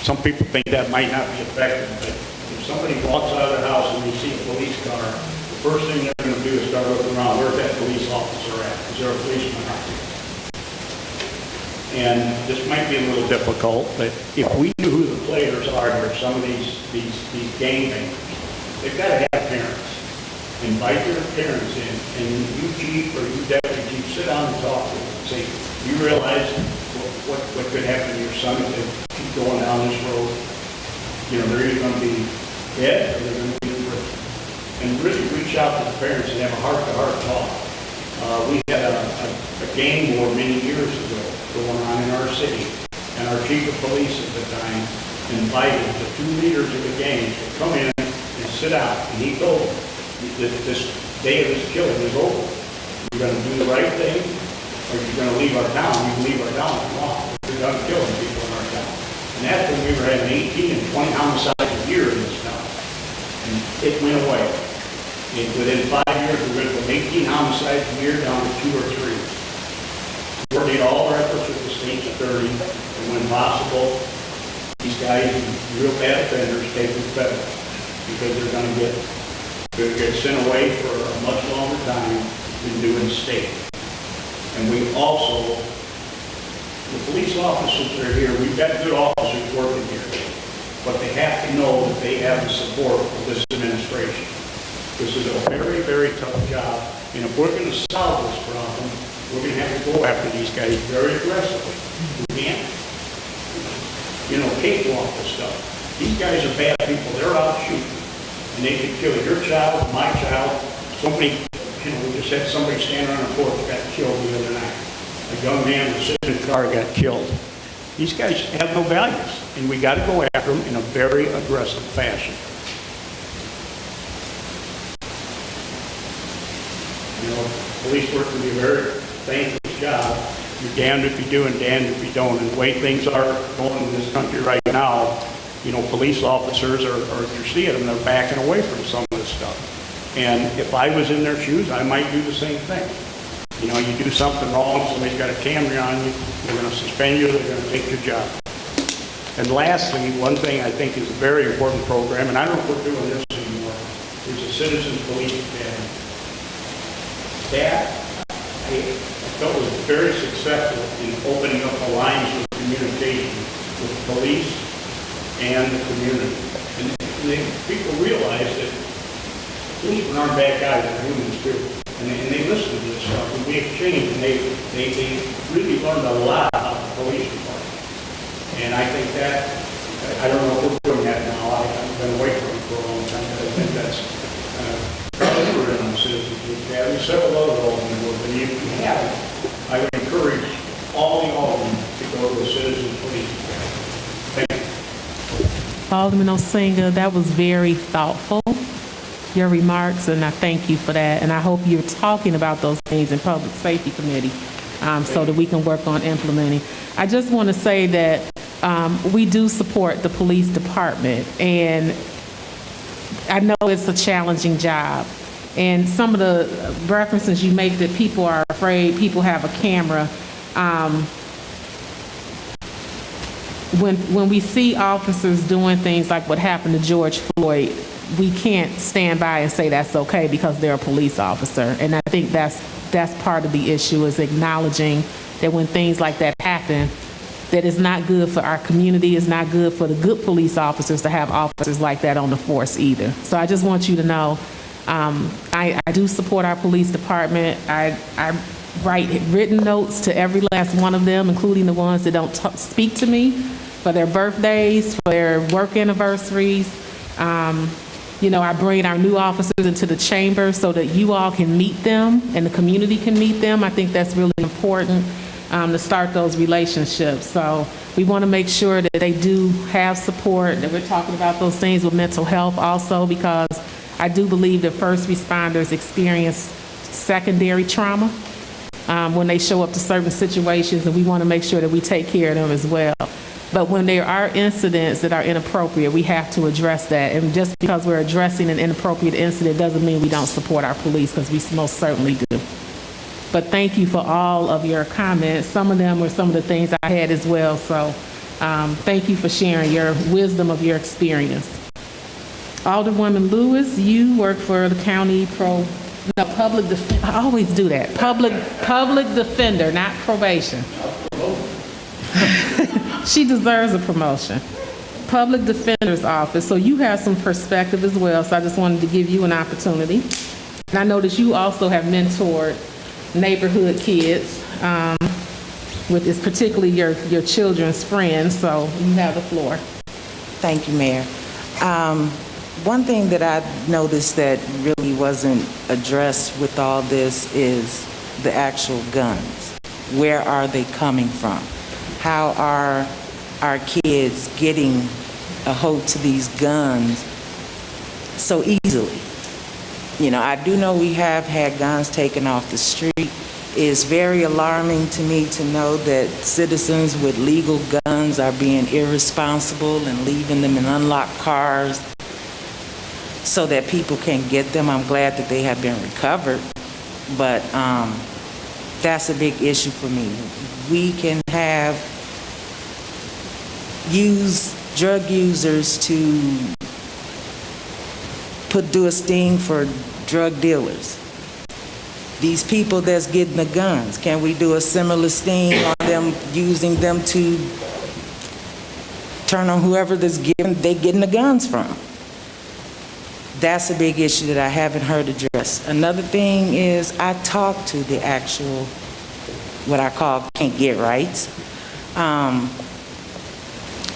Some people think that might not be effective, but if somebody walks out of their house and they see a police car, the first thing they're going to do is start looking around, where's that police officer at? Is there a policeman out there? And this might be a little difficult, but if we knew who the players are here, some of these gang bangers, they've got to have parents. Invite their parents in, and you chief or you deputy chief, sit down and talk to them and say, you realize what could happen to your son if they keep going down this road? They're either going to be dead or they're going to be in prison. And really reach out to the parents and have a heart-to-heart talk. We had a gang war many years ago going on in our city, and our chief of police at the time invited the two leaders of the gangs to come in and sit down, and he told them that this day of this killing is over. You're going to do the right thing, or you're going to leave our town. You can leave our town if you want. We're done killing people in our town. And that's when we were having 18 and 20 homicides a year in this town. And it went away. And within 5 years, we went from 18 homicides a year down to 2 or 3. Coordinate all our efforts with the state's attorney, and when possible, these guys, real bad offenders, take them federal, because they're going to get sent away for a much longer time than doing state. And we also, the police officers that are here, we've got good officers working here, but they have to know that they have the support of this administration. This is a very, very tough job, and if we're going to solve this problem, we're going to have to go after these guys very aggressively. We can't, cakewalk this stuff. These guys are bad people. They're out shooting, and they can kill your child, my child. Somebody, we just had somebody standing on a porch got killed the other night. A young man was sitting in a car got killed. These guys have no values, and we got to go after them in a very aggressive fashion. You know, police work can be a very thankless job. You're damned if you do and damned if you don't. And the way things are going in this country right now, you know, police officers are you're seeing them, they're backing away from some of this stuff. And if I was in their shoes, I might do the same thing. You know, you do something wrong, somebody's got a camera on you, they're going to suspend you, they're going to take your job. And lastly, one thing I think is a very important program, and I don't know if we're doing this anymore, is the Citizens Police Academy. That, I felt was very successful in opening up the lines of communication with police and the community. And people realize that policemen aren't bad guys, they're humans too. And they listen to this stuff, and we exchange, and they really learned a lot about the police department. And I think that, I don't know if we're doing that now, I've been away from it for a long time, but I think that's probably we're in on the Citizens Police Academy, several other Aldermen would, but if you haven't, I would encourage all the Aldermen to go to the Citizens Police Academy. Thank you. Alderman Osinga, that was very thoughtful, your remarks, and I thank you for that. And I hope you're talking about those things in Public Safety Committee so that we can work on implementing. I just want to say that we do support the police department, and I know it's a challenging job. And some of the references you make that people are afraid people have a camera, when we see officers doing things like what happened to George Floyd, we can't stand by and say that's okay because they're a police officer. And I think that's part of the issue, is acknowledging that when things like that happen, that it's not good for our community, it's not good for the good police officers to have officers like that on the force either. So I just want you to know, I do support our police department. I write written notes to every last one of them, including the ones that don't speak to me, for their birthdays, for their work anniversaries. You know, I bring our new officers into the chamber so that you all can meet them and the community can meet them. I think that's really important to start those relationships. So we want to make sure that they do have support, that we're talking about those things with mental health also, because I do believe that first responders experience secondary trauma when they show up to certain situations, and we want to make sure that we take care of them as well. But when there are incidents that are inappropriate, we have to address that. And just because we're addressing an inappropriate incident doesn't mean we don't support our police, because we most certainly do. But thank you for all of your comments. Some of them were some of the things I had as well. So thank you for sharing your wisdom of your experience. Alderwoman Lewis, you work for the county public defender. I always do that. Public defender, not probation. She deserves a promotion. Public Defender's Office. So you have some perspective as well. So I just wanted to give you an opportunity. And I know that you also have mentored neighborhood kids, with this particularly your children's friends. So you have the floor. Thank you, Mayor. One thing that I noticed that really wasn't addressed with all this is the actual guns. Where are they coming from? How are our kids getting a hold to these guns so easily? You know, I do know we have had guns taken off the street. It's very alarming to me to know that citizens with legal guns are being irresponsible and leaving them in unlocked cars so that people can get them. I'm glad that they have been recovered, but that's a big issue for me. We can use drug users to do a sting for drug dealers. These people that's getting the guns, can we do a similar sting on them, using them to turn on whoever they getting the guns from? That's a big issue that I haven't heard addressed. Another thing is I talked to the actual, what I call can't get rights.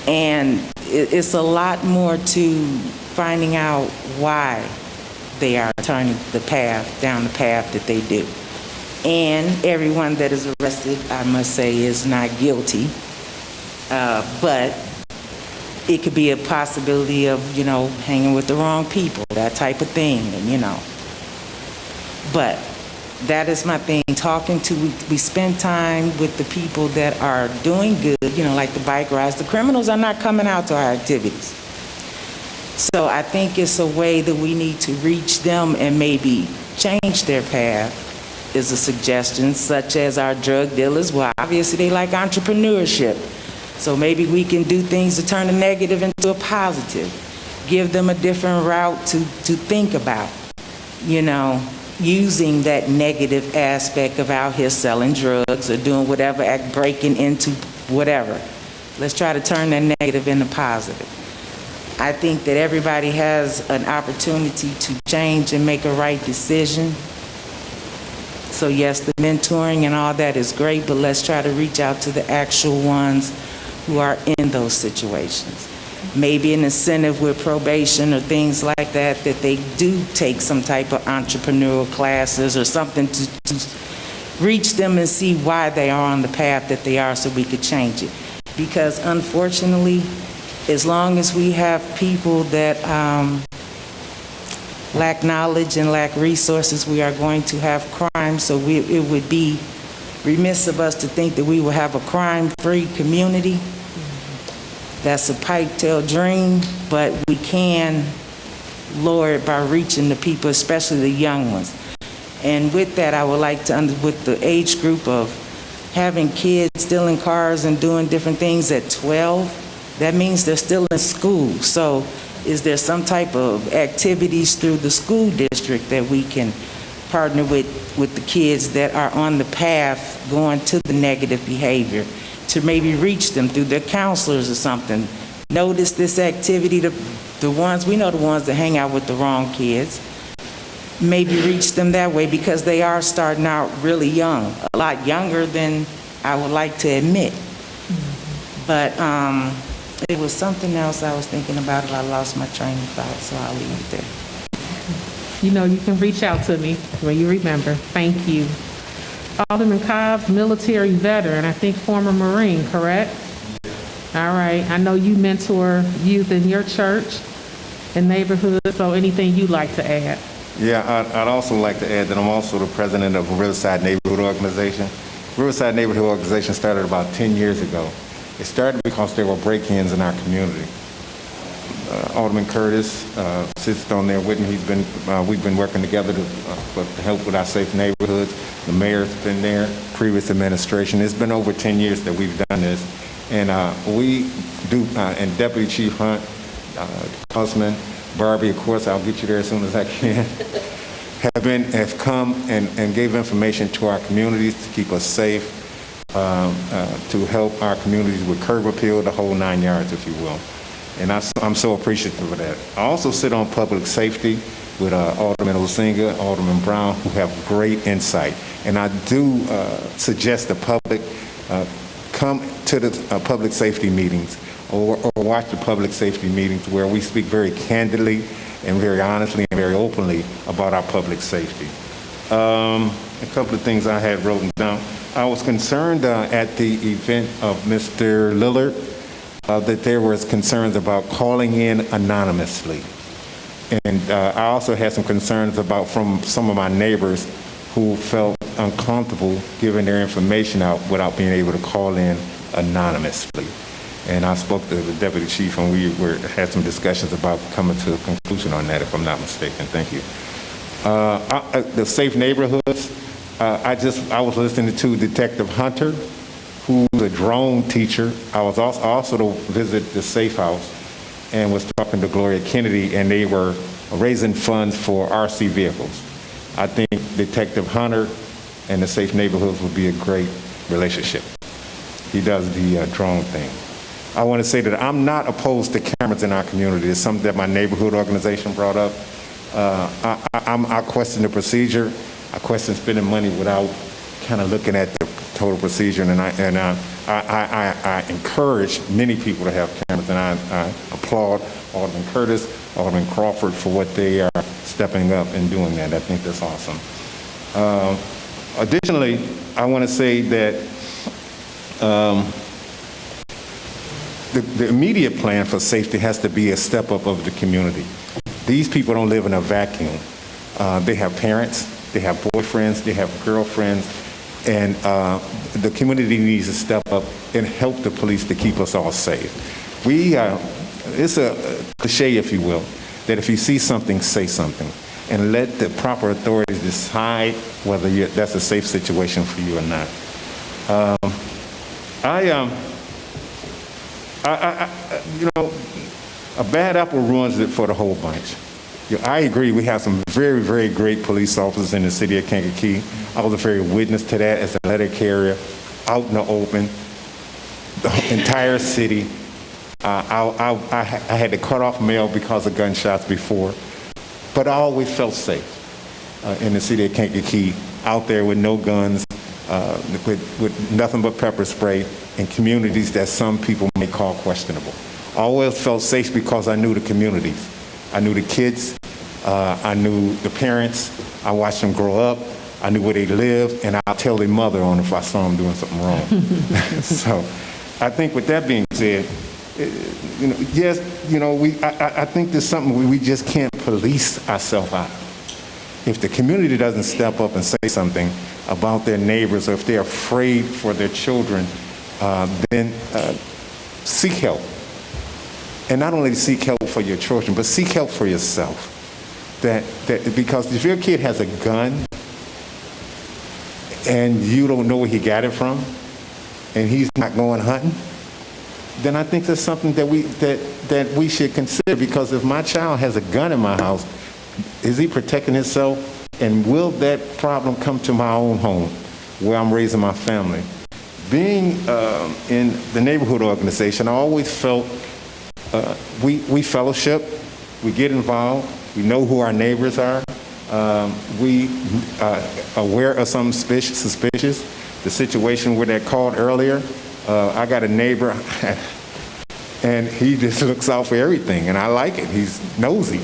And it's a lot more to finding out why they are turning down the path that they do. And everyone that is arrested, I must say, is not guilty. But it could be a possibility of, hanging with the wrong people, that type of thing, and. But that is my thing, we spend time with the people that are doing good, like the bike rides. The criminals are not coming out to our activities. So I think it's a way that we need to reach them and maybe change their path, is a suggestion, such as our drug dealers. Well, obviously they like entrepreneurship. So maybe we can do things to turn a negative into a positive, give them a different route to think about, using that negative aspect of out here selling drugs or doing whatever, breaking into whatever. Let's try to turn that negative into positive. I think that everybody has an opportunity to change and make a right decision. So yes, the mentoring and all that is great, but let's try to reach out to the actual ones who are in those situations. Maybe an incentive with probation or things like that they do take some type of entrepreneurial classes or something to reach them and see why they are on the path that they are, so we could change it. Because unfortunately, as long as we have people that lack knowledge and lack resources, we are going to have crime. So it would be remiss of us to think that we will have a crime-free community. That's a pipe-tail dream, but we can lower it by reaching the people, especially the young ones. And with that, I would like to, with the age group of having kids stealing cars and doing different things at 12, that means they're still in school. So is there some type of activities through the school district that we can partner with the kids that are on the path going to the negative behavior, to maybe reach them through their counselors or something? Notice this activity, the ones, we know the ones that hang out with the wrong kids, maybe reach them that way, because they are starting out really young, a lot younger than I would like to admit. But it was something else I was thinking about, I lost my train of thought, so I'll leave it there. You can reach out to me when you remember. Thank you. Alderman Cobbs, military veteran, I think former Marine, correct? All right. I know you mentor youth in your church and neighborhood, so anything you'd like to add? Yeah, I'd also like to add that I'm also the president of Riverside Neighborhood Organization. Riverside Neighborhood Organization started about 10 years ago. It started because there were break-ins in our community. Alderman Curtis sits on there with me. We've been working together to help with our safe neighborhoods. The mayor's been there, previous administration. It's been over 10 years that we've done this. And we do, and Deputy Chief Hunt, Councilman Barbie, of course, I'll get you there as soon as I can, have come and gave information to our communities to keep us safe, to help our communities with curb appeal, the whole 9 yards, if you will. And I'm so appreciative of that. I also sit on public safety with Alderman Osinga, Alderman Brown, who have great insight. And I do suggest the public come to the public safety meetings or watch the public safety meetings where we speak very candidly and very honestly and very openly about our public safety. A couple of things I had written down. I was concerned at the event of Mr. Lillard that there was concerns about calling in anonymously. And I also had some concerns from some of my neighbors who felt uncomfortable giving their information out without being able to call in anonymously. And I spoke to the deputy chief, and we had some discussions about coming to a conclusion on that, if I'm not mistaken. Thank you. The safe neighborhoods, I was listening to Detective Hunter, who's a drone teacher. I was also to visit the safe house and was talking to Gloria Kennedy, and they were raising funds for RC vehicles. I think Detective Hunter and the safe neighborhoods would be a great relationship. He does the drone thing. I want to say that I'm not opposed to cameras in our community. It's something that my neighborhood organization brought up. I question the procedure. I question spending money without kind of looking at the total procedure, and I encourage many people to have cameras, and I applaud Alderman Curtis, Alderman Crawford for what they are stepping up and doing that. I think that's awesome. Additionally, I want to say that the immediate plan for safety has to be a step up of the community. These people don't live in a vacuum. They have parents, they have boyfriends, they have girlfriends, and the community needs to step up and help the police to keep us all safe. It's a cliche, if you will, that if you see something, say something, and let the proper authorities decide whether that's a safe situation for you or not. A bad apple ruins it for the whole bunch. I agree, we have some very, very great police officers in the city of Kankakee. I was a very witness to that as a letter carrier, out in the open, the entire city. I had to cut off mail because of gunshots before, but I always felt safe in the city of Kankakee, out there with no guns, with nothing but pepper spray, in communities that some people may call questionable. I always felt safe because I knew the communities. I knew the kids, I knew the parents, I watched them grow up, I knew where they lived, and I'll tell their mother on if I saw them doing something wrong. So I think with that being said, I think there's something we just can't police ourselves out of. If the community doesn't step up and say something about their neighbors, or if they're afraid for their children, then seek help. And not only seek help for your children, but seek help for yourself. Because if your kid has a gun and you don't know where he got it from, and he's not going hunting, then I think that's something that we should consider. Because if my child has a gun in my house, is he protecting himself? And will that problem come to my own home where I'm raising my family? Being in the neighborhood organization, I always felt we fellowship, we get involved, we know who our neighbors are, we are aware of something suspicious. The situation where they called earlier, I got a neighbor and he just looks out for everything, and I like it. He's nosy.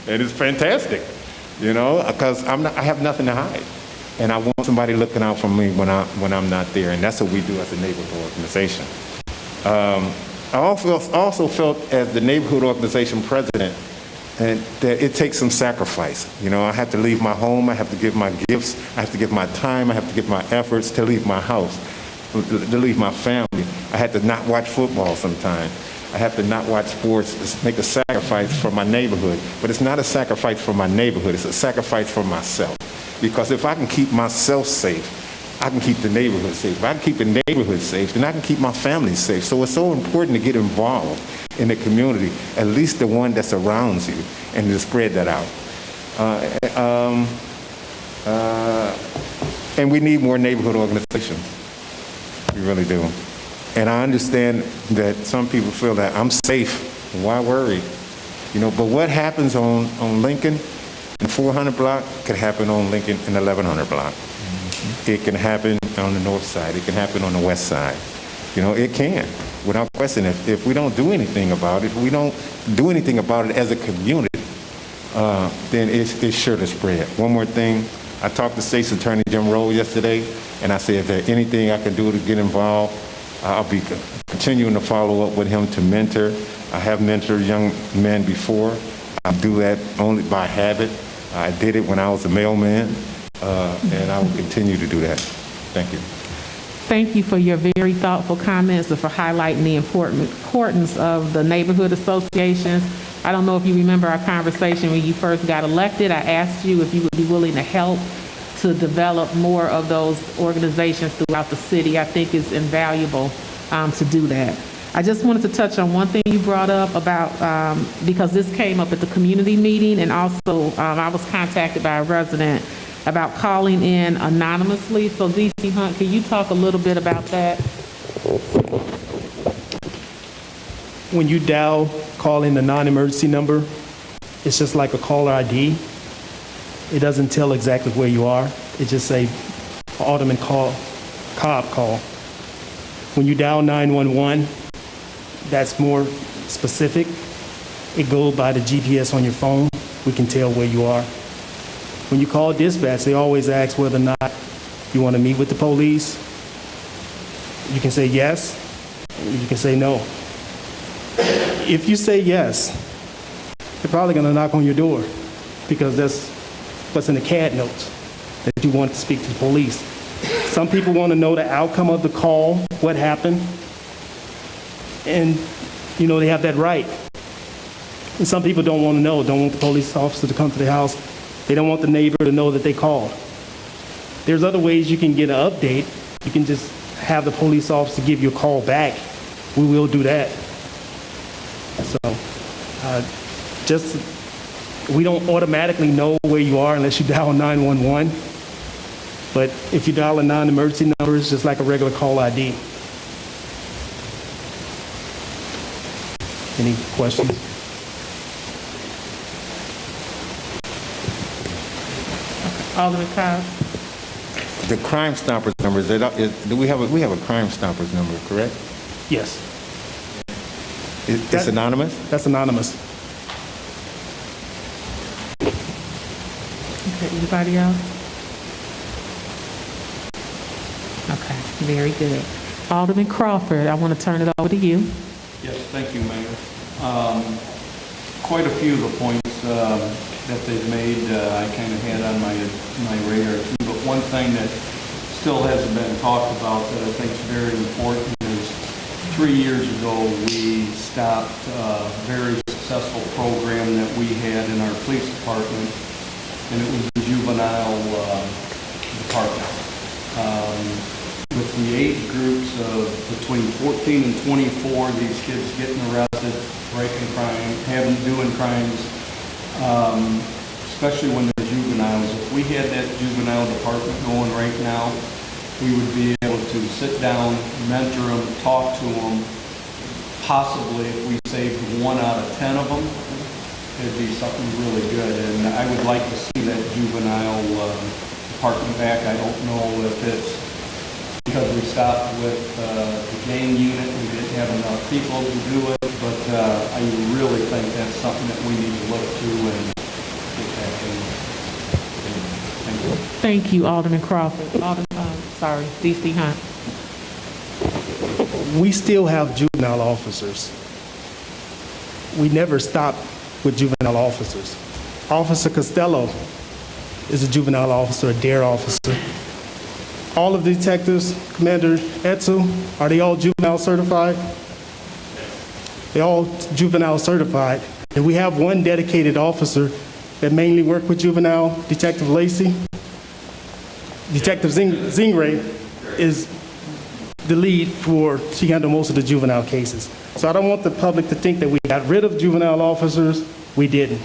And it's fantastic, because I have nothing to hide. And I want somebody looking out for me when I'm not there, and that's what we do as a neighborhood organization. I also felt as the neighborhood organization president that it takes some sacrifice. I have to leave my home, I have to give my gifts, I have to give my time, I have to give my efforts to leave my house, to leave my family. I had to not watch football sometimes. I have to not watch sports, make a sacrifice for my neighborhood. But it's not a sacrifice for my neighborhood, it's a sacrifice for myself. Because if I can keep myself safe, I can keep the neighborhood safe. If I can keep the neighborhood safe, then I can keep my family safe. So it's so important to get involved in the community, at least the one that surrounds you, and to spread that out. And we need more neighborhood organizations. We really do. And I understand that some people feel that I'm safe, why worry? But what happens on Lincoln in 400 block could happen on Lincoln in 1100 block. It can happen on the north side. It can happen on the west side. It can, without question. If we don't do anything about it, if we don't do anything about it as a community, then it's sure to spread. One more thing. I talked to State's Attorney Jim Rowe yesterday, and I said if there's anything I can do to get involved, I'll be continuing to follow up with him to mentor. I have mentored young men before. I do that only by habit. I did it when I was a mailman. And I will continue to do that. Thank you. Thank you for your very thoughtful comments and for highlighting the importance of the neighborhood associations. I don't know if you remember our conversation when you first got elected. I asked you if you would be willing to help to develop more of those organizations throughout the city. I think it's invaluable to do that. I just wanted to touch on one thing you brought up about, because this came up at the community meeting, and also I was contacted by a resident about calling in anonymously. So DC Hunt, can you talk a little bit about that? When you call in the non-emergency number, it's just like a caller ID. It doesn't tell exactly where you are. It just say Alderman Cobb call. When you dial 911, that's more specific. It goes by the GPS on your phone. We can tell where you are. When you call dispatch, they always ask whether or not you want to meet with the police. You can say yes, you can say no. If you say yes, they're probably going to knock on your door because that's what's in the CAD notes, that you want to speak to the police. Some people want to know the outcome of the call, what happened, and, you know, they have that right. And some people don't want to know, don't want the police officer to come to their house. They don't want the neighbor to know that they called. There's other ways you can get an update. You can just have the police officer give you a call back. We will do that. So, we don't automatically know where you are unless you dial 911. But if you dial a non-emergency number, it's just like a regular call ID. Any questions? Alderman Cobb? The Crime Stoppers number, we have a Crime Stoppers number, correct? Yes. It's anonymous? That's anonymous. Okay, anybody else? Okay, very good. Alderman Crawford, I want to turn it over to you. Yes, thank you, Mayor. Quite a few of the points that they've made, I kind of had on my radar too, but one thing that still hasn't been talked about that I think is very important is 3 years ago we stopped a very successful program that we had in our police department, and it was the juvenile department. With the age groups of between 14 and 24, these kids getting arrested, breaking crime, doing crimes, especially when they're juveniles. If we had that juvenile department going right now, we would be able to sit down, mentor them, talk to them. Possibly, if we saved 1 out of 10 of them, it'd be something really good. And I would like to see that juvenile department back. I don't know if it's because we stopped with the gang unit, we didn't have enough people to do it, but I really think that's something that we need to look to and get back in. Thank you. Thank you, Alderman Crawford. DC Hunt. We still have juvenile officers. We never stopped with juvenile officers. Officer Costello is a juvenile officer, a DARE officer. All of the detectives, Commander Etsu, are they all juvenile certified? They're all juvenile certified. And we have one dedicated officer that mainly work with juvenile, Detective Lacey. Detective Zingray is the lead she handles most of the juvenile cases. So I don't want the public to think that we got rid of juvenile officers. We didn't.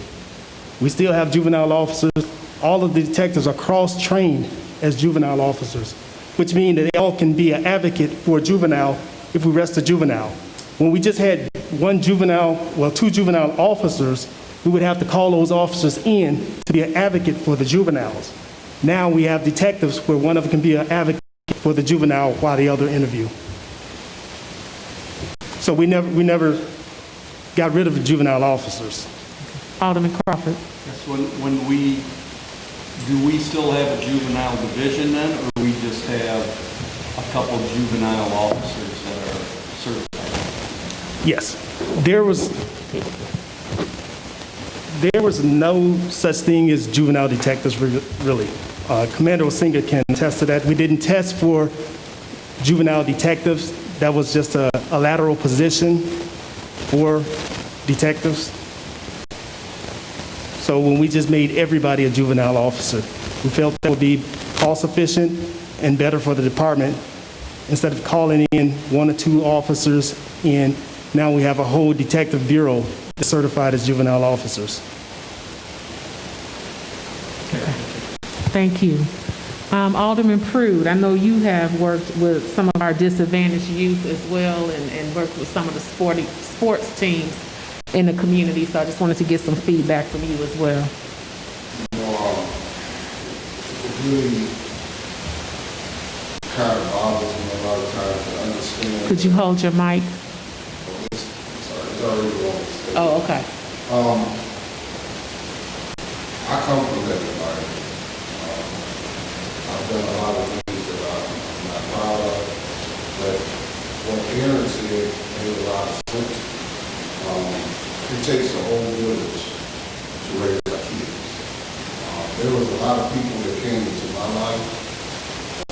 We still have juvenile officers. All of the detectives are cross-trained as juvenile officers, which means that they all can be an advocate for a juvenile if we arrest a juvenile. When we just had two juvenile officers, we would have to call those officers in to be an advocate for the juveniles. Now we have detectives where one of them can be an advocate for the juvenile while the other interview. So we never got rid of the juvenile officers. Alderman Crawford. Yes, do we still have a juvenile division then, or we just have a couple juvenile officers that are certified? Yes. There was no such thing as juvenile detectives, really. Commander Osinga can attest to that. We didn't test for juvenile detectives. That was just a lateral position for detectives. So when we just made everybody a juvenile officer, we felt that would be cost efficient and better for the department. Instead of calling in 1 or 2 officers in, now we have a whole detective bureau that's certified as juvenile officers. Thank you. Alderman Prude, I know you have worked with some of our disadvantaged youth as well and worked with some of the sports teams in the community, so I just wanted to get some feedback from you as well. It really kind of bothers me a lot of times to understand. Could you hold your mic? It's already on the stage. Oh, okay. I come from that environment. I've done a lot of things that I'm not proud of, but what Aaron said made a lot of sense. It takes a whole village to raise our kids. There was a lot of people that came into my life.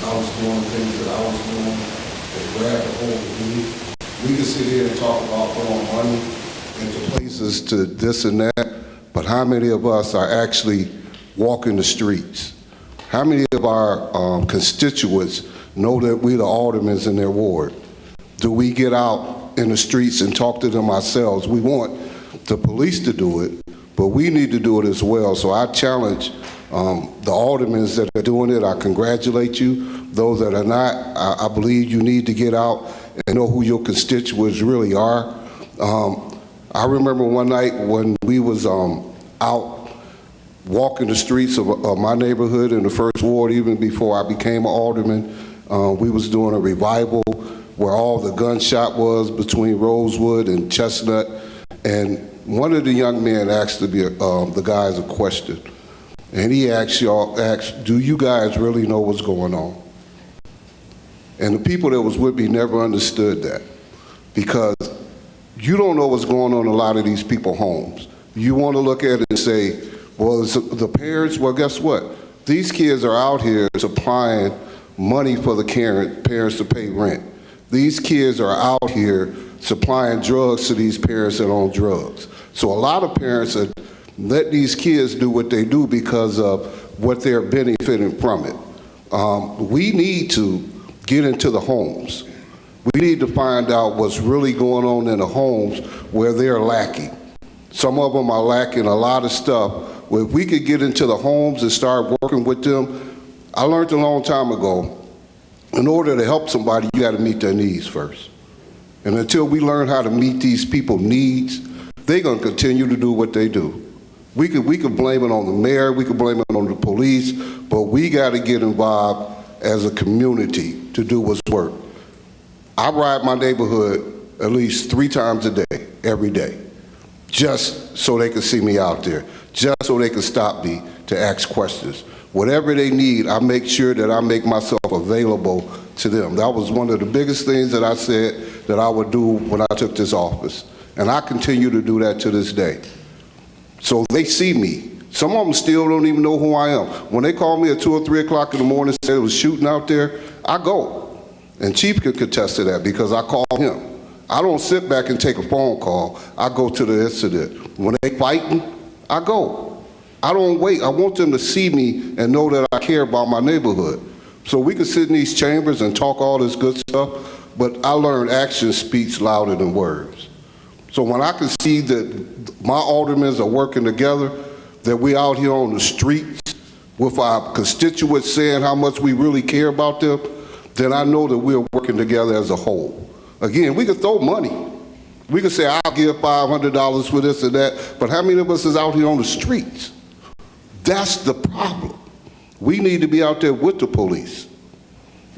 I was doing things that I was doing that grabbed a hold of me. We could sit here and talk about throwing money into places to this and that, but how many of us are actually walking the streets? How many of our constituents know that we're the aldermen in their ward? Do we get out in the streets and talk to them ourselves? We want the police to do it, but we need to do it as well. So I challenge the aldermen that are doing it. I congratulate you. Those that are not, I believe you need to get out and know who your constituents really are. I remember one night when we was out walking the streets of my neighborhood in the first ward, even before I became an alderman. We was doing a revival where all the gunshot was between Rosewood and Chestnut, and one of the young men asked the guys a question, and he asked, do you guys really know what's going on? And the people that was with me never understood that, because you don't know what's going on in a lot of these people's homes. You want to look at it and say, well, it's the parents, well, guess what? These kids are out here supplying money for the parents to pay rent. These kids are out here supplying drugs to these parents that own drugs. So a lot of parents let these kids do what they do because of what they're benefiting from it. We need to get into the homes. We need to find out what's really going on in the homes where they're lacking. Some of them are lacking a lot of stuff. Well, if we could get into the homes and start working with them, I learned a long time ago, in order to help somebody, you got to meet their needs first. And until we learn how to meet these people's needs, they're going to continue to do what they do. We could blame it on the mayor, we could blame it on the police, but we got to get involved as a community to do what's work. I ride my neighborhood at least 3 times a day, every day, just so they can see me out there, just so they can stop me to ask questions. Whatever they need, I make sure that I make myself available to them. That was one of the biggest things that I said that I would do when I took this office. And I continue to do that to this day. So they see me. Some of them still don't even know who I am. When they call me at 2 or 3 o'clock in the morning and say it was shooting out there, I go. And Chief could contest to that because I call him. I don't sit back and take a phone call. I go to the incident. When they fighting, I go. I don't wait. I want them to see me and know that I care about my neighborhood. So we can sit in these chambers and talk all this good stuff, but I learned action speaks louder than words. So when I can see that my aldermen are working together, that we out here on the streets with our constituents saying how much we really care about them, then I know that we're working together as a whole. Again, we could throw money. We could say, I'll give $500 for this or that, but how many of us is out here on the streets? That's the problem. We need to be out there with the police.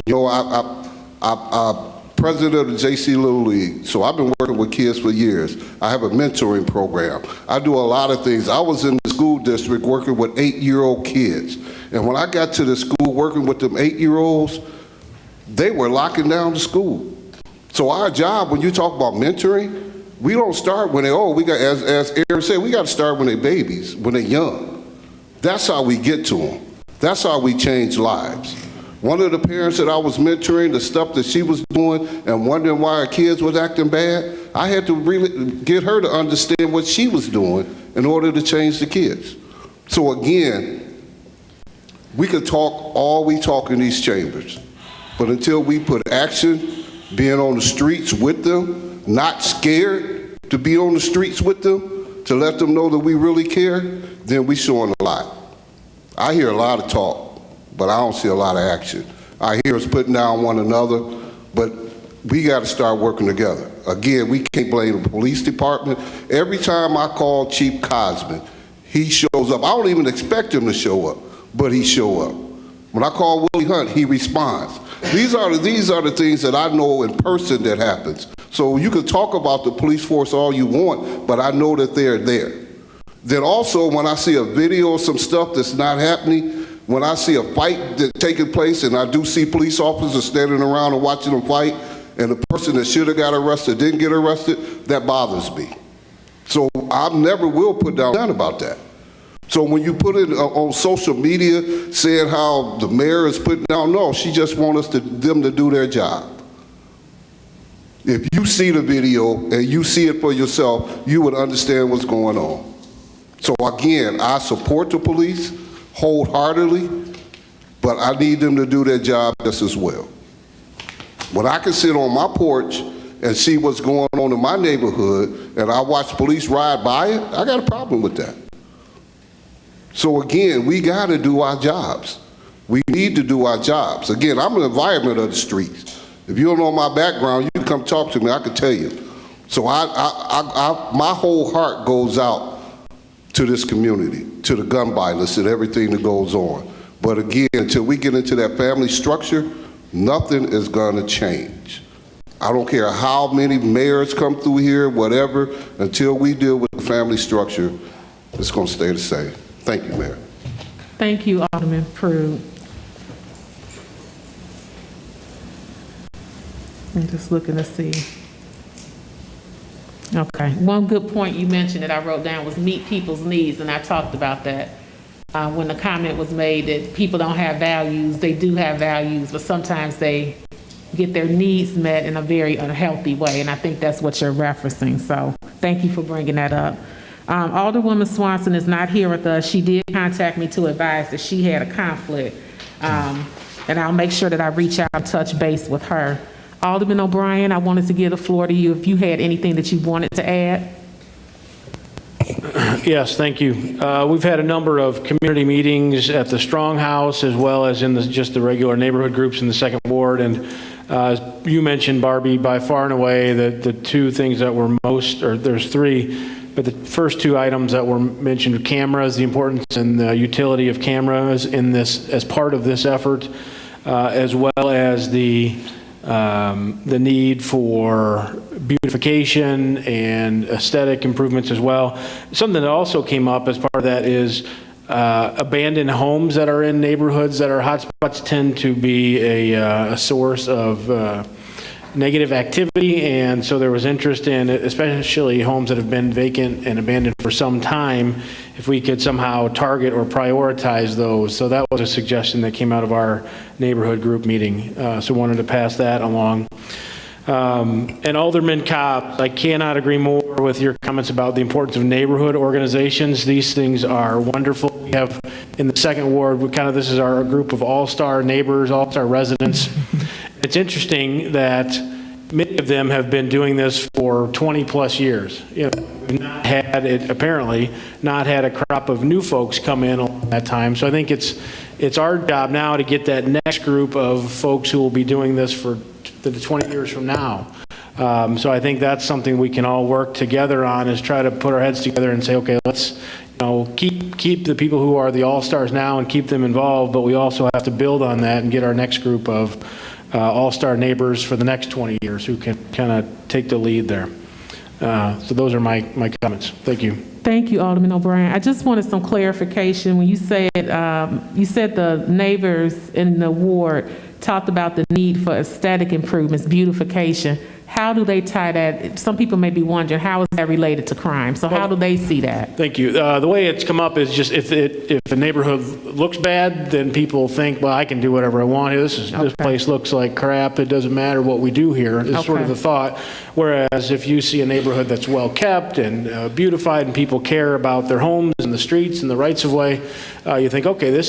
You know, I'm president of the JC Little League, so I've been working with kids for years. I have a mentoring program. I do a lot of things. I was in the school district working with 8-year-old kids. And when I got to the school working with them 8-year-olds, they were locking down the school. So our job, when you talk about mentoring, we don't start when as Aaron said, we got to start when they're babies, when they're young. That's how we get to them. That's how we change lives. One of the parents that I was mentoring, the stuff that she was doing and wondering why her kids was acting bad, I had to really get her to understand what she was doing in order to change the kids. So again, we could talk all we talk in these chambers, but until we put action, being on the streets with them, not scared to be on the streets with them, to let them know that we really care, then we showing a lot. I hear a lot of talk, but I don't see a lot of action. I hear us putting down one another, but we got to start working together. Again, we can't blame the police department. Every time I call Chief Cosman, he shows up. I don't even expect him to show up, but he show up. When I call Willie Hunt, he responds. These are the things that I know in person that happens. So you can talk about the police force all you want, but I know that they're there. Then also, when I see a video of some stuff that's not happening, when I see a fight that's taking place and I do see police officers standing around and watching them fight, and the person that should have got arrested didn't get arrested, that bothers me. So I never will put down about that. So when you put it on social media saying how the mayor is putting down, no, she just wants them to do their job. If you see the video and you see it for yourself, you would understand what's going on. So again, I support the police wholeheartedly, but I need them to do their job just as well. When I can sit on my porch and see what's going on in my neighborhood and I watch police ride by it, I got a problem with that. So again, we got to do our jobs. We need to do our jobs. Again, I'm an environment of the streets. If you don't know my background, you can come talk to me, I can tell you. So my whole heart goes out to this community, to the gun violence and everything that goes on. But again, until we get into that family structure, nothing is gonna change. I don't care how many mayors come through here, whatever, until we deal with the family structure, it's gonna stay the same. Thank you, Mayor. Thank you, Alderman Prude. I'm just looking to see. Okay, one good point you mentioned that I wrote down was meet people's needs, and I talked about that. When the comment was made that people don't have values, they do have values, but sometimes they get their needs met in a very unhealthy way, and I think that's what you're referencing, so thank you for bringing that up. Alderwoman Swanson is not here with us. She did contact me to advise that she had a conflict, and I'll make sure that I reach out and touch base with her. Alderman O'Brien, I wanted to give the floor to you if you had anything that you wanted to add. Yes, thank you. We've had a number of community meetings at the Strong House as well as in just the regular neighborhood groups in the Second Ward. And as you mentioned, Barbie, by far and away, the two things that were most, or there's three, but the first two items that were mentioned are cameras, the importance and the utility of cameras in this as part of this effort, as well as the need for beautification and aesthetic improvements as well. Something that also came up as part of that is abandoned homes that are in neighborhoods that are hotspots tend to be a source of negative activity, and so there was interest in, especially homes that have been vacant and abandoned for some time, if we could somehow target or prioritize those. So that was a suggestion that came out of our neighborhood group meeting. So wanted to pass that along. And Alderman Cobb, I cannot agree more with your comments about the importance of neighborhood organizations. These things are wonderful. We have in the Second Ward, this is our group of all-star neighbors, all-star residents. It's interesting that many of them have been doing this for 20 plus years. We've apparently not had a crop of new folks come in all that time. So I think it's our job now to get that next group of folks who will be doing this for the 20 years from now. So I think that's something we can all work together on, is try to put our heads together and say, okay, let's keep the people who are the all-stars now and keep them involved, but we also have to build on that and get our next group of all-star neighbors for the next 20 years who can kind of take the lead there. So those are my comments. Thank you. Thank you, Alderman O'Brien. I just wanted some clarification. When you said the neighbors in the ward talked about the need for aesthetic improvements, beautification. How do they tie that? Some people may be wondering, how is that related to crime? So how do they see that? Thank you. The way it's come up is just if a neighborhood looks bad, then people think, well, I can do whatever I want here. This place looks like crap. It doesn't matter what we do here. It's sort of the thought. Whereas if you see a neighborhood that's well kept and beautified and people care about their homes and the streets and the rights of way, you think, okay,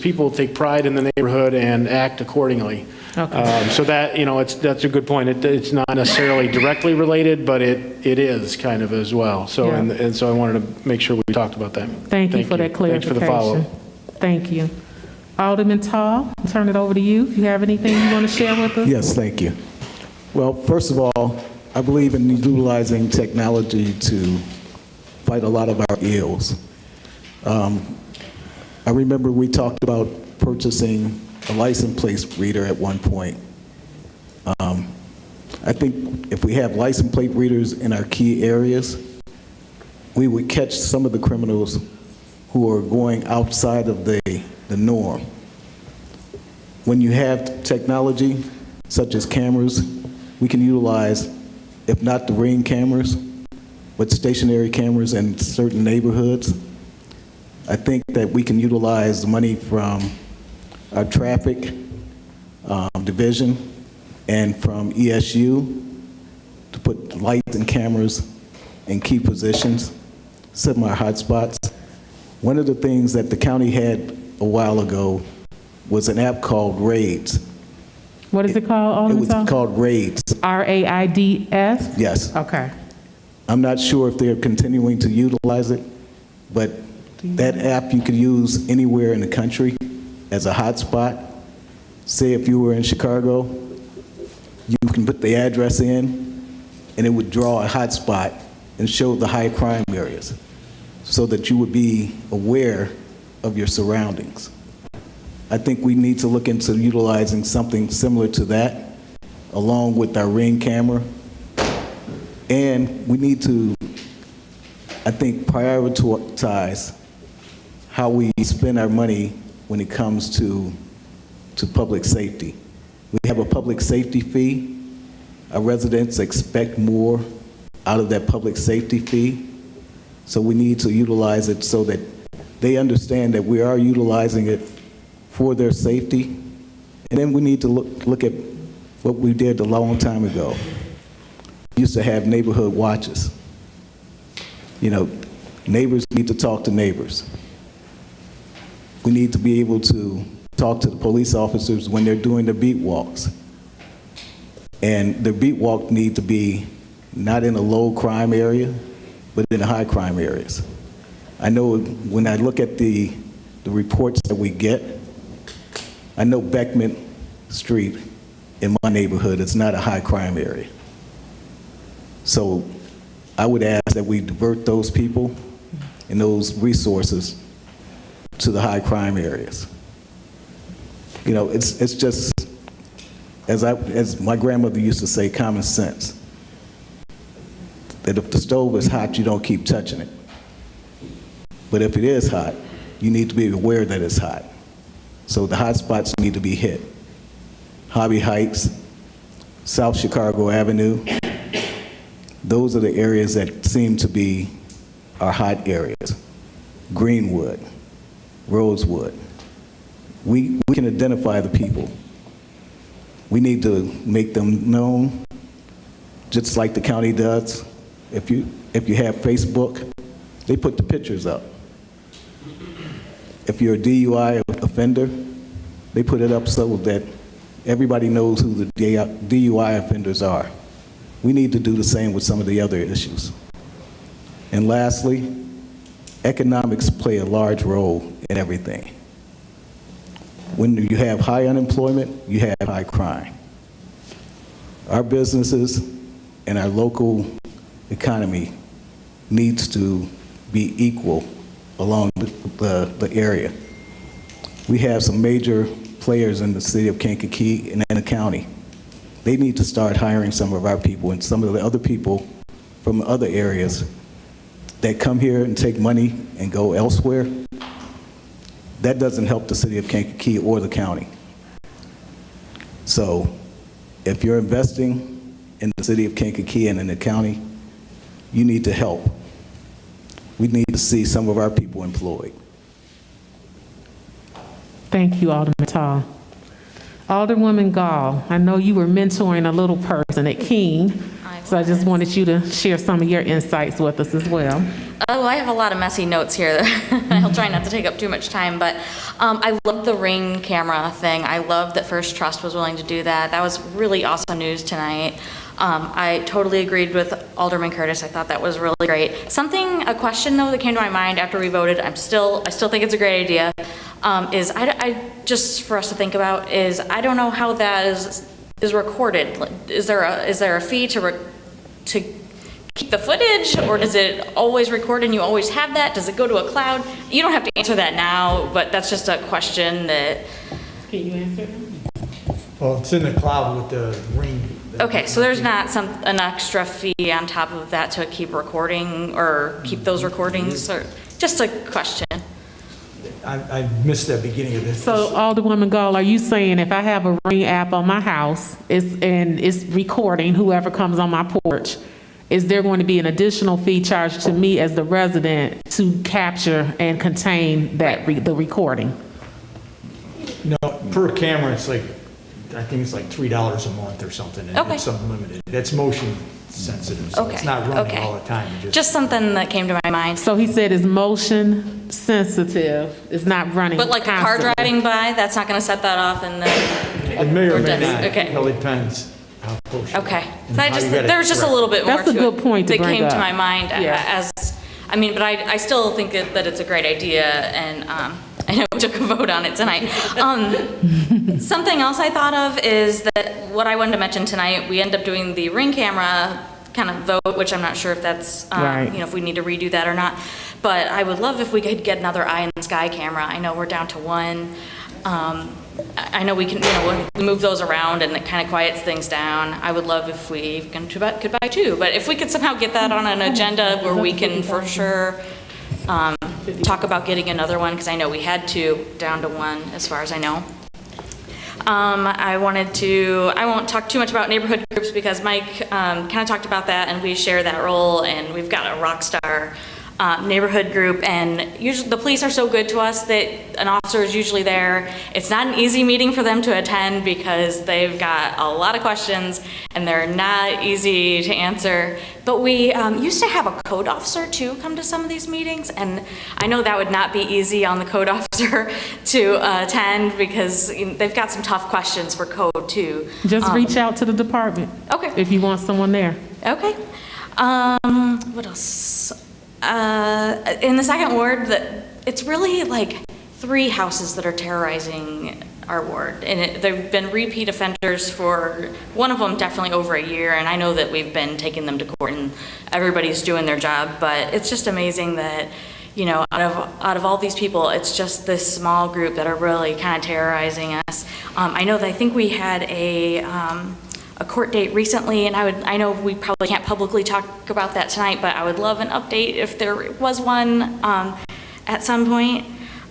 people take pride in the neighborhood and act accordingly. Okay. So that, that's a good point. It's not necessarily directly related, but it is kind of as well. So, Yeah. and so I wanted to make sure we talked about that. Thank you for that clarification. Thanks for the follow-up. Thank you. Alderman Tall, I'll turn it over to you. If you have anything you want to share with us? Yes, thank you. Well, first of all, I believe in utilizing technology to fight a lot of our ills. I remember we talked about purchasing a license plate reader at one point. I think if we have license plate readers in our key areas, we would catch some of the criminals who are going outside of the norm. When you have technology, such as cameras, we can utilize, if not the Ring cameras, but stationary cameras in certain neighborhoods. I think that we can utilize the money from our traffic division and from ESU to put lights and cameras in key positions, semi-hotspots. One of the things that the county had a while ago was an app called Raids. What is it called, It Alderman was Tal? called Raids. RAIDS? Yes. Okay. I'm not sure if they're continuing to utilize it, but that app you could use anywhere in the country as a hotspot. Say if you were in Chicago, you can put the address in, and it would draw a hotspot and show the high crime areas so that you would be aware of your surroundings. I think we need to look into utilizing something similar to that, along with our Ring camera. And we need to, I think, prioritize how we spend our money when it comes to public safety. We have a public safety fee. Our residents expect more out of that public safety fee. So we need to utilize it so that they understand that we are utilizing it for their safety. And then we need to look at what we did a long time ago. We used to have neighborhood watches. You know, neighbors need to talk to neighbors. We need to be able to talk to the police officers when they're doing their beat walks. And the beat walk need to be not in a low crime area, but in the high crime areas. I know when I look at the reports that we get, I know Beckman Street in my neighborhood is not a high crime area. So I would ask that we divert those people and those resources to the high crime areas. You know, it's just, as my grandmother used to say, common sense. That if the stove is hot, you don't keep touching it. But if it is hot, you need to be aware that it's hot. So the hot spots need to be hit. Hobby Heights, South Chicago Avenue, those are the areas that seem to be our hot areas. Greenwood, Rosewood. We can identify the people. We need to make them known, just like the county does. If you have Facebook, they put the pictures up. If you're a DUI offender, they put it up so that everybody knows who the DUI offenders are. We need to do the same with some of the other issues. And lastly, economics play a large role in everything. When you have high unemployment, you have high crime. Our businesses and our local economy needs to be equal along the area. We have some major players in the city of Kankakee and in the county. They need to start hiring some of our people and some of the other people from other areas that come here and take money and go elsewhere. That doesn't help the city of Kankakee or the county. So if you're investing in the city of Kankakee and in the county, you need to help. We need to see some of our people employed. Thank you, Alderman Tal. Alderwoman Gall, I know you were mentoring a little person at King, so I just wanted you to share some of your insights with us as well. Oh, I have a lot of messy notes here. I'll try not to take up too much time, but I love the Ring camera thing. I love that First Trust was willing to do that. That was really awesome news tonight. I totally agreed with Alderman Curtis. I thought that was really great. A question though that came to my mind after we voted, I still think it's a great idea, is just for us to think about is, I don't know how that is recorded. Is there a fee to keep the footage, or does it always record and you always have that? Does it go to a cloud? You don't have to answer that now, but that's just a question that. Can you answer? Well, it's in the cloud with the Ring. Okay, so there's not an extra fee on top of that to keep recording or keep those recordings, or just a question? I missed the beginning of this. So Alderwoman Gall, are you saying if I have a Ring app on my house, it's recording whoever comes on my porch, is there going to be an additional fee charged to me as the resident to capture and contain that, the recording? No, per camera, it's like, I think it's like $3 a month or something, and Okay. it's unlimited. That's motion sensitive, so it's not running all the time. It Just something that came to my mind. So he said it's motion sensitive, it's not running But like a car constantly. driving by, that's not going to set that off and then. It may or Or may does- not. okay. It really depends how close. you are Okay. and So I how just, you got it there was just a correct. little bit more That's a to good it point to that bring came to up. my mind Yeah. as, I mean, but I still think that it's a great idea, and I know we took a vote on it tonight. Something else I thought of is that what I wanted to mention tonight, we end up doing the Ring camera kind of vote, which I'm not sure if that's, Right. if we need to redo that or not. But I would love if we could get another eye in the sky camera. I know we're down to one. I know we can, we move those around and it kind of quiets things down. I would love if we could buy two, but if we could somehow get that on an agenda where we can for sure talk about getting another one, because I know we had two, down to one, as far as I know. I won't talk too much about neighborhood groups because Mike kind of talked about that, and we share that role, and we've got a rock star neighborhood group, and usually the police are so good to us that an officer is usually there. It's not an easy meeting for them to attend because they've got a lot of questions and they're not easy to answer. But we used to have a code officer too come to some of these meetings, and I know that would not be easy on the code officer to attend because they've got some tough questions for code too. Just reach out to the department. Okay. If you want someone there. Okay. What else? In the second ward, it's really like 3 houses that are terrorizing our ward. And they've been repeat offenders for, one of them definitely over a year, and I know that we've been taking them to court and everybody's doing their job, but it's just amazing that, out of all these people, it's just this small group that are really kind of terrorizing us. I think we had a court date recently, and I know we probably can't publicly talk about that tonight, but I would love an update if there was one at some point.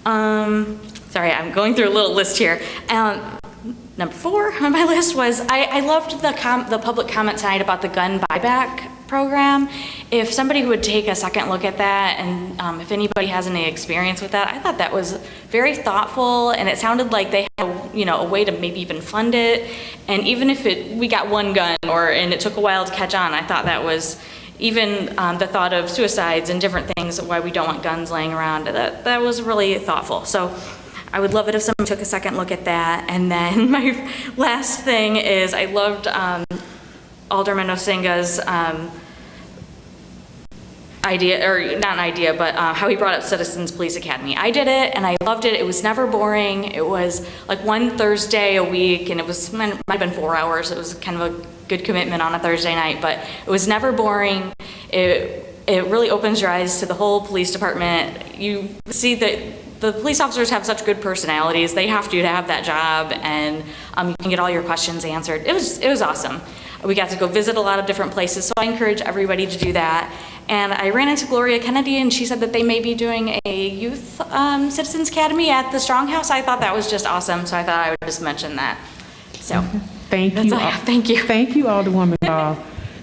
Sorry, I'm going through a little list here. Number 4 on my list was, I loved the public comment tonight about the gun buyback program. If somebody would take a second look at that, and if anybody has any experience with that, I thought that was very thoughtful, and it sounded like they had a way to maybe even fund it. And even if we got one gun, and it took a while to catch on, I thought that was, even the thought of suicides and different things, why we don't want guns laying around, that was really thoughtful. So I would love it if someone took a second look at that. And then my last thing is, I loved Alderman Osinga's idea, or not an idea, but how he brought up Citizens Police Academy. I did it and I loved it. It was never boring. It was like one Thursday a week, and might have been 4 hours. It was kind of a good commitment on a Thursday night, but it was never boring. It really opens your eyes to the whole police department. You see that the police officers have such good personalities. They have to have that job, and you can get all your questions answered. It was awesome. We got to go visit a lot of different places, so I encourage everybody to do that. And I ran into Gloria Kennedy, and she said that they may be doing a youth Citizens Academy at the Strong House. I thought that was just awesome, so I thought I would just mention that. So, Thank that's you. all I have. Thank you. Thank you, Alderwoman Gall.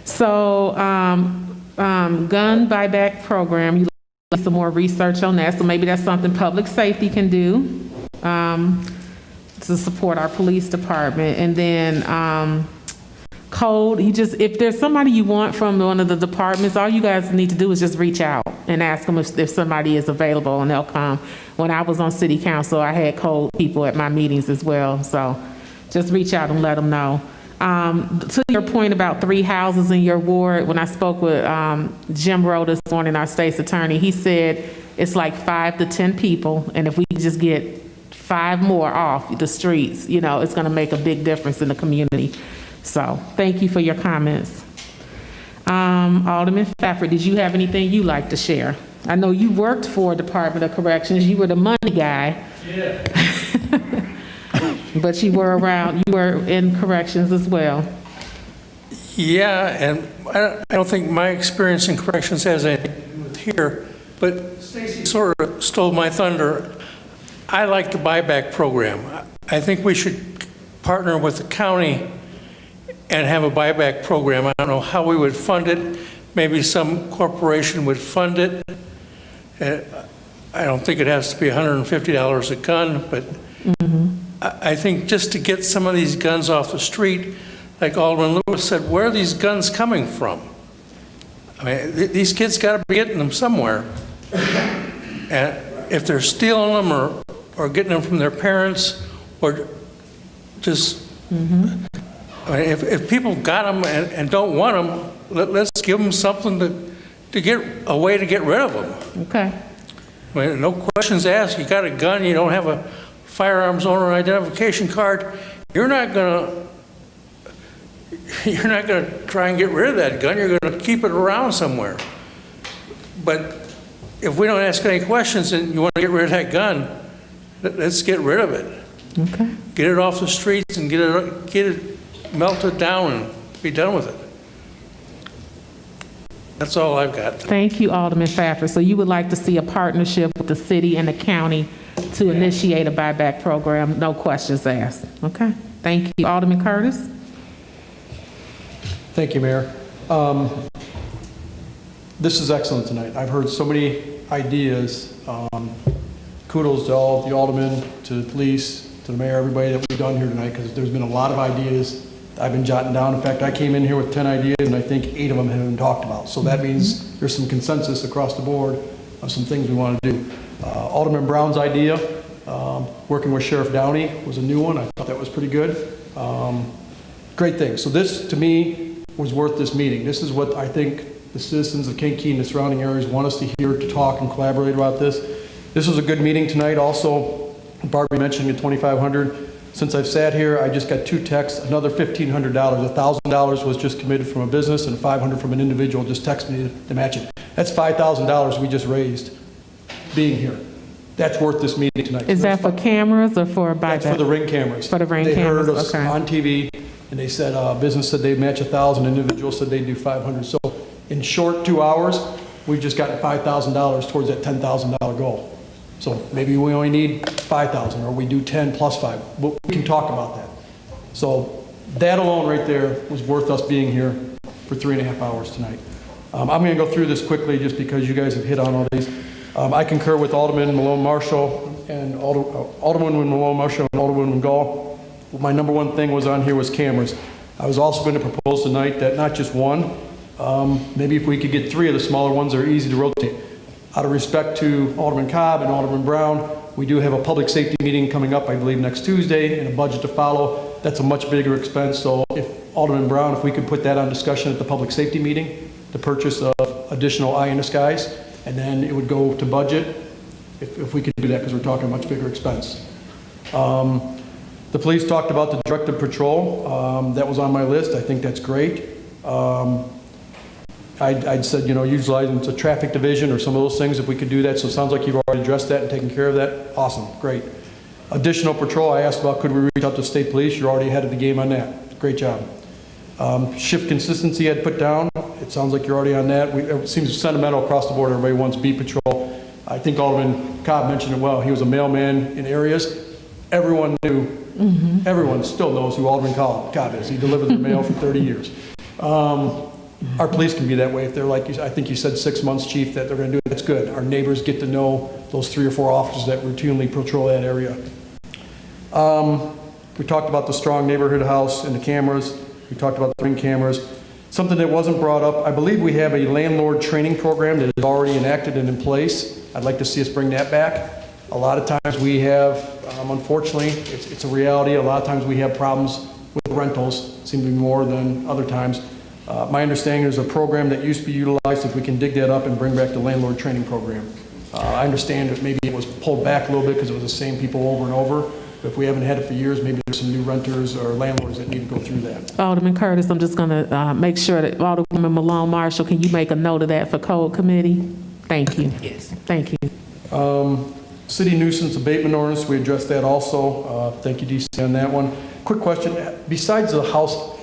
So, gun buyback program, you need some more research on that, so maybe that's something public safety can do to support our police department. And then code, if there's somebody you want from one of the departments, all you guys need to do is just reach out and ask them if somebody is available, and they'll come. When I was on city council, I had code people at my meetings as well, so just reach out and let them know. To your point about 3 houses in your ward, when I spoke with Jim Rowe this morning, our state's attorney, he said it's like 5 to 10 people, and if we just get 5 more off the streets, it's going to make a big difference in the community. So thank you for your comments. Alderman Fafford, did you have anything you'd like to share? I know you worked for Department of Corrections. You were the money guy. Yeah. But you were in corrections as well. Yeah, and I don't think my experience in corrections has anything to do with here, but Stacy sort of stole my thunder. I like the buyback program. I think we should partner with the county and have a buyback program. I don't know how we would fund it. Maybe some corporation would fund it. I don't think it has to be $150 a gun, but I think just to get some of these guns off the street, like Alderman Lewis said, where are these guns coming from? I mean, these kids got to be getting them somewhere. And if they're stealing them or getting them from their parents, or just, I mean, if people got them and don't want them, let's give them something to get a way to get rid of them. Okay. I mean, no questions asked. You got a gun, you don't have a firearms owner identification card, you're not gonna try and get rid of that gun. You're gonna keep it around somewhere. But if we don't ask any questions and you want to get rid of that gun, let's get rid of it. Okay. Get it off the streets and get it melted down and be done with it. That's all I've got. Thank you, Alderman Pfeffer. So you would like to see a partnership with the city and the county to initiate a buyback program, no questions asked. Okay. Thank you. Alderman Curtis? Thank you, Mayor. This is excellent tonight. I've heard so many ideas. Kudos to all the aldermen, to the police, to the mayor, everybody that we've done here tonight, because there's been a lot of ideas I've been jotting down. In fact, I came in here with 10 ideas, and I think 8 of them have been talked about. So that means there's some consensus across the board of some things we want to do. Alderman Brown's idea, working with Sheriff Downey, was a new one. I thought that was pretty good. Great thing. So this, to me, was worth this meeting. This is what I think the citizens of Kankakee and the surrounding areas want us to hear, to talk and collaborate about this. This was a good meeting tonight. Also, Barbie mentioning the $2,500. Since I've sat here, I just got 2 texts, another $1,500. $1,000 was just committed from a business, and $500 from an individual just texted me to match it. That's $5,000 we just raised being here. That's worth this meeting tonight. Is that for cameras or for a buyback? That's for the ring cameras. For the ring cameras, They heard us okay. on TV, and they said, business said they'd match 1,000, individual said they'd do 500. So in short 2 hours, we've just gotten $5,000 towards that $10,000 goal. So maybe we only need 5,000, or we do 10 plus 5. We can talk about that. So that alone right there was worth us being here for 3.5 hours tonight. I'm going to go through this quickly just because you guys have hit on all these. I concur with Alderman Malone Marshall and Alderman Malone Marshall and Alderman Gall. My number one thing was on here was cameras. I was also going to propose tonight that not just one, maybe if we could get 3 of the smaller ones that are easy to rotate. Out of respect to Alderman Cobb and Alderman Brown, we do have a public safety meeting coming up, I believe, next Tuesday, and a budget to follow. That's a much bigger expense, so if Alderman Brown, if we could put that on discussion at the public safety meeting, the purchase of additional eye in the skies, and then it would go to budget, if we could do that, because we're talking a much bigger expense. The police talked about the directed patrol. That was on my list. I think that's great. I'd said, utilizing a traffic division or some of those things, if we could do that. So it sounds like you've already addressed that and taken care of that. Awesome, great. Additional patrol, I asked about, could we reach out to state police? You're already ahead of the game on that. Great job. Shift consistency I'd put down. It sounds like you're already on that. It seems sentimental across the board. Everybody wants beat patrol. I think Alderman Cobb mentioned it well. He was a mailman in areas. Everyone knew, everyone still knows who Alderman Cobb is. He delivered the mail for 30 years. Our police can be that way. If they're like, I think you said 6 months, Chief, that they're going to do it, that's good. Our neighbors get to know those 3 or 4 officers that routinely patrol that area. We talked about the strong neighborhood house and the cameras. We talked about the ring cameras. Something that wasn't brought up, I believe we have a landlord training program that is already enacted and in place. I'd like to see us bring that back. A lot of times we have, unfortunately, it's a reality, a lot of times we have problems with rentals, seem to be more than other times. My understanding there's a program that used to be utilized, if we can dig that up and bring back the landlord training program. I understand that maybe it was pulled back a little bit because it was the same people over and over, but if we haven't had it for years, maybe there's some new renters or landlords that need to go through that. Alderman Curtis, I'm just going to make sure that Alderman Malone Marshall, can you make a note of that for Code Committee? Thank you. Yes. Thank you. City nuisance abatement ordinance, we addressed that also. Thank you, DC, on that one. Quick question, besides the house,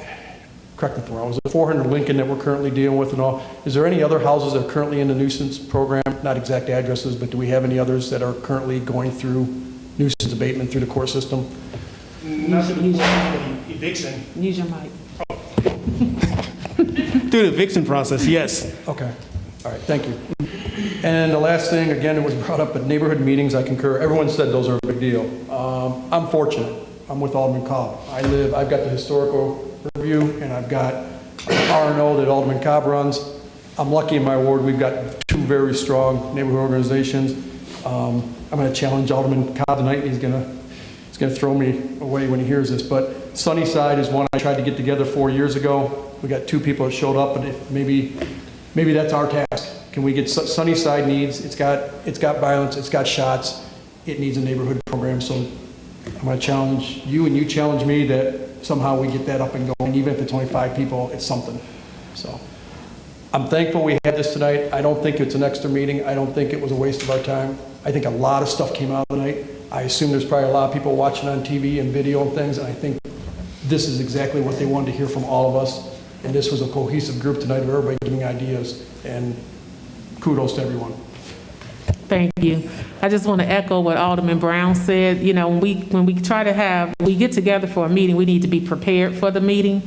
correct me if I'm wrong, was it 400 Lincoln that we're currently dealing with and all? Is there any other houses that are currently in the nuisance program? Not exact addresses, but do we have any others that are currently going through nuisance abatement through the court system? Not to the eviction. Use your mic. Through the eviction process, yes. Okay, all right, thank you. And the last thing, again, it was brought up at neighborhood meetings, I concur, everyone said those are a big deal. I'm fortunate, I'm with Alderman Cobb. I've got the historical review, and I've got R&O that Alderman Cobb runs. I'm lucky in my ward, we've got two very strong neighborhood organizations. I'm gonna challenge Alderman Cobb tonight, he's gonna throw me away when he hears this, but Sunnyside is one I tried to get together 4 years ago. We got 2 people that showed up, but maybe that's our task. Can we get Sunnyside needs? It's got violence. It's got shots. It needs a neighborhood program. So I'm going to challenge you, and you challenge me that somehow we get that up and going. Even if it's only 5 people, it's something. So I'm thankful we had this tonight. I don't think it's an extra meeting. I don't think it was a waste of our time. I think a lot of stuff came out tonight. I assume there's probably a lot of people watching on TV and video and things, and I think this is exactly what they wanted to hear from all of us. And this was a cohesive group tonight of everybody giving ideas, and kudos to everyone. Thank you. I just want to echo what Alderman Brown said. You know, when we get together for a meeting, we need to be prepared for the meeting.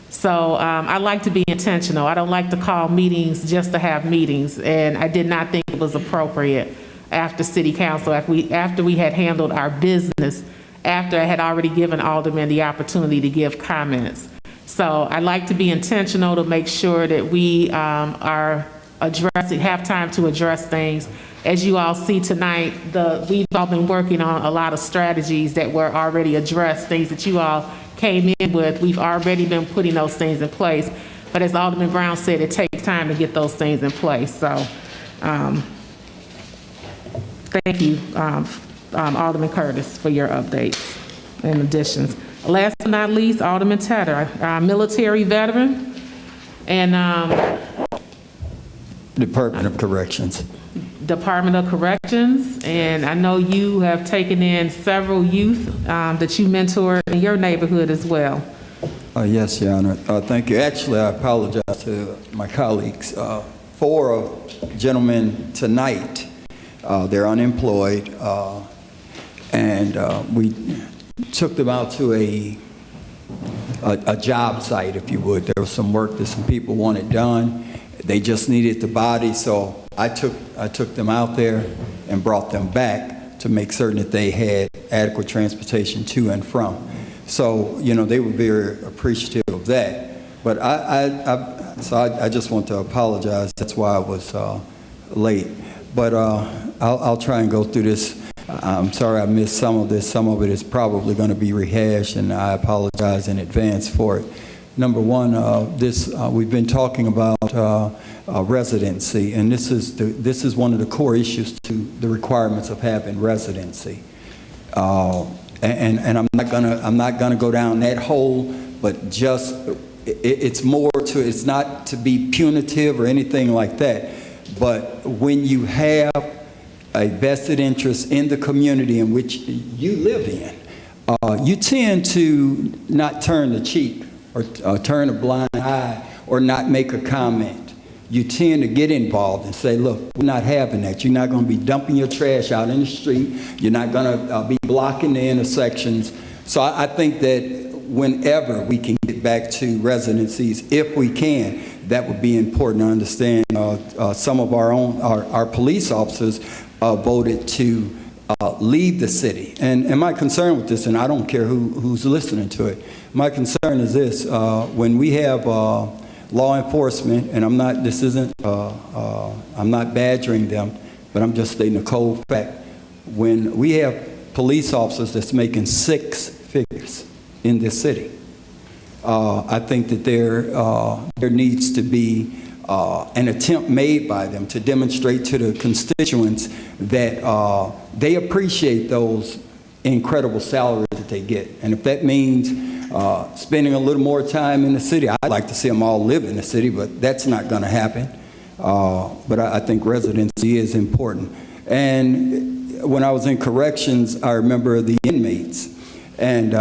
So I like to be intentional. I don't like to call meetings just to have meetings, and I did not think it was appropriate after City Council, after we had handled our business, after I had already given aldermen the opportunity to give comments. So I like to be intentional to make sure that we have time to address things. As you all see tonight, we've all been working on a lot of strategies that were already addressed, things that you all came in with. We've already been putting those things in place. But as Alderman Brown said, it takes time to get those things in place. So thank you, Alderman Curtis, for your updates and additions. Last but not least, Alderman Tedder, our military veteran, and Department of Corrections. Department of Corrections, and I know you have taken in several youth that you mentor in your neighborhood as well. Yes, Your Honor. Thank you. Actually, I apologize to my colleagues. 4 gentlemen tonight, they're unemployed, and we took them out to a job site, if you would. There was some work that some people wanted done. They just needed the body, so I took them out there and brought them back to make certain that they had adequate transportation to and from. So, you know, they were very appreciative of that. But I just want to apologize. That's why I was late. But I'll try and go through this. I'm sorry I missed some of this. Some of it is probably going to be rehashed, and I apologize in advance for it. Number one, we've been talking about residency, and this is one of the core issues to the requirements of having residency. And I'm not gonna go down that hole, but just it's more to, it's not to be punitive or anything like that, but when you have a vested interest in the community in which you live in, you tend to not turn the cheek or turn a blind eye or not make a comment. You tend to get involved and say, look, we're not having that. You're not going to be dumping your trash out in the street. You're not going to be blocking the intersections. So I think that whenever we can get back to residencies, if we can, that would be important to understand. Some of our police officers voted to leave the city. And my concern with this, and I don't care who's listening to it, my concern is this: when we have law enforcement, and I'm not badgering them, but I'm just stating a cold fact. When we have police officers that's making 6 figures in this city, I think that there needs to be an attempt made by them to demonstrate to the constituents that they appreciate those incredible salaries that they get. And if that means spending a little more time in the city, I'd like to see them all live in the city, but that's not going to happen. But I think residency is important. And when I was in corrections, I remember the inmates. And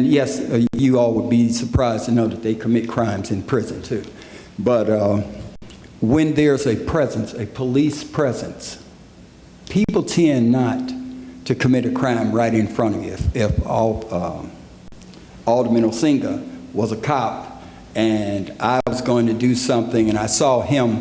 yes, you all would be surprised to know that they commit crimes in prison too. But when there's a presence, a police presence people tend not to commit a crime right in front of you. If Alderman Osinga was a cop and I was going to do something and I saw him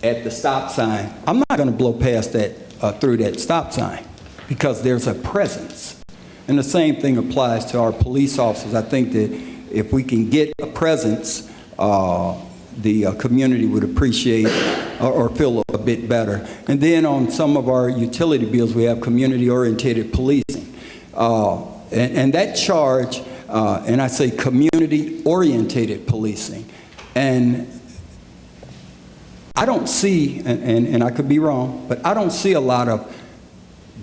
at the stop sign, I'm not going to blow past that through that stop sign because there's a presence. And the same thing applies to our police officers. I think that if we can get a presence, the community would appreciate or feel a bit better. And then on some of our utility bills, we have community-oriented policing. And that charge, and I say community-oriented policing, and I don't see, and I could be wrong, but I don't see a lot of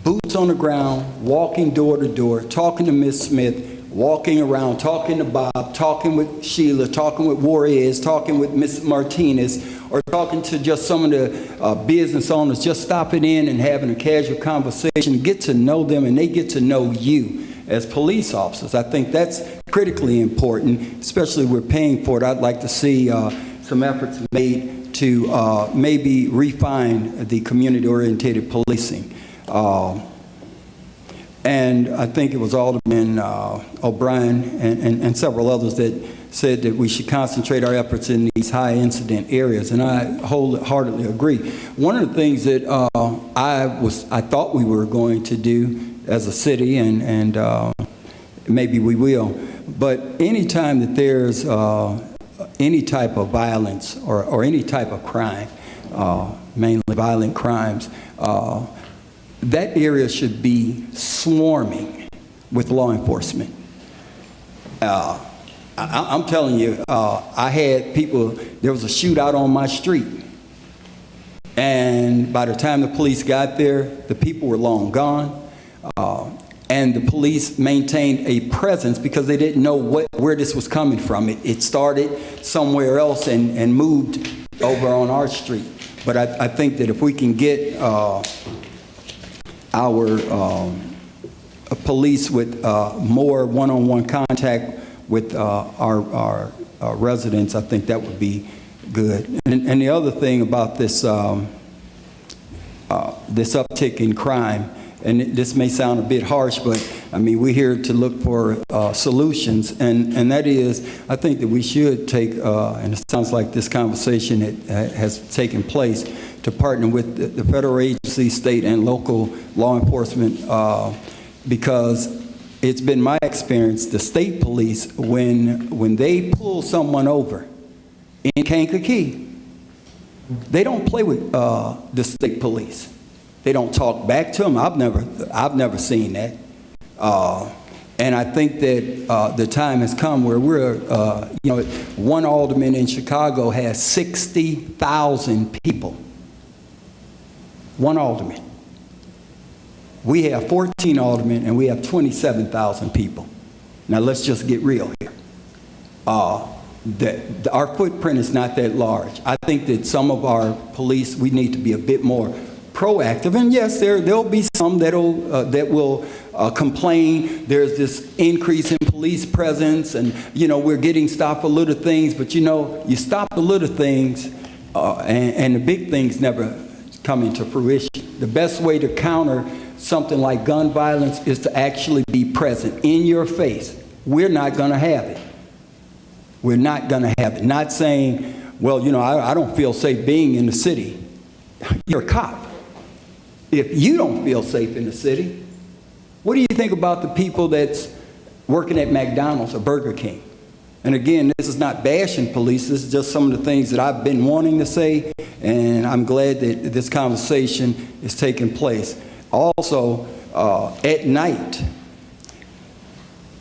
boots on the ground, walking door to door, talking to Ms. Smith, walking around, talking to Bob, talking with Sheila, talking with Juarez, talking with Ms. Martinez, or talking to just some of the business owners, just stopping in and having a casual conversation, get to know them, and they get to know you as police officers. I think that's critically important, especially we're paying for it. I'd like to see some efforts made to maybe refine the community-oriented policing. And I think it was Alderman O'Brien and several others that said that we should concentrate our efforts in these high-incident areas, and I wholeheartedly agree. One of the things that I thought we were going to do as a city, and maybe we will, but anytime that there's any type of violence or any type of crime, mainly violent crimes, that area should be swarming with law enforcement. I'm telling you, I had people, there was a shootout on my street. And by the time the police got there, the people were long gone. And the police maintained a presence because they didn't know where this was coming from. It started somewhere else and moved over on our street. But I think that if we can get our police with more one-on-one contact with our residents, I think that would be good. And the other thing about this this uptick in crime, and this may sound a bit harsh, but I mean, we're here to look for solutions, and that is, I think that we should take, and it sounds like this conversation has taken place, to partner with the federal agencies, state and local law enforcement, because it's been my experience, the state police, when they pull someone over in Kankakee, they don't play with the state police. They don't talk back to them. I've never seen that. And I think that the time has come where we're, one alderman in Chicago has 60,000 people. One alderman. We have 14 aldermen and we have 27,000 people. Now let's just get real here. Our footprint is not that large. I think that some of our police, we need to be a bit more proactive. And yes, there'll be some that will complain. There's this increase in police presence, and we're getting stopped for little things. But you stop the little things, and the big things never come into fruition. The best way to counter something like gun violence is to actually be present in your face. We're not going to have it. We're not going to have it. Not saying, well, I don't feel safe being in the city. You're a cop. If you don't feel safe in the city, what do you think about the people that's working at McDonald's or Burger King? And again, this is not bashing police. This is just some of the things that I've been wanting to say, and I'm glad that this conversation is taking place. Also, at night,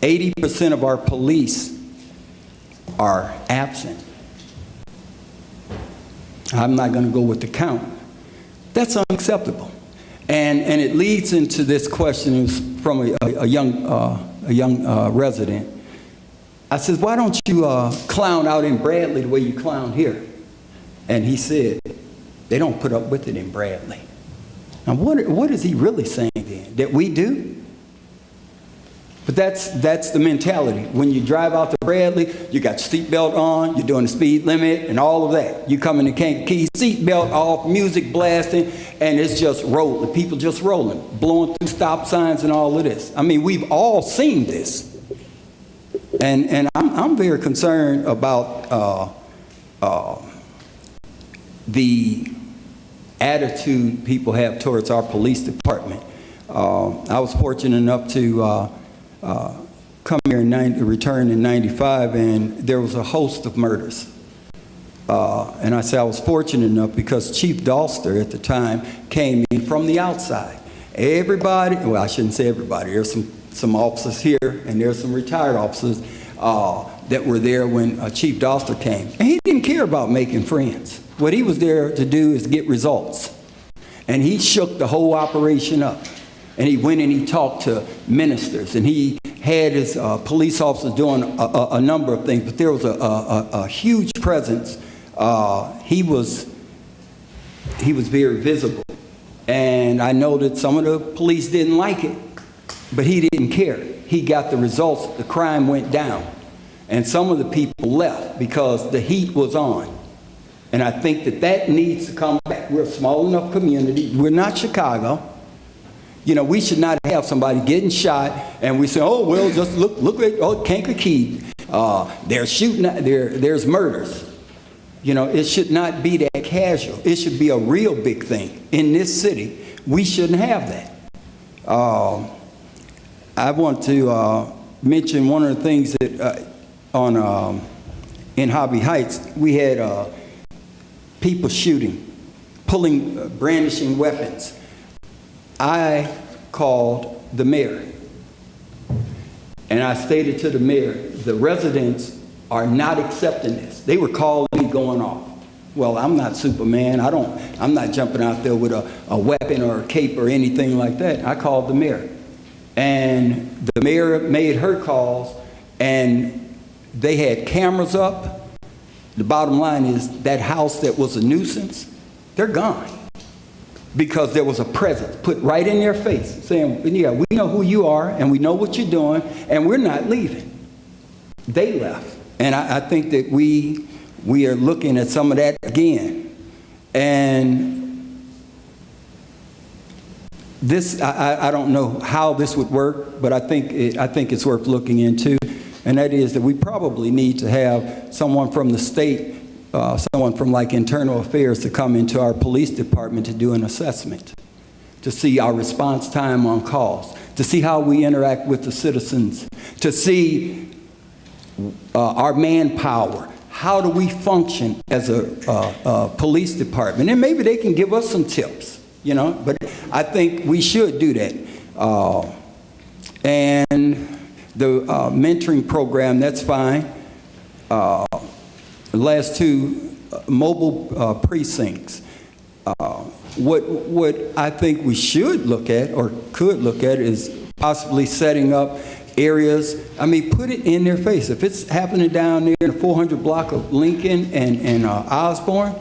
80% of our police are absent. I'm not going to go with the count. That's unacceptable. And it leads into this question from a young resident. I said, why don't you clown out in Bradley the way you clown here? And he said, they don't put up with it in Bradley. Now, what is he really saying then? That we do? But that's the mentality. When you drive out to Bradley, you got your seatbelt on, you're doing the speed limit and all of that. You come into Kankakee, seatbelt off, music blasting, and it's just rolling. People just rolling, blowing through stop signs and all of this. I mean, we've all seen this. And I'm very concerned about the attitude people have towards our police department. I was fortunate enough to come here return in 95, and there was a host of murders. And I say I was fortunate enough because Chief Dalster at the time came in from the outside. Everybody, well, I shouldn't say everybody, there's some officers here, and there's some retired officers that were there when Chief Dalster came. And he didn't care about making friends. What he was there to do is get results. And he shook the whole operation up. And he went and he talked to ministers, and he had his police officers doing a number of things, but there was a huge presence. He was very visible. And I know that some of the police didn't like it, but he didn't care. He got the results. The crime went down. And some of the people left because the heat was on. And I think that needs to come back. We're a small enough community. We're not Chicago. You know, we should not have somebody getting shot and we say, oh, well, just look at Kankakee. They're shooting, there's murders. You know, it should not be that casual. It should be a real big thing. In this city, we shouldn't have that. I want to mention one of the things that in Hobby Heights, we had people shooting, brandishing weapons. I called the mayor, and I stated to the mayor, the residents are not accepting this. They were calling me going off. Well, I'm not Superman. I'm not jumping out there with a weapon or a cape or anything like that. I called the mayor, and the mayor made her calls, and they had cameras up. The bottom line is that house that was a nuisance, they're gone. Because there was a presence put right in their face saying, yeah, we know who you are and we know what you're doing and we're not leaving. They left. And I think that we are looking at some of that again. And this, I don't know how this would work, but I think it's worth looking into. And that is that we probably need to have someone from the state, someone from like internal affairs to come into our police department to do an assessment, to see our response time on calls, to see how we interact with the citizens, to see our manpower. How do we function as a police department? And maybe they can give us some tips, you know, but I think we should do that. And the mentoring program, that's fine. The last two mobile precincts. What I think we should look at or could look at is possibly setting up areas. I mean, put it in their face. If it's happening down there in the 400 block of Lincoln and Osborne,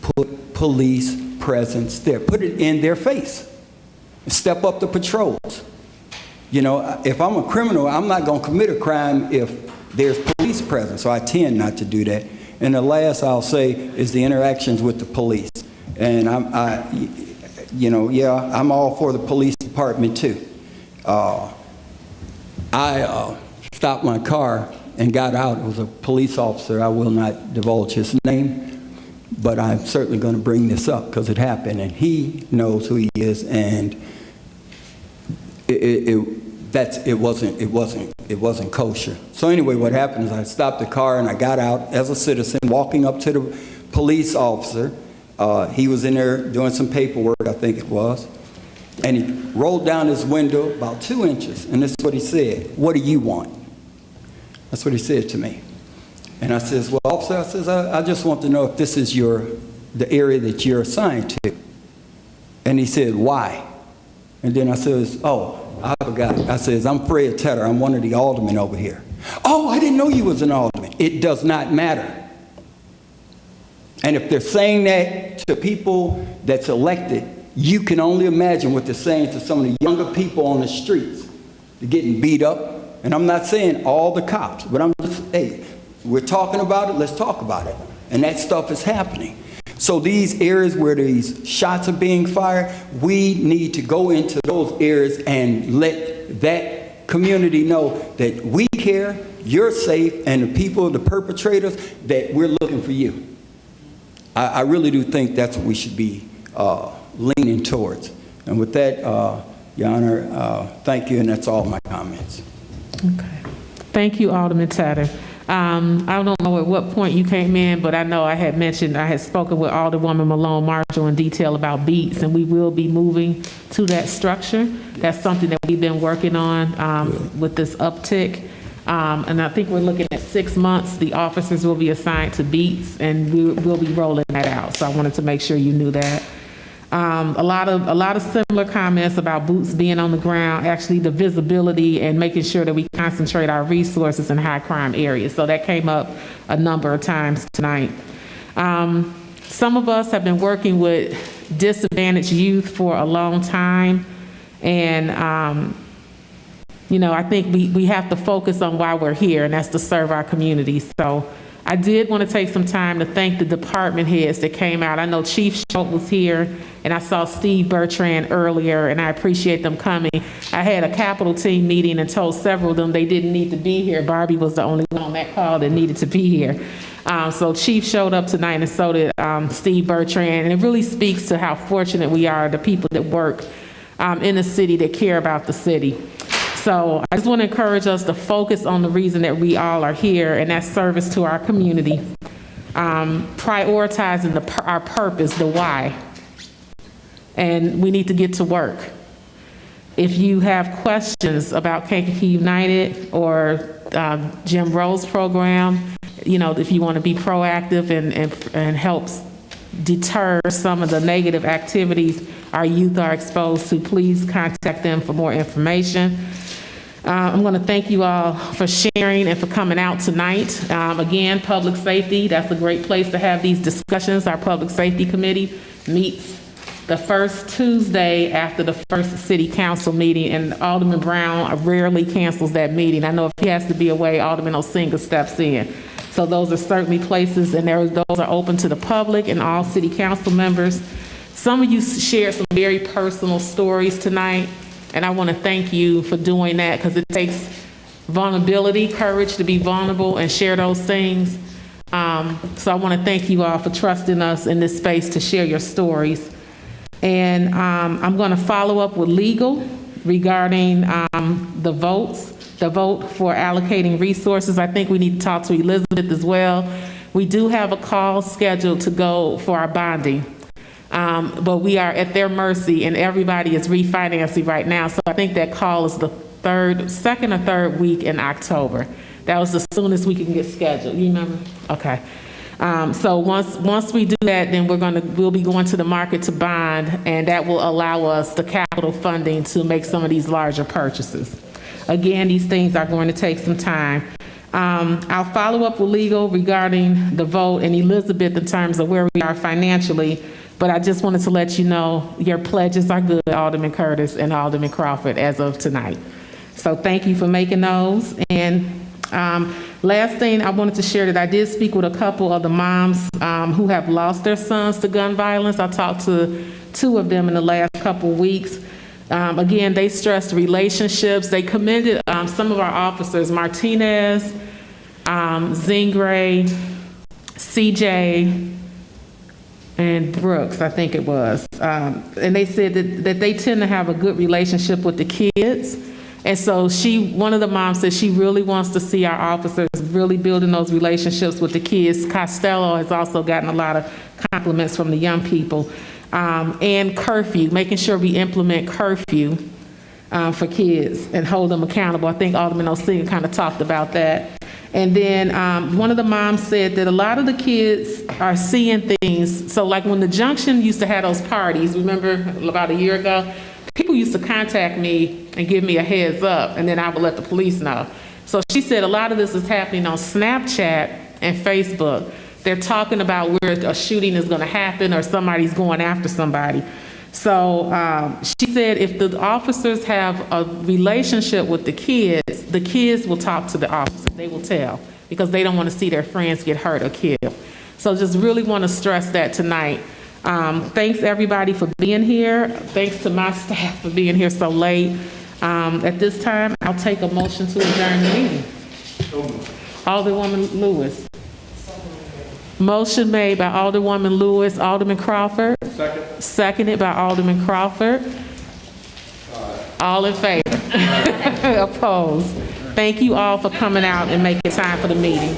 put police presence there. Put it in their face. Step up the patrols. You know, if I'm a criminal, I'm not going to commit a crime if there's police presence, so I tend not to do that. And the last I'll say is the interactions with the police. And I'm all for the police department too. I stopped my car and got out. It was a police officer. I will not divulge his name, but I'm certainly going to bring this up because it happened, and he knows who he is, and it wasn't kosher. So anyway, what happened is I stopped the car and I got out as a citizen, walking up to the police officer. He was in there doing some paperwork, I think it was. And he rolled down his window about 2 inches, and this is what he said: "What do you want?" That's what he said to me. And I says, "Well, officer," I just want to know if this is the area that you're assigned to. And he said, "Why?" And then I says, "Oh, I forgot." I says, "I'm Fred Tedder. I'm one of the aldermen over here." "Oh, I didn't know you was an alderman." It does not matter. And if they're saying that to people that's elected, you can only imagine what they're saying to some of the younger people on the streets. They're getting beat up. And I'm not saying all the cops, but I'm just, hey, we're talking about it, let's talk about it. And that stuff is happening. So these areas where these shots are being fired, we need to go into those areas and let that community know that we care, you're safe, and the people, the perpetrators, that we're looking for you. I really do think that's what we should be leaning towards. And with that, Your Honor, thank you, and that's all my comments. Okay. Thank you, Alderman Tatter. I don't know at what point you came in, but I know I had spoken with Alderwoman Malone Marshall in detail about beats, and we will be moving to that structure. That's something that we've been working on with this uptick. And I think we're looking at 6 months. The officers will be assigned to beats, and we'll be rolling that out. So I wanted to make sure you knew that. A lot of similar comments about boots being on the ground, actually the visibility and making sure that we concentrate our resources in high crime areas. So that came up a number of times tonight. Some of us have been working with disadvantaged youth for a long time. And, I think we have to focus on why we're here, and that's to serve our community. So I did want to take some time to thank the department heads that came out. I know Chief Schultz was here, and I saw Steve Bertrand earlier, and I appreciate them coming. I had a capital team meeting and told several of them they didn't need to be here. Barbie was the only one on that call that needed to be here. So Chief showed up tonight, and so did Steve Bertrand, and it really speaks to how fortunate we are, the people that work in the city that care about the city. So I just want to encourage us to focus on the reason that we all are here, and that's service to our community, prioritizing our purpose, the why. And we need to get to work. If you have questions about Kankakee United or Jim Rowe's program, if you want to be proactive and help deter some of the negative activities our youth are exposed to, please contact them for more information. I'm going to thank you all for sharing and for coming out tonight. Again, public safety, that's a great place to have these discussions. Our Public Safety Committee meets the first Tuesday after the first City Council meeting, and Alderman Brown rarely cancels that meeting. I know if he has to be away, Alderman Osinga steps in. So those are certainly places, and those are open to the public and all City Council members. Some of you shared some very personal stories tonight, and I want to thank you for doing that, because it takes vulnerability, courage to be vulnerable and share those things. So I want to thank you all for trusting us in this space to share your stories. And I'm going to follow up with legal regarding the vote for allocating resources. I think we need to talk to Elizabeth as well. We do have a call scheduled to go for our bonding. But we are at their mercy, and everybody is refinancing right now. So I think that call is the second or third week in October. That was the soonest we can get scheduled. You remember? Okay. So once we do that, then we'll be going to the market to bond, and that will allow us the capital funding to make some of these larger purchases. Again, these things are going to take some time. I'll follow up with legal regarding the vote and Elizabeth in terms of where we are financially. But I just wanted to let you know your pledges are good, Alderman Curtis and Alderman Crawford, as of tonight. So thank you for making those. And last thing I wanted to share, that I did speak with a couple of the moms who have lost their sons to gun violence. I talked to 2 of them in the last couple weeks. Again, they stressed relationships. They commended some of our officers, Martinez, Zingray, CJ, and Brooks, I think it was. And they said that they tend to have a good relationship with the kids. And so one of the moms said she really wants to see our officers really building those relationships with the kids. Costello has also gotten a lot of compliments from the young people. And curfew, making sure we implement curfew for kids and hold them accountable. I think Alderman Osinga kind of talked about that. And then one of the moms said that a lot of the kids are seeing things. So like when the Junction used to have those parties, remember about a year ago, people used to contact me and give me a heads up, and then I would let the police know. So she said a lot of this is happening on Snapchat and Facebook. They're talking about where a shooting is going to happen or somebody's going after somebody. So she said if the officers have a relationship with the kids will talk to the officers. They will tell, because they don't want to see their friends get hurt or killed. So just really want to stress that tonight. Thanks, everybody, for being here. Thanks to my staff for being here so late. At this time, I'll take a motion to adjourn the meeting. Alderwoman Lewis. Motion made by Alderwoman Lewis. Alderman Crawford. Second. Seconded by Alderman Crawford. All in favor? Opposed? Thank you all for coming out and making time for the meeting.